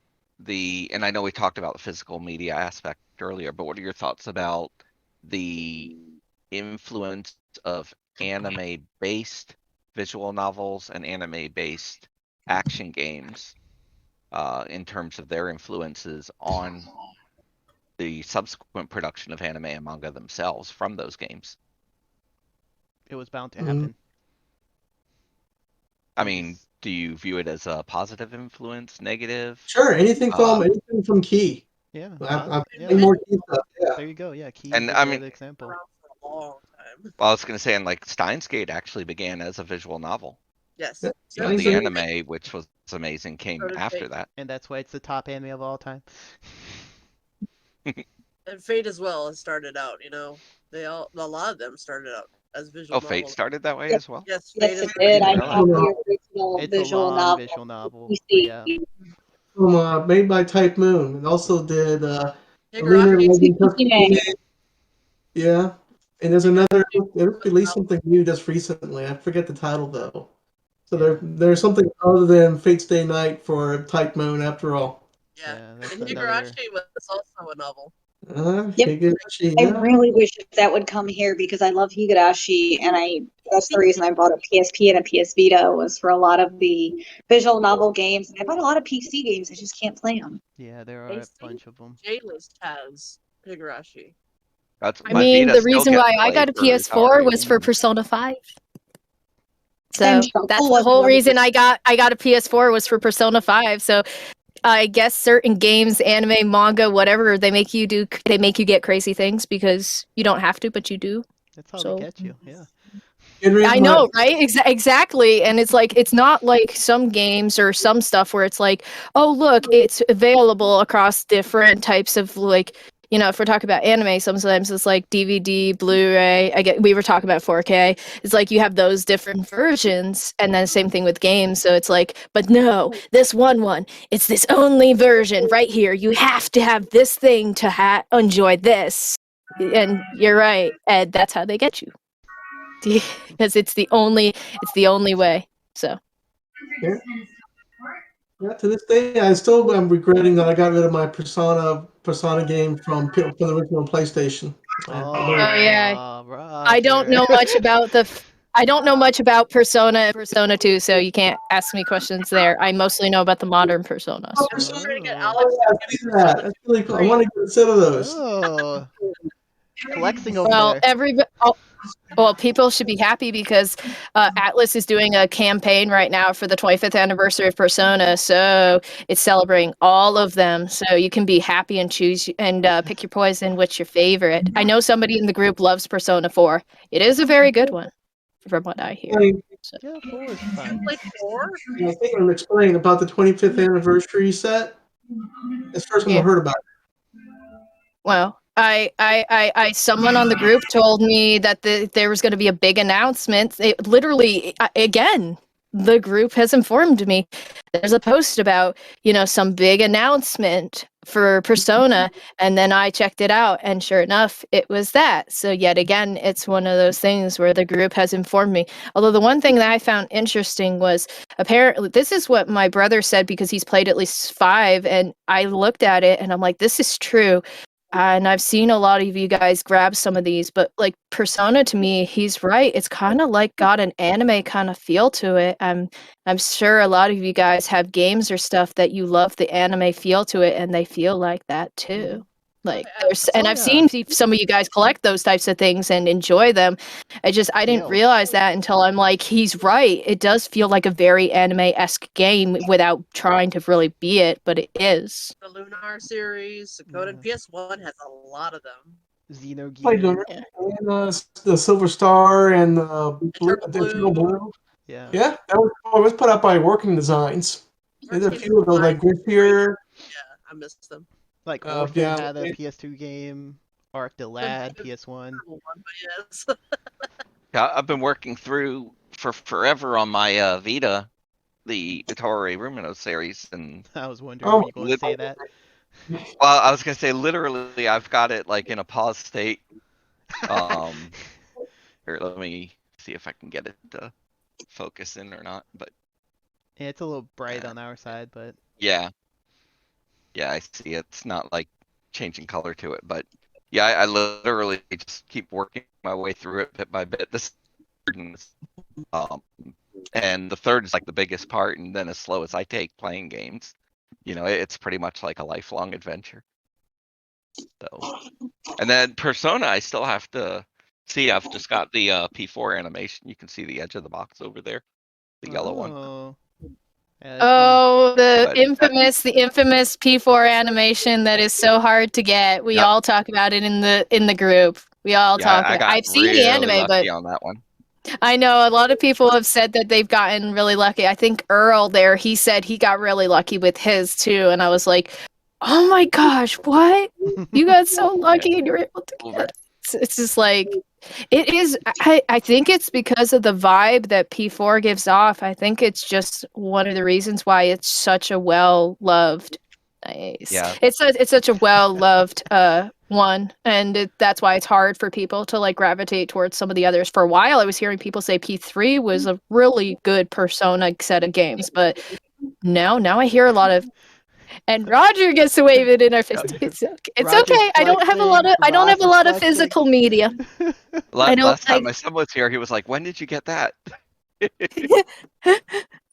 and I know we talked about the physical media aspect earlier, but what are your thoughts about the influence of anime-based visual novels and anime-based action games in terms of their influences on the subsequent production of anime and manga themselves from those games? It was bound to Mhm. happen. I mean, do you view it as a positive influence, negative? Sure, anything from Key. Yeah. I've Yeah. played more Key stuff. Yeah. There you go. Yeah, Key And is I a mean- good example. Around for a long time. Well, I was going to say, and like Steins Gate actually began as a visual novel. Yes. Yeah. You know, Yeah, the so- anime, which was amazing, came So did after Fate. that. And that's why it's the top anime of all time. And Fate as well has started out. A lot of them started out as visual Oh, Fate novels. started that way Yeah. as well? Yes, Fate Yes, is it did. I Really? have the original It's a visual long novel. visual novel. You But see, yeah. Made by Type Moon, and also did Lunar Higurashi. Legend Tsukine. Tuscany. Yeah, and there's another. They released something new just recently. I forget the title though. So there's something other than Fate's Day Night for Type Moon after all. Yeah. Yeah, that's And another. Higurashi was also a novel. Yep. Higurashi, I yeah. really wish that would come here because I love Higurashi, and that's the reason I bought a PSP and a PS Vita was for a lot of the visual novel games. And I bought a lot of PC games. I just can't play them. Yeah, there are a bunch of them. J-List has Higurashi. That's I my mean, Vita the still reason gets why I got a played for PS4 Atari. was for Persona 5. So And Shuffle that's the was whole another reason good- I got a PS4 was for Persona 5. So I guess certain games, anime, manga, whatever, they make you get crazy things because you don't have to, but you do. That's how So- they get you. Yeah. I know, right? Exactly. And it's not like some games or some stuff where it's like, oh, look, it's available across different types of if we're talking about anime, sometimes it's like DVD, Blu-ray. We were talking about 4K. It's like you have those different versions, and then same thing with games. So it's like, but no, this one, it's this only version right here. You have to have this thing to enjoy this. And you're right, Ed. That's how they get you. Because it's the only way. So Yeah, to this day, I'm regretting that I got rid of my Persona game from the original PlayStation. Oh, yeah. Roger. I don't know much about Persona and Persona 2, so you can't ask me questions there. I mostly know about the modern Personas. Oh, I'm trying to get Oh. Alex I see that. That's really cool. I want to get a set of those. Oh. Flexing over Well, there. people should be happy because Atlas is doing a campaign right now for the 25th anniversary of Persona, so it's celebrating all of them. So you can be happy and choose and pick your poison. What's your favorite? I know somebody in the group loves Persona 4. It is a very good one, from what I hear. Yeah, 4 is fun. Like 4? I think I'm explaining about the 25th anniversary set. It's the first time I heard about it. Well, someone on the group told me that there was going to be a big announcement. It literally, again, the group has informed me there's a post about, some big announcement for Persona, and then I checked it out, and sure enough, it was that. So yet again, it's one of those things where the group has informed me. Although the one thing that I found interesting was, apparently, this is what my brother said because he's played at least 5, and I looked at it and I'm like, this is true. And I've seen a lot of you guys grab some of these, but like Persona, to me, he's right. It's kind of like got an anime kind of feel to it. I'm sure a lot of you guys have games or stuff that you love the anime feel to it, and they feel like that too. Like and I've seen some of you guys collect those types of things and enjoy them. I didn't realize that until I'm like, he's right. It does feel like a very anime-esque game without trying to really be it, but it is. The Lunar series, Dakota, PS1 has a lot of them. Played Xenogears. and the Silver Star and Eternal Blue. Yeah. Yeah, that was put out by Working Designs. There's a few of those like Griffier. Yeah, I missed them. Like Oh, Orphan yeah. had a PS2 game. Arc the Lad, PS1. Yes. Yeah, I've been working through for forever on my Vita, the Ettore Rumino series, and I was wondering were you going to say that. well, I was gonna say literally, I've got it like in a pause state. Here, let me see if I can get it to focus in or not. But Yeah, it's a little bright on our side, but yeah, I see it's not like changing color to it, but yeah, I literally just keep working my way through it bit by bit. This and the third is like the biggest part, and then as slow as I take playing games, it's pretty much like a lifelong adventure. So, and then Persona, I still have to see. I've just got the P4 animation. You can see the edge of the box over there, the yellow one. Yeah, Oh, the But infamous P4 animation that is so hard to get. We Yep. all talk about it in the group. We all talk I about it. got I've seen really the anime, but lucky on that one. I know a lot of people have said that they've gotten really lucky. I think Earl there, he said he got really lucky with his too, and I was like, oh my gosh, what? You got so lucky and you're able to get it. It's just like, it is. I think it's because of the vibe that P4 gives off. I think it's just one of the reasons why it's such a well-loved. Nice. Yeah. It's such a well-loved one, and that's why it's hard for people to like gravitate towards some of the others. For a while, I was hearing people say P3 was a really good Persona set of games, but now I hear a lot of. And Roger gets to wave it in our face. It's okay. It's okay. I don't have a lot of physical media. Last time my son was here, he was like, "When did you get that?"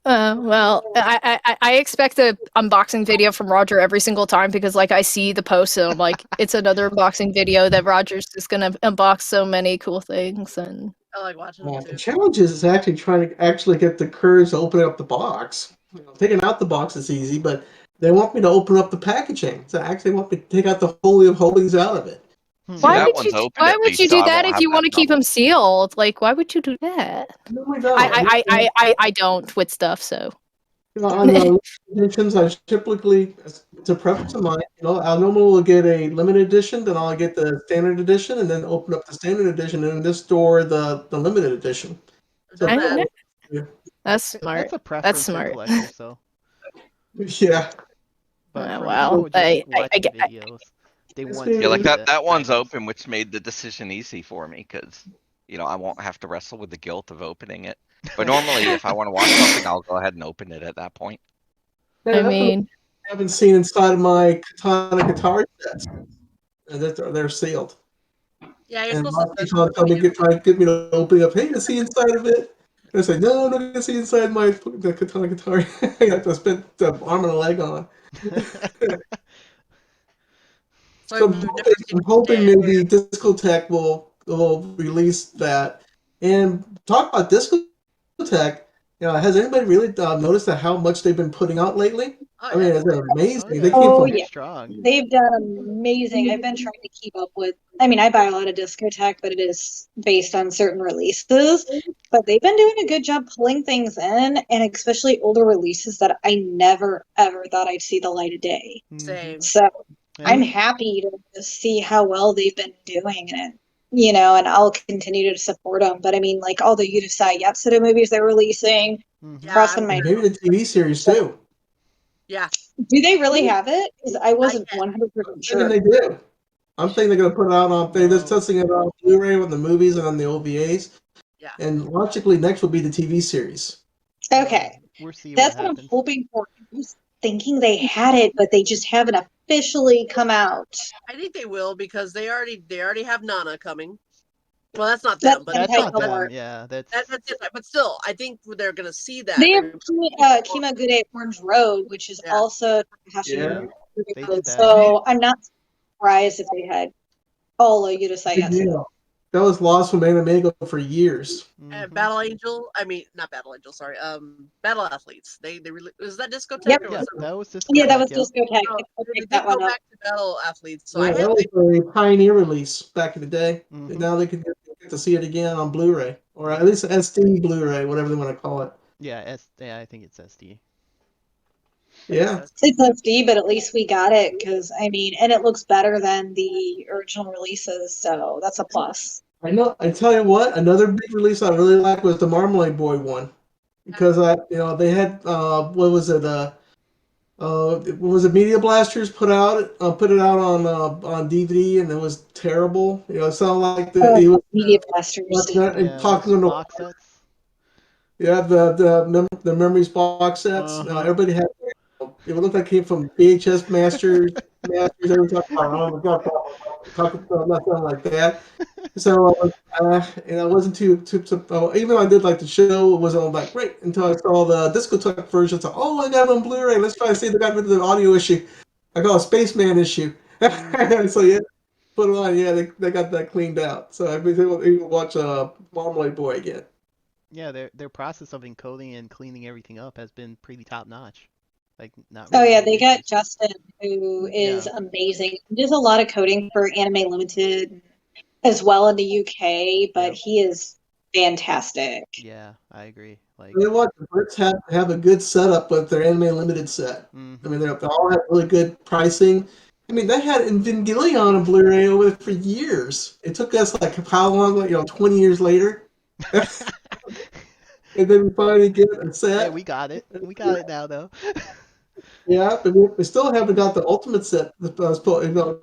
Well, I expect an unboxing video from Roger every single time because, like, I see the post and I'm like, it's another unboxing video that Roger's just gonna unbox so many cool things. And I like watching them too. The challenge is actually trying to get the Kurds to open up the box. Taking out the box is easy, but they want me to open up the packaging. So actually want me to take out the Holy of Holies out of it. Why would you do that if you want to keep them sealed? Like, why would you do that? No, I don't. I don't with stuff, so. On the editions, I typically, it's a preference of mine. I'll normally get a limited edition, then I'll get the standard edition, and then open up the standard edition, and in this store the limited edition. So that's smart. That's a preference for collectors, so. Yeah. But well, I get videos. They want like that one's open, which made the decision easy for me because I won't have to wrestle with the guilt of opening it. But normally, if I want to watch something, I'll go ahead and open it at that point. I haven't seen inside of my Katana guitar sets. And they're sealed. Yeah, you're and supposed to. People try to get me to open up. Hey, to see inside of it. And I say, no, I'm not going to see inside the Katana guitar. I have to spend the arm and a leg on. So I'm hoping maybe Discotech will release that. And talk about Discotech. Has anybody really noticed how much they've been putting out lately? I mean, it's amazing. They keep strong. They've done amazing. I've been trying to keep up with. I mean, I buy a lot of Discotech, but it is based on certain releases. But they've been doing a good job pulling things in, and especially older releases that I never ever thought I'd see the light of day. Same. So I'm happy to see how well they've been doing it. And I'll continue to support them. But I mean, like all the Yurusai Yatsura movies they're releasing, Mhm. Yeah, Crossing I'm my. And maybe the TV series too. yeah. Do they really have it? Because I wasn't yet. 100% I'm thinking sure. they do. I'm thinking they're going to put it out on. They're just No. testing it on Blu-ray with the movies and on the OVAs. Yeah. And logically, next will be the TV series. Okay. We'll see what That's what I'm happens. hoping for. I was thinking they had it, but they just haven't officially come out. I think they will because they already have Nana coming. Well, that's not That's them, but That's not Untitled them. Chapter. Yeah, that's that's it. But still, I think they're gonna see that. They have They're Kima Gude Orange Road, which is Yeah. also Takahashi Yeah. They Road. did that. So I'm not surprised if they had all of Big Yurusayasa. deal. That was lost from Animago for years. Mhm. Battle Angel. I mean, not Battle Angel. Sorry. Battle Athletes. They was that Discotheque Yep. or Yeah, was it? that was Yeah, that discotheque. was Yep. Discotheque. No, I they picked did that go one up. back to Battle Athletes. So Yeah, I that had was a pioneer release back in the day. And Mhm. now they can get to see it again on Blu-ray, or at least SD Blu-ray, whatever they want to call it. Yeah, I think it's SD. Yeah. It's SD, but at least we got it because I mean, and it looks better than the original releases, so that's a plus. I know. I tell you what, another big release I really liked was the Marmalade Boy one, because they had what was it what was it, Media Blasters put it out on DVD, and it was terrible. It sounded like he was Media Blasters. Yeah, talking those on the box sets. yeah the memories box sets. Uh-huh. Everybody had it looked like it came from VHS masters. Every time, oh my god, talking nothing like that. So it wasn't even though I did like the show, it wasn't all that great until I saw the discotheque version. So, oh, I got it on Blu-ray. Let's try to see if they got rid of the audio issue. I call it Spaceman issue. Mhm. So yeah, put it on. Yeah, they got that cleaned out. So I've been able to watch Marmalade Boy again. Yeah, their process of encoding and cleaning everything up has been pretty top notch. Like not Oh really yeah, any they got issues. Justin, who is Yeah. amazing. He does a lot of coding for Anime Limited as well in the UK, but Yep. he is fantastic. Yeah, I agree. Like, You know what? The Brits have a good setup with their Anime Limited set. I mean, mhm. they all have really good pricing. I mean, they had Evangelion on Blu-ray over for years. It took us like how long? 20 years later, and then we finally get a Hey, set. we got it. We got it now though. Yeah, but we still haven't got the Ultimate set that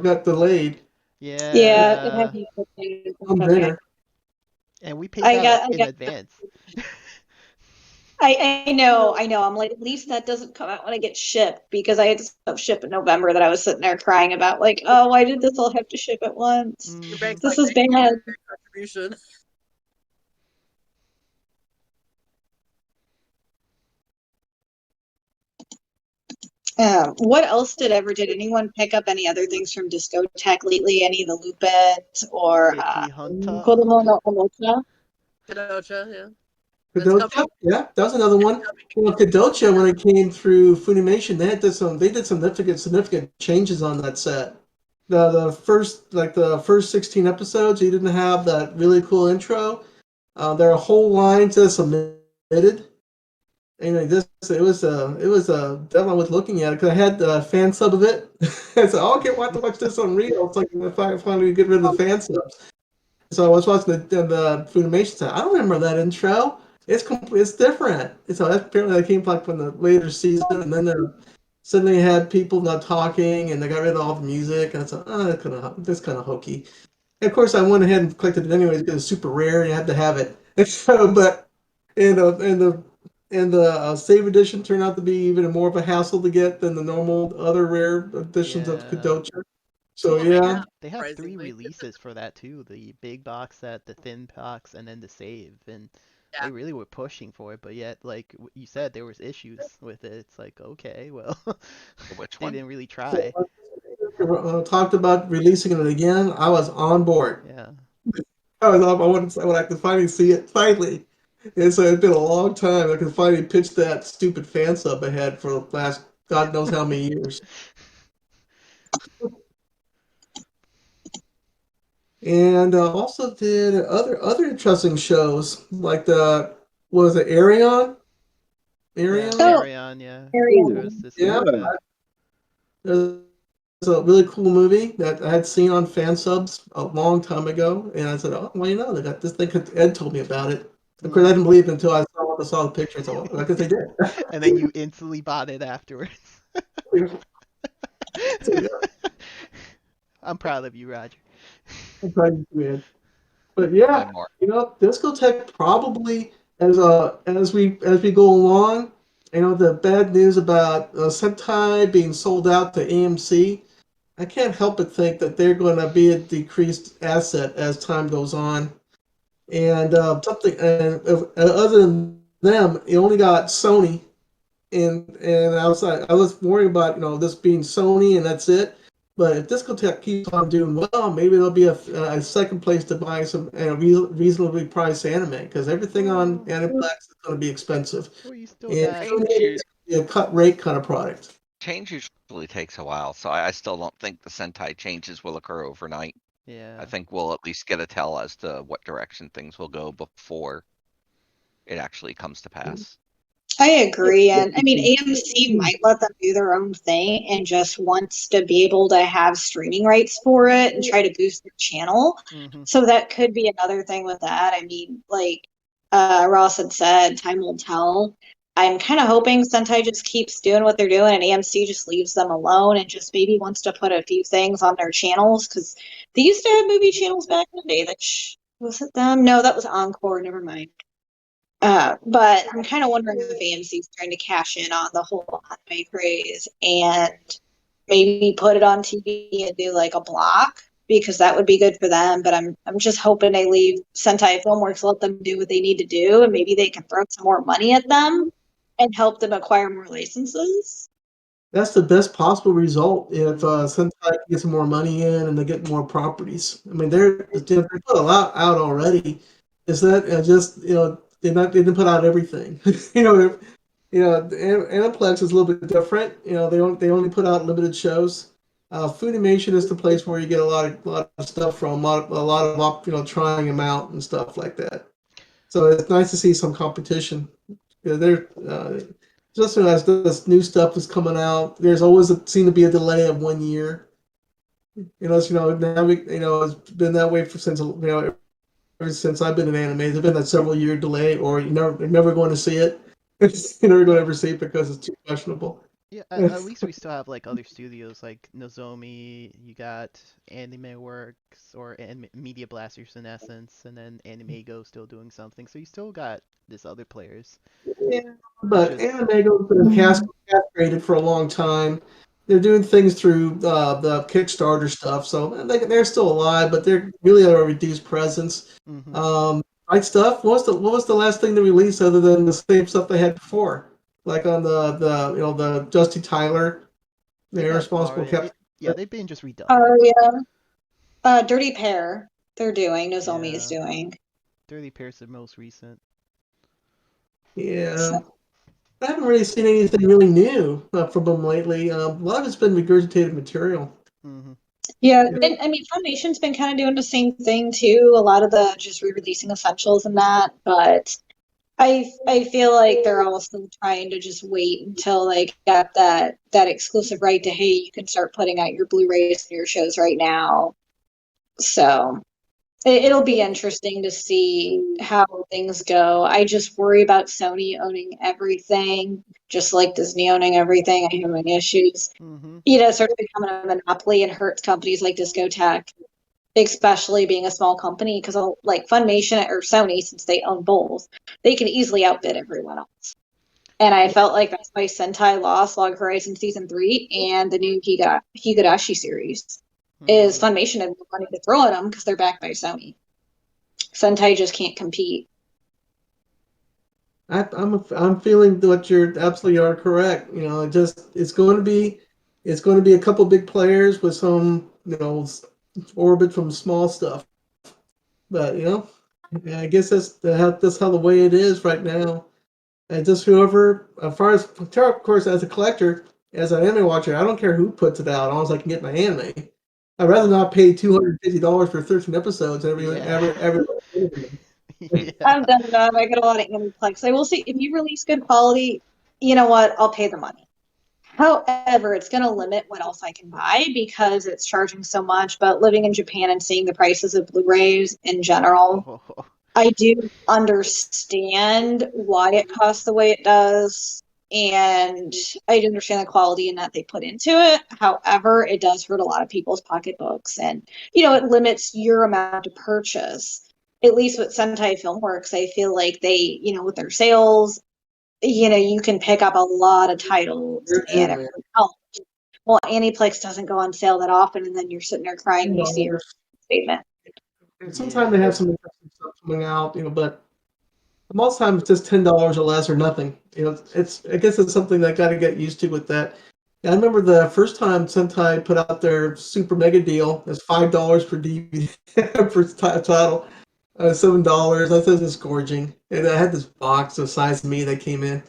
got delayed. Yeah, it Yeah. had me okay. I'm Okay. there. And we paid I that got I in got advance. I know, I know. I'm like, at least that doesn't come out when it gets shipped because I had stuff ship in November that I was sitting there crying about, like, oh, why did this all have to ship at once? your Mhm. bank's This like, is thank you bad. for your contribution. What else did anyone pick up any other things from Discotheque lately? Any of the Lupet or Icky Hunter. Kodomo no Omocha? Kenosha, yeah. That's coming. Kadocha, yeah, that was another one. Kadocha, when it came through Funimation, they did some significant changes on that set. The first 16 episodes, you didn't have that really cool intro. There are whole lines just omitted. Anyway, it was definitely worth looking at it because I had the fan sub of it. I said, "Oh, okay, we'll have to watch this on Real." It's like if I finally get rid of the fan subs. So I was watching the Funimation side. I don't remember that intro. It's different. So apparently that came like from the later season, and then suddenly had people not talking, and they got rid of all the music, and I thought, oh, that's kind of hokey. And of course, I went ahead and collected it anyways because it's super rare, and you have to have it. And so, but and the save edition turned out to be even more of a hassle to get than the normal other rare editions of Yeah. Kadocha. So Well, yeah, They have three surprisingly. releases for that too. The big box set, the thin box, and then the save. And Yeah. they really were pushing for it, but yet, like you said, there was issues with it. It's like, okay, well, Which they one? didn't really try. talked about releasing it again. I was on board. Yeah. I would like to finally see it finally. And so it's been a long time. I can finally pitch that stupid fan sub I had for the last God knows how many years. And also did other interesting shows like the what was it, Arion? Yeah, Arion? Oh, Arion, yeah. There Arion. was this Yeah, Lupet. there's a really cool movie that I had seen on fan subs a long time ago, and I said, "Oh, well, they got this thing." Ed told me about it. Of course, I didn't believe it until I saw once I saw the pictures. I guess they did. And then you instantly bought it afterwards. So, yeah, I'm proud of you, Roger. I'm trying to win. But Hi, yeah, Mark. discotheque probably as we go along. The bad news about Sentai being sold out to AMC. I can't help but think that they're going to be a decreased asset as time goes on. And other than them, you only got Sony and outside. I was worried about this being Sony and that's it. But if Discotech keeps on doing well, maybe there'll be a second place to buy some reasonably priced anime because everything on Well, Aniplex is going to be expensive. well, you still And got. Sony is a cut rate kind of product. Change usually takes a while, so I still don't think the Sentai changes will occur overnight. Yeah. I think we'll at least get a tell as to what direction things will go before it actually comes to pass. I agree. And I mean, AMC might let them do their own thing and just wants to be able to have streaming rights for it and try to boost their channel. Mm-hmm. So that could be another thing with that. I mean, like Ross had said, time will tell. I'm kind of hoping Sentai just keeps doing what they're doing and AMC just leaves them alone and just maybe wants to put a few things on their channels because they used to have movie channels back in the day. Was it them? No, that was Encore. Never mind. But I'm kind of wondering if AMC is trying to cash in on the whole anime craze and maybe put it on TV and do like a block because that would be good for them. But I'm just hoping they leave Sentai Filmworks, let them do what they need to do, and maybe they can throw some more money at them and help them acquire more licenses. That's the best possible result if Sentai gets more money in and they get more properties. I mean, they put a lot out already. Is that just they didn't put out everything. Aniplex is a little bit different. They only put out limited shows. Funimation is the place where you get a lot of stuff from, a lot of trying them out and stuff like that. So it's nice to see some competition. They're just as this new stuff is coming out, there's always seem to be a delay of 1 year. Now it's been that way since ever since I've been in anime. There's been that several year delay, or you're never going to see it. You're never going to ever see it because it's too questionable. Yeah, at least we still have like other studios like Nozomi, you got Anime Works or Media Blasters in essence, and then Animego still doing something. So you still got this other players. Yeah, but Just Animego's been castrated for a long time. They're doing things through the Kickstarter stuff, so they're still alive, but they're really at a reduced presence. mm-hmm. Right stuff. What was the last thing they released other than the same stuff they had before? Like on the Justy Tyler, They the got Irresponsible Mario. Captain. Yeah, they've been just redone. Oh yeah, Dirty Pair. They're doing. Nozomi is Yeah. doing. Dirty Pair's the most recent. Yeah. So. I haven't really seen anything really new from them lately. A lot of it's been regurgitated material. Mm-hmm. Yeah, and I mean, Foundation's been kind of doing the same thing too. A lot of the just re-releasing essentials and that, but I feel like they're also trying to just wait until they got that exclusive right to, hey, you can start putting out your Blu-rays and your shows right now. So it'll be interesting to see how things go. I just worry about Sony owning everything, just like Disney owning everything. I'm having issues. Mm-hmm. Sort of becoming a monopoly and hurts companies like Discotech, especially being a small company, because like Funimation or Sony, since they own both, they can easily outbid everyone else. And I felt like that's why Sentai lost Log Horizon Season 3 and the new Higurashi series. Is Funimation had no money to throw at them because they're backed by Sony. Sentai just can't compete. I'm feeling that you're absolutely are correct. It's going to be a couple big players with some orbit from small stuff. But I guess that's how the way it is right now. And just whoever, as far as of course, as a collector, as an anime watcher, I don't care who puts it out, as long as I can get my anime. I'd rather not pay $250 for 13 episodes every. Yeah. I'm done with that. I get a lot of Aniplex. I will say, if you release good quality, you know what? I'll pay the money. However, it's going to limit what else I can buy because it's charging so much. But living in Japan and seeing the prices of Blu-rays in general, I do understand why it costs the way it does, and I do understand the quality and that they put into it. However, it does hurt a lot of people's pocketbooks, and it limits your amount to purchase. At least with Sentai Filmworks, I feel like they, with their sales, you can pick up a lot of titles and everything else. Well, Aniplex doesn't go on sale that often, and then you're sitting there crying when you see your statement. Sometimes they have some interesting stuff coming out, but most of the time it's just $10 or less or nothing. I guess it's something that I got to get used to with that. I remember the first time Sentai put out their super mega deal. It's $5 per DVD per title, $7. I thought it was gorging, and I had this box the size of me that came in.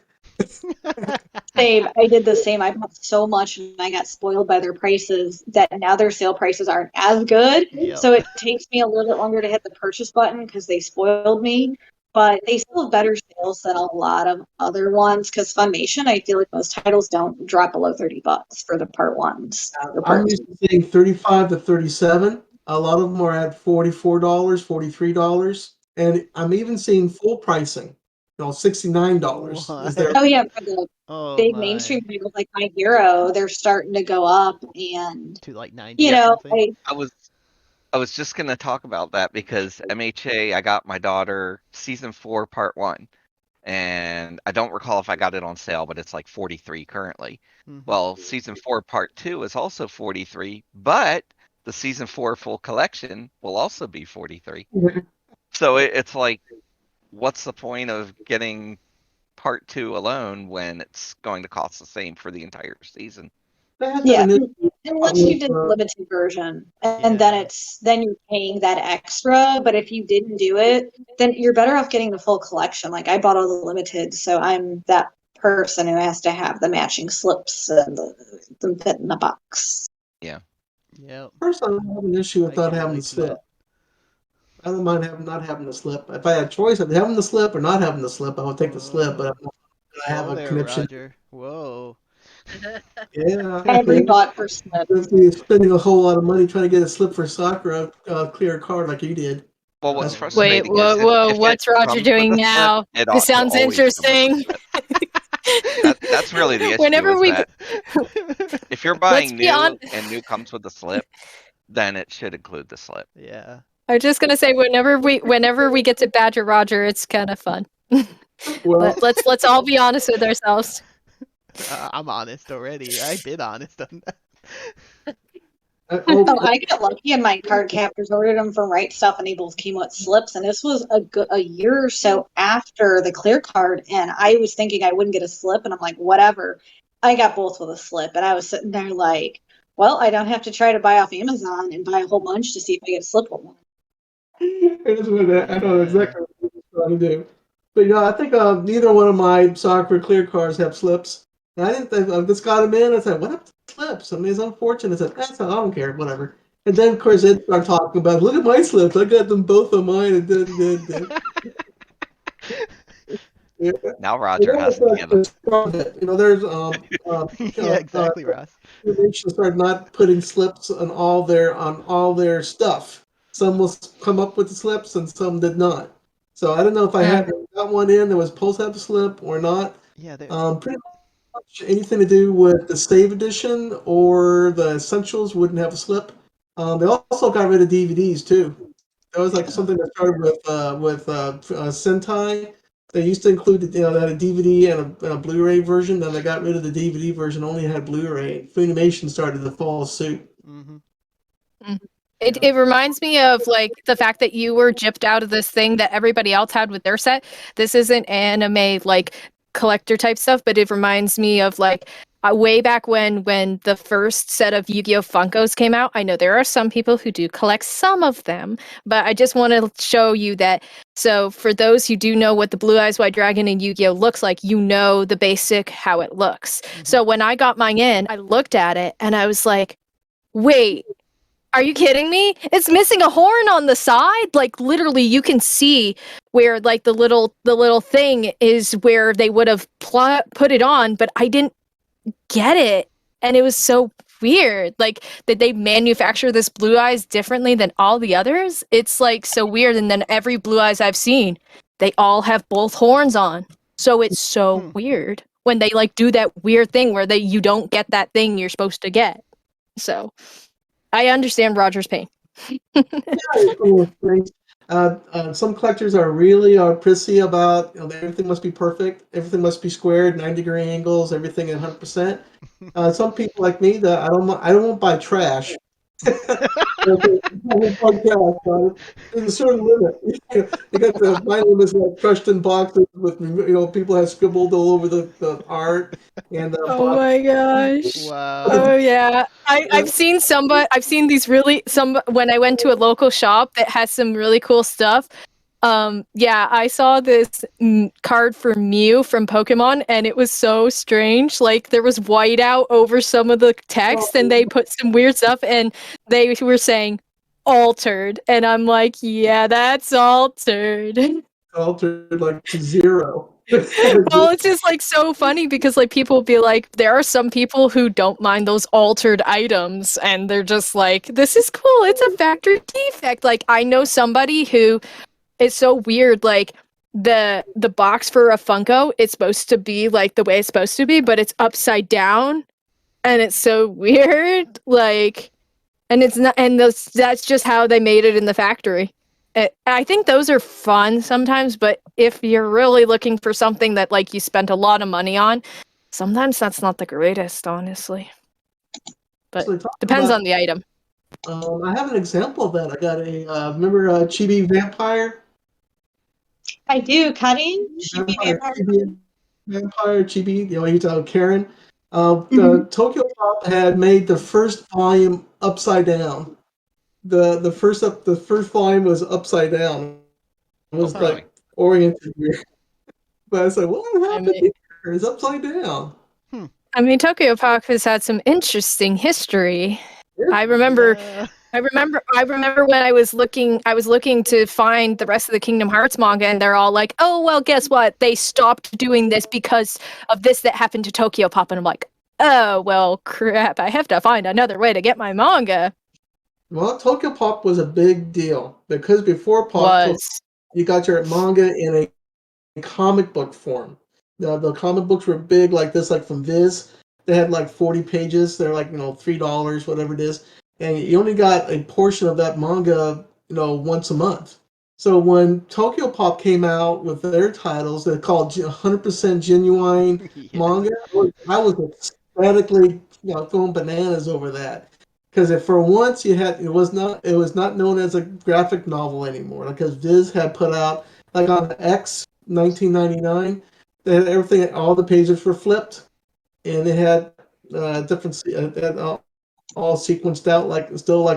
Same. I did the same. I bought so much and I got spoiled by their prices that now their sale prices aren't as good. Yep. So it takes me a little bit longer to hit the purchase button because they spoiled me. But they still have better sales than a lot of other ones because Funimation, I feel like most titles don't drop below $30 for the part ones. I'm used to seeing 35 to 37. A lot of them are at $44, $43, and I'm even seeing full pricing. $69 is there. Oh yeah, for the big my. mainstream titles like My Hero, they're starting to go up, and to like 90 or something. I was just gonna talk about that because MHA, I got my daughter season 4 part 1, and I don't recall if I got it on sale, but it's like 43 currently. Well, season 4 part 2 is also 43, but the season 4 full collection will also be 43. So it's like, what's the point of getting part 2 alone when it's going to cost the same for the entire season? Yeah, unless you did the limited version, and then you're paying that extra. But if you didn't do it, then you're better off getting the full collection. Like I bought all the limited, so I'm that person who has to have the matching slips and them fit in the box. Yeah. Yeah. First, I don't have an issue with not having the slip. I don't mind not having the slip. If I had a choice of having the slip or not having the slip, I would take the slip. But I have a connection. Roger. Whoa. Yeah. Every bought for slip. Spending a whole lot of money trying to get a slip for Sakura, clear card like you did. Well, what's Wait, frustrating whoa, is whoa, if what's it Roger comes with doing a slip, now? it This ought to sounds always come with a interesting. slip. That's really the issue. Whenever is we, that if you're buying new and new comes with a slip, then it should include the slip. Yeah. I'm just gonna say whenever we get to Badger Roger, it's kind of fun. Well, let's all be honest with ourselves. I'm honest already. I've been honest on that. I got lucky and my card captors ordered them from Right Stuff and they both came with slips, and this was a year or so after the clear card, and I was thinking I wouldn't get a slip, and I'm like, whatever. I got both with a slip, and I was sitting there like, well, I don't have to try to buy off Amazon and buy a whole bunch to see if I get a slip with one. I know exactly what you're trying to do. But I think neither one of my Sakura clear cards have slips. And I just got them in. I said, "What happened to slips?" I mean, it's unfortunate. I said, I don't care, whatever." And then, of course, they start talking about, "Look at my slips. I got them both on mine." And yeah. Now Roger has to get them. There's yeah, exactly, Ross. They should start not putting slips on all their stuff. Some will come up with the slips, and some did not. So I don't know if I had got one in that was supposed to have a slip or not. Yeah, pretty much anything to do with the Save Edition or the Essentials wouldn't have a slip. They also got rid of DVDs too. That was like something that started with Sentai. They used to include they had a DVD and a Blu-ray version. Then they got rid of the DVD version, only had Blu-ray. Funimation started to follow suit. It reminds me of like the fact that you were gypped out of this thing that everybody else had with their set. This isn't anime like collector type stuff, but it reminds me of like way back when the first set of Yu-Gi-Oh! Funkos came out. I know there are some people who do collect some of them, but I just want to show you that. So for those who do know what the Blue Eyes White Dragon in Yu-Gi-Oh! Looks like, you know the basic how it looks. So when I got mine in, I looked at it and I was like, wait, are you kidding me? It's missing a horn on the side. Like literally you can see where like the little thing is where they would have put it on, but I didn't get it. And it was so weird. Like, did they manufacture this Blue Eyes differently than all the others? It's like so weird. And then every Blue Eyes I've seen, they all have both horns on. So it's so weird when they like do that weird thing where you don't get that thing you're supposed to get. So I understand Roger's pain. Some collectors are really prissy about everything must be perfect, everything must be squared, 90-degree angles, everything at 100%. Some people like me that I don't want to buy trash. There's a certain limit. You got my limit is like crushed in boxes with people have scribbled all over the art and Oh my gosh. Wow. Oh yeah. I've seen when I went to a local shop that has some really cool stuff. Yeah, I saw this card for Mew from Pokemon and it was so strange. Like there was whiteout over some of the text and they put some weird stuff and they were saying altered and I'm like, yeah, that's altered. Altered like to 0. Well, it's just like so funny because like people be like, there are some people who don't mind those altered items and they're just like, this is cool, it's a factory defect. Like I know somebody who it's so weird, like the box for a Funko, it's supposed to be like the way it's supposed to be, but it's upside down and it's so weird, like, and it's not, and that's just how they made it in the factory. I think those are fun sometimes, but if you're really looking for something that like you spent a lot of money on, sometimes that's not the greatest, honestly. But depends on the item. I have an example of that. I got a remember Chibi Vampire? I do. Cutting Chibi Vampire. Chibi, he's Karen. The Tokyo Pop had made the first volume upside down. The first volume was upside down. It was like oriented weird. But I was like, what happened here? It's upside down. I mean, Tokyo Pop has had some interesting history. I remember when I was looking to find the rest of the Kingdom Hearts manga, and they're all like, "Oh, well, guess what? They stopped doing this because of this that happened to Tokyo Pop." And I'm like, "Oh, well, crap! I have to find another way to get my manga." Well, Tokyo Pop was a big deal because before Pop, you got your manga in a comic book form. The comic books were big like this, like from Viz. They had like 40 pages. They're like $3, whatever it is, and you only got a portion of that manga, once a month. So when Tokyo Pop came out with their titles, they're called 100% genuine manga. I was ecstatically, going bananas over that. Because if for once it was not known as a graphic novel anymore. Because Viz had put out like on X 1999, they had everything. All the pages were flipped, and they had different all sequenced out like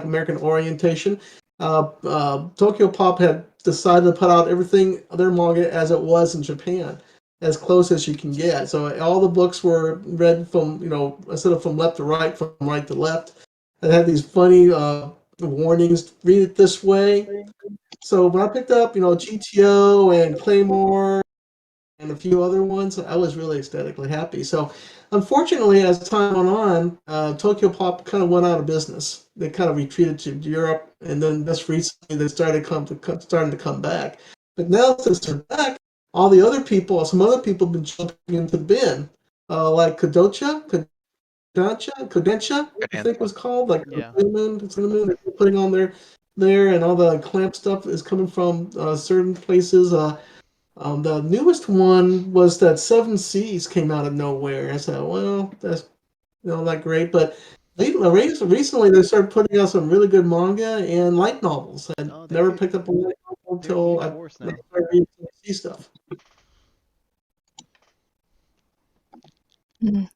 American orientation. Tokyo Pop had decided to put out everything their manga as it was in Japan, as close as you can get. So all the books were read from instead of from left to right, from right to left. It had these funny warnings, read it this way. So when I picked up, GTO and Claymore and a few other ones, I was really ecstatically happy. So unfortunately, as time went on, Tokyo Pop kind of went out of business. They kind of retreated to Europe, and then just recently they starting to come back. But now since they're back, some other people have been jumping into the bin, like Kodansha, I think it was called, like Cinnamon, they're putting on there, and all the clamp stuff is coming from certain places. The newest one was that Seven Seas came out of nowhere. I said, well, that's not great, but recently they started putting out some really good manga and light novels. I never picked up a light novel until I started reading Seven stuff.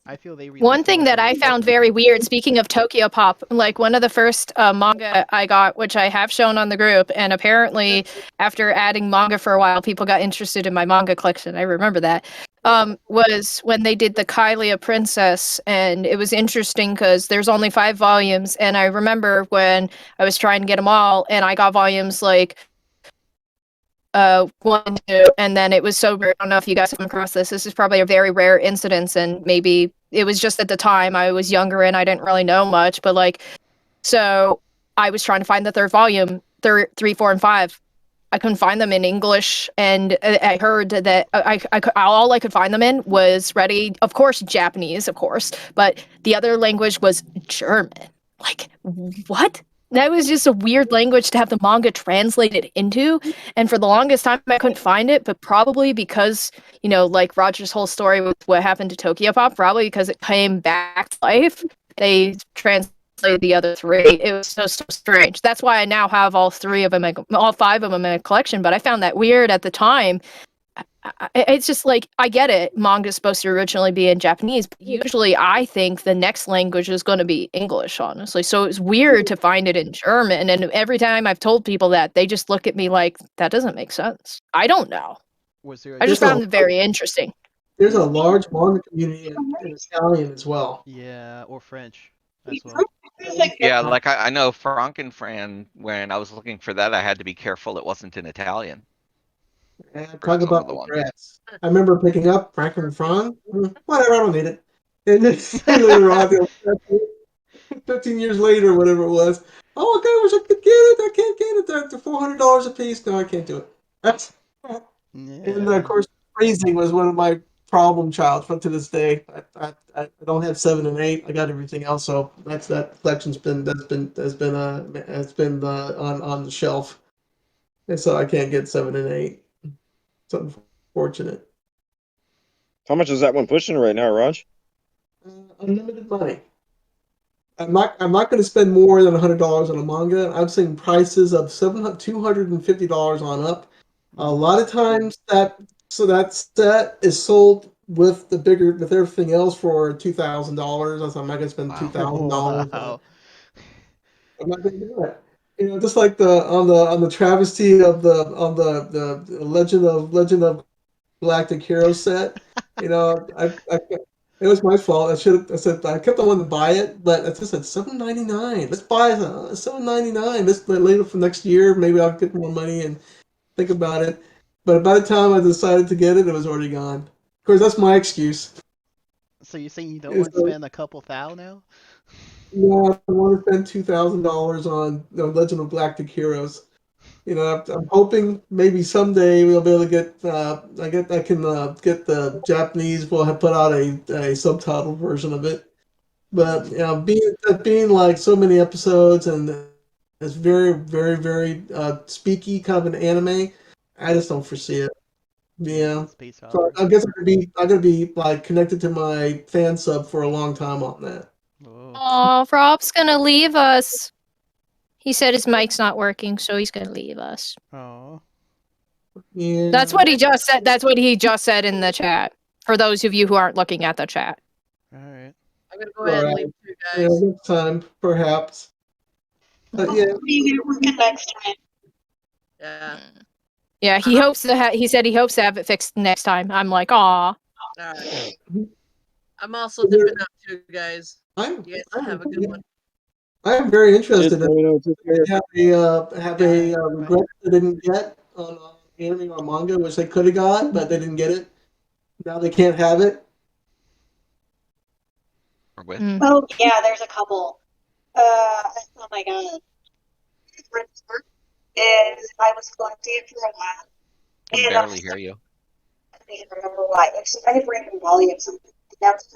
I feel they one thing that I found very weird, speaking of Tokyo Pop, like one of the first manga I got, which I have shown on the group, and apparently after adding manga for a while, people got interested in my manga collection. I remember that. Was when they did the Kylia Princess, and it was interesting because there's only 5 volumes, and I remember when I was trying to get them all, and I got volumes like 1, 2, and then it was so rare. I don't know if you guys come across this. This is probably a very rare incidence, and maybe it was just at the time I was younger and I didn't really know much. But like, so I was trying to find the third volume, 3, 4, and 5. I couldn't find them in English, and I heard that all I could find them in was ready, of course, Japanese, of course, but the other language was German. Like, what? That was just a weird language to have the manga translated into, and for the longest time I couldn't find it, but probably because, you know, like Roger's whole story with what happened to Tokyo Pop, probably because it came back to life, they translated the other 3. It was so strange. That's why I now have all 5 of them in a collection, but I found that weird at the time. It's just like, I get it, manga's supposed to originally be in Japanese, but usually I think the next language is going to be English, honestly. So it's weird to find it in German, and every time I've told people that, they just look at me like, that doesn't make sense. I don't know. I just found it very interesting. There's a large manga community in Italian as well. Yeah, or French as well. Yeah, like I know Frankenfran, when I was looking for that, I had to be careful it wasn't in Italian. And talk about regrets. I remember picking up Frankenfran. Whatever, I don't need it. And then later on, 15 years later, whatever it was, oh, okay, I wish I could get it. I can't get it. They're $400 a piece. No, I can't do it. And of course, phrasing was one of my problem child to this day. I don't have 7 and 8. I got everything else, so that collection's been on the shelf, and so I can't get 7 and 8. It's unfortunate. How much is that one pushing right now, Raj? Unlimited money. I'm not going to spend more than $100 on a manga. I'm seeing prices of $250 on up. A lot of times that set is sold with everything else for $2,000. I'm not going to spend $2,000. Wow. I'm not going to do it. You know, just like on the travesty of the Legend of Galactic Hero set. You know, it was my fault. I kept on wanting to buy it, but I just said $7.99. Let's buy it. $7.99. This later for next year. Maybe I'll get more money and think about it. But by the time I decided to get it, it was already gone. Of course, that's my excuse. So you're saying you don't want to spend a couple thou now? Yeah, I want to spend $2,000 on Legend of Galactic Heroes. You know, I'm hoping maybe someday we'll be able to get. I can get the Japanese. Will have put out a subtitle version of it. But you know, being like so many episodes and it's very very very speaky kind of an anime, I just don't foresee it. Yeah. So I guess I'm gonna be like connected to my fan sub for a long time on that. Oh, Rob's gonna leave us. He said his mic's not working, so he's gonna leave us. Oh. Yeah. That's what he just said. That's what he just said in the chat. For those of you who aren't looking at the chat. All right. I'm gonna go ahead and leave you guys. Yeah, next time, perhaps. But yeah. Next time. Yeah. Yeah, he hopes to. He said he hopes to have it fixed next time. I'm like, aw. All right. I'm also dipping out too, guys. You guys have a good one. I am very interested in have a regret they didn't get on anime or manga, which they could have got, but they didn't get it. Now they can't have it. Oh yeah, there's a couple. Oh my god. Is I was collecting it for a while. I can barely hear you. I don't even remember why. I have random volumes. That's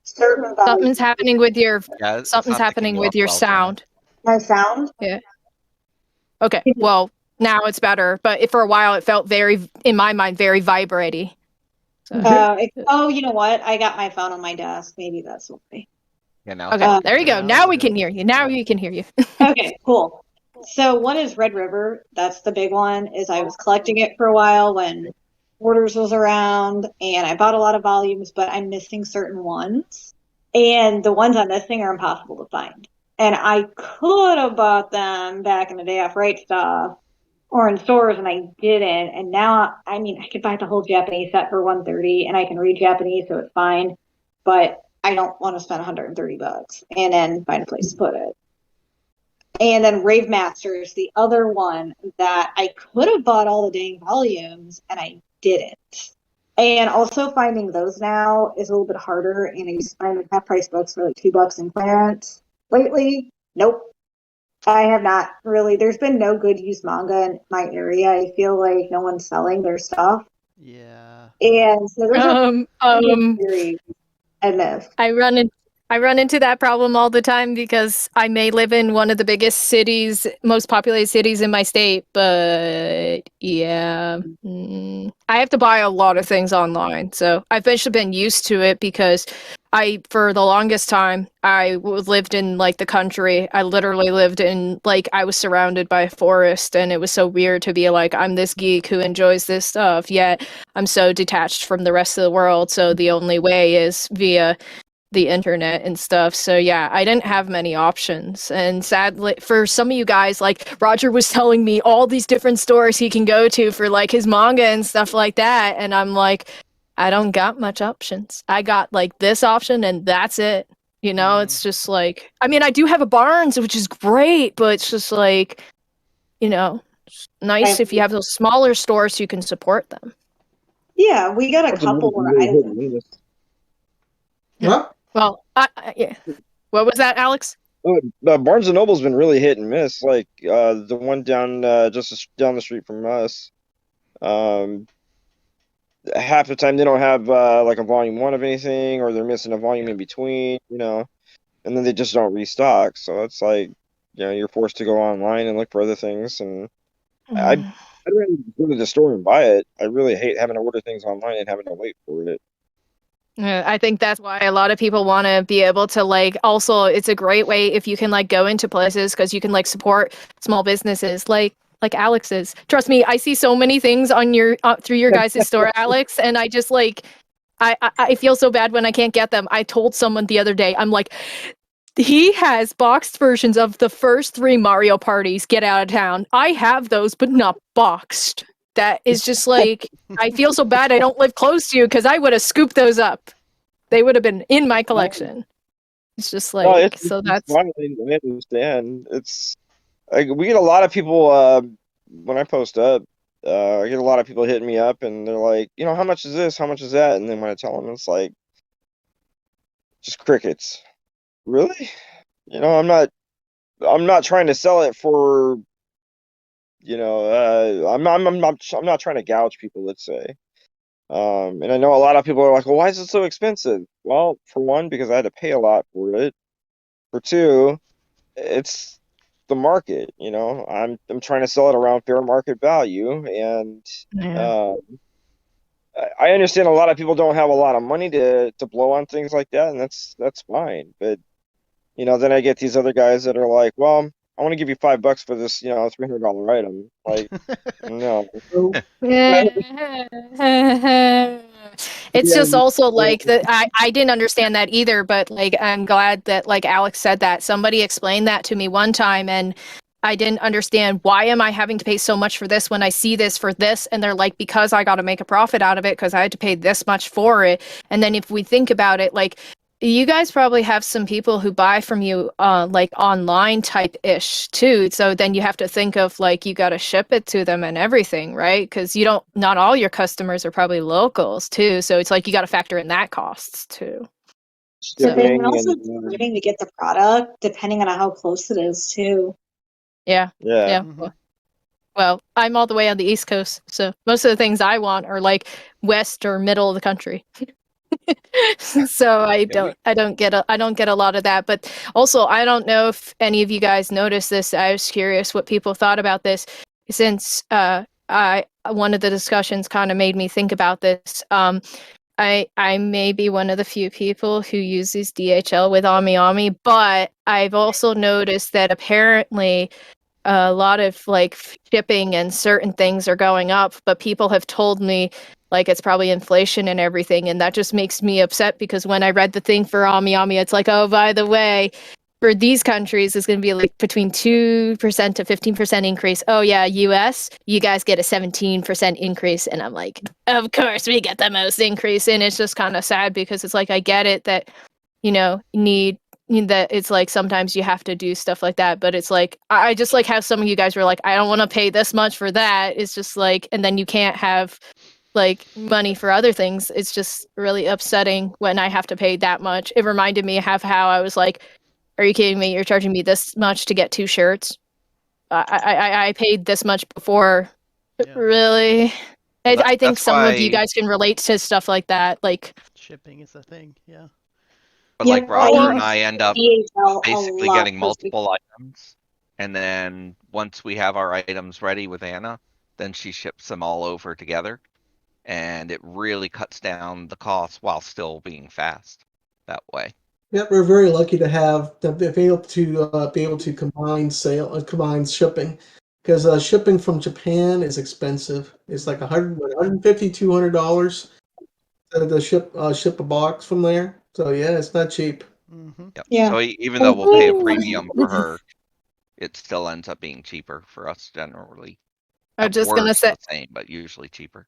certain volumes. Something's happening with your. Yeah, something's happening with your sound. My sound? Yeah. Okay. Well, now it's better, but for a while it felt very, in my mind, very vibrating. So. Oh, you know what? I got my phone on my desk. Maybe that's why. Yeah. Now. Okay. There you go. Now we can hear you. Now we can hear you. Okay. Cool. So one is Red River. That's the big one. Is I was collecting it for a while when Orders was around, and I bought a lot of volumes, but I'm missing certain ones, and the ones I'm missing are impossible to find. And I could have bought them back in the day off Right Stuff or in stores, and I didn't. And now, I mean, I could buy the whole Japanese set for $130, and I can read Japanese, so it's fine. But I don't want to spend $130 and then find a place to put it. And then Rave Master is the other one that I could have bought all the dang volumes and I didn't. And also finding those now is a little bit harder. And I used to find the half price books for like $2 in clearance. Lately, nope. I have not really. There's been no good used manga in my area. I feel like no one's selling their stuff. Yeah. And so those are series I miss. I run into that problem all the time because I may live in one of the biggest cities, most populated cities in my state, but yeah, I have to buy a lot of things online. So I've eventually been used to it because for the longest time, lived in like the country. I literally lived in like I was surrounded by a forest, and it was so weird to be like, I'm this geek who enjoys this stuff, yet I'm so detached from the rest of the world. So the only way is via the internet and stuff. So yeah, I didn't have many options. And sadly, for some of you guys, like Roger was telling me all these different stores he can go to for like his manga and stuff like that. And I'm like, I don't got much options. I got like this option and that's it. You know, it's just like, I mean, I do have a Barnes, which is great, but it's just like, you know, it's nice if you have those smaller stores, you can support them. Yeah, we got a couple where I live. What? Well, yeah. What was that, Alex? Barnes and Noble's been really hit and miss. Like the one down down the street from us. Half the time they don't have like a volume 1 of anything, or they're missing a volume in between, you know, and then they just don't restock. So it's like, you know, you're forced to go online and look for other things. And I'd rather go to the store and buy it. I really hate having to order things online and having to wait for it. I think that's why a lot of people want to be able to like, also it's a great way if you can like go into places because you can like support small businesses like Alex's. Trust me, I see so many things on your through your guys' store, Alex, and I just like I feel so bad when I can't get them. I told someone the other day, I'm like, he has boxed versions of the first 3 Mario parties, Get Out of Town. I have those, but not boxed. That is just like, I feel so bad I don't live close to you because I would have scooped those up. They would have been in my collection. It's just like, No, it's that's fine. I understand. It's like we get a lot of people when I post up. I get a lot of people hitting me up, and they're like, you know, how much is this? How much is that? And then when I tell them, it's like just crickets. Really? You know, I'm not trying to sell it for, you know, I'm not trying to gouge people, let's say. And I know a lot of people are like, well, why is it so expensive? Well, for one, because I had to pay a lot for it. For two, it's the market, you know. I'm trying to sell it around fair market value, and I understand a lot of people don't have a lot of money to blow on things like that, and that's fine. But you know, then I get these other guys that are like, well, I want to give you $5 for this, you know, $300 item. Like, no. It's just also like that I didn't understand that either, but like I'm glad that like Alex said that. Somebody explained that to me one time and I didn't understand why am I having to pay so much for this when I see this for this, and they're like, because I got to make a profit out of it because I had to pay this much for it. And then if we think about it, like you guys probably have some people who buy from you like online type ish too. So then you have to think of like you got to ship it to them and everything, right? Because you don't, not all your customers are probably locals too. So it's like you got to factor in that costs too. But then also driving to get the product, depending on how close it is too. Yeah. Well, I'm all the way on the East Coast, so most of the things I want are like west or middle of the country. So I don't get a lot of that. But also, I don't know if any of you guys noticed this. I was curious what people thought about this, since one of the discussions kind of made me think about this. I may be one of the few people who uses DHL with AmiAmi, but I've also noticed that apparently a lot of like shipping and certain things are going up, but people have told me like it's probably inflation and everything, and that just makes me upset because when I read the thing for AmiAmi, it's like, oh, by the way, for these countries it's going to be like between 2% to 15% increase. Oh yeah, US, you guys get a 17% increase, and I'm like, of course we get the most increase. And it's just kind of sad because it's like I get it that, you know, need that it's like sometimes you have to do stuff like that, but it's like I just like how some of you guys were like, I don't want to pay this much for that. It's just like, and then you can't have like money for other things. It's just really upsetting when I have to pay that much. It reminded me of how I was like, are you kidding me? You're charging me this much to get 2 shirts? I paid this much before. Yeah. Really? I think that's some of you why- guys can relate to stuff like that. Like, Shipping is a thing. Yeah. But Yeah, like Roger I and I end up DHL a basically lot getting for multiple items, and then once we have our items ready with Anna, then she ships them all over together, and it really cuts down the cost while still being fast that way. Yep, we're very lucky to be able to combine shipping, because shipping from Japan is expensive. It's like $150-$200 to ship a box from there. So yeah, it's not cheap. Mm-hmm. Yep. Yeah. So even though we'll pay a Ooh. premium for her, it still ends up being cheaper for us generally. I'm At just gonna worst, say, the same, but usually cheaper.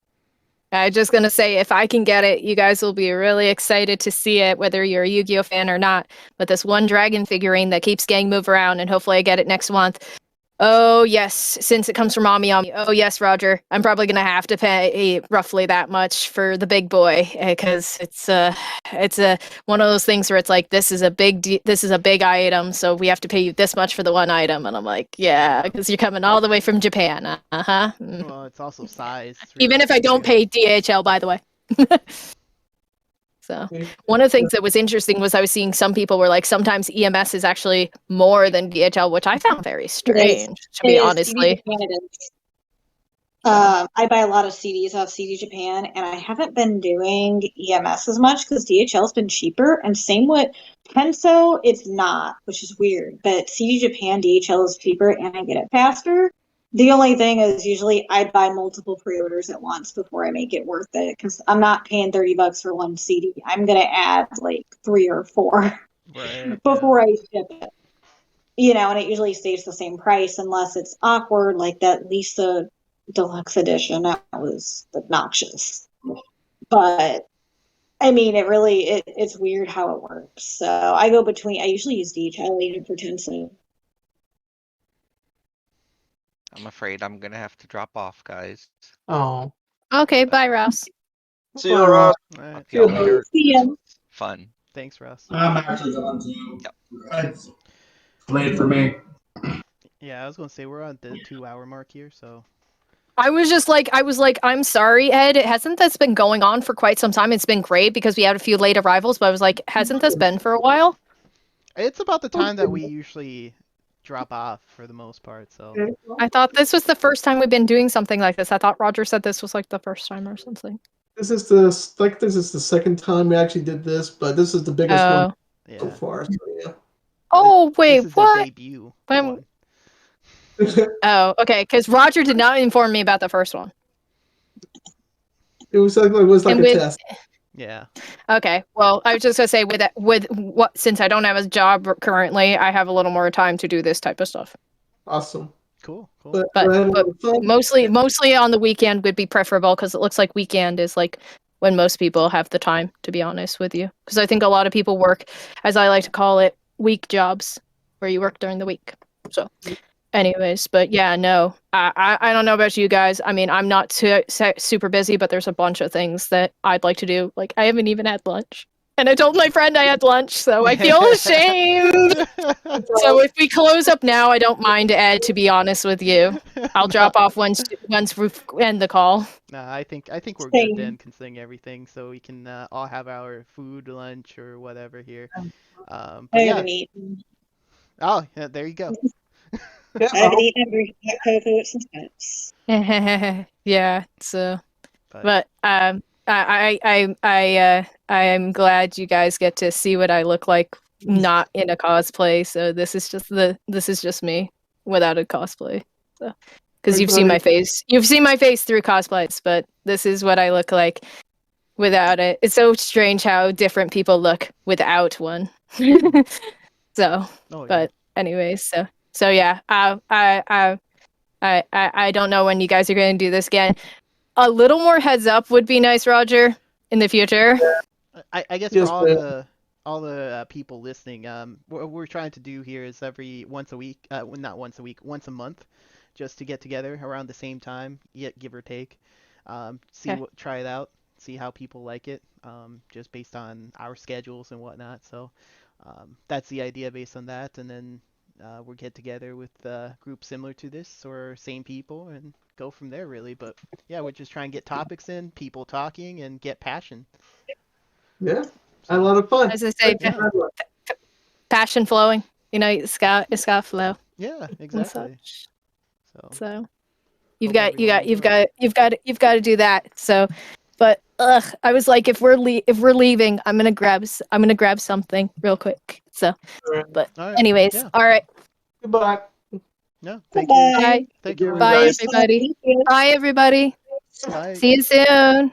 I'm just gonna say, if I can get it, you guys will be really excited to see it, whether you're a Yu-Gi-Oh fan or not. But this one dragon figurine that keeps getting moved around, and hopefully I get it next month. Oh yes, since it comes from Ami. Oh yes, Roger. I'm probably gonna have to pay roughly that much for the big boy because it's a one of those things where it's like this is a big item, so we have to pay you this much for the one item, and I'm like, yeah, because you're coming all the way from Japan. Uh-huh. Well, it's also size. Even if I don't pay DHL, by the way. So one of the things that was interesting was I was seeing some people were like, sometimes EMS is actually more than DHL, which I found very strange, to be honestly. I buy a lot of CDs off CD Japan, and I haven't been doing EMS as much because DHL's been cheaper. And same with Penso, it's not, which is weird. But CD Japan, DHL is cheaper, and I get it faster. The only thing is usually I buy multiple pre-orders at once before I make it worth it because I'm not paying $30 for one CD. I'm gonna add like 3 or 4 Right. before I ship it. And it usually stays the same price unless it's awkward, like that Lisa Deluxe Edition. That was obnoxious. But I mean, it's weird how it works. So I usually use DHL even for Tenso. I'm afraid I'm gonna have to drop off, guys. Oh, Okay, bye, Ross. See you, Ross. All right. Talk to y'all later. See ya. This was fun. Thanks, Russ. I'm actually going to. Yep. It's late for me. Yeah, I was gonna say we're on the 2-hour mark here, so. I was like, I'm sorry, Ed. Hasn't this been going on for quite some time? It's been great because we had a few late arrivals, but I was like, hasn't this been for a while? It's about the time that we usually drop off for the most part, so. I thought this was the first time we've been doing something like this. I thought Roger said this was like the first time or something. this is the second time we actually did this, but this is the biggest one Yeah. so far. So yeah. Oh, wait, This is what? the debut When- one. Oh, okay, because Roger did not inform me about the first one. It was like And a with- test. Yeah. Okay, well, I was just gonna say with what, since I don't have a job currently, I have a little more time to do this type of stuff. Awesome. Cool. But we're having a lot of fun. mostly on the weekend would be preferable because it looks like weekend is like when most people have the time, to be honest with you. Because I think a lot of people work, as I like to call it, week jobs, where you work during the week. So, anyways, but yeah, no, I don't know about you guys. I mean, I'm not super busy, but there's a bunch of things that I'd like to do. Like, I haven't even had lunch. And I told my friend I had lunch, so I feel ashamed. So if we close up now, I don't mind, Ed, to be honest with you. I'll drop off once we end the call. Nah, I think we're Same. good then, considering everything, so we can all have our food, lunch, or whatever here. I But yeah. haven't eaten. Oh, yeah, there you go. Yeah, I haven't eaten every cocoa since Pets. Yeah, so But I am glad you guys get to see what I look like not in a cosplay. So this is just me without a cosplay. So because you've seen my face through cosplays, but this is what I look like without it. It's so strange how different people look without one. So, oh, yeah. but anyways, so yeah, I don't know when you guys are going to do this again. A little more heads up would be nice, Roger, in the future. I guess Yes, for all the people listening. What we're trying to do here is every once a week, well, not once a week, once a month, just to get together around the same time, yet give or take. See Okay. what, try it out, see how people like it, just based on our schedules and whatnot. So that's the idea based on that, and then we'll get together with groups similar to this or same people and go from there really. But yeah, we're just trying to get topics in, people talking, and get passion. Yeah, a lot of fun. As I say, Yeah. passion flowing. You know, it's got to flow Yeah, and exactly. such. So So hope everyone enjoys. you've got to do that. So, but I was like, if we're leaving, I'm gonna grab something real quick. So, but All right. anyways, Yeah. all right. Goodbye. No, thank you. Bye. Bye. Thank you, Bye, Bye, Ron. guys. everybody. Thank you. Bye, everybody. Bye. See you soon.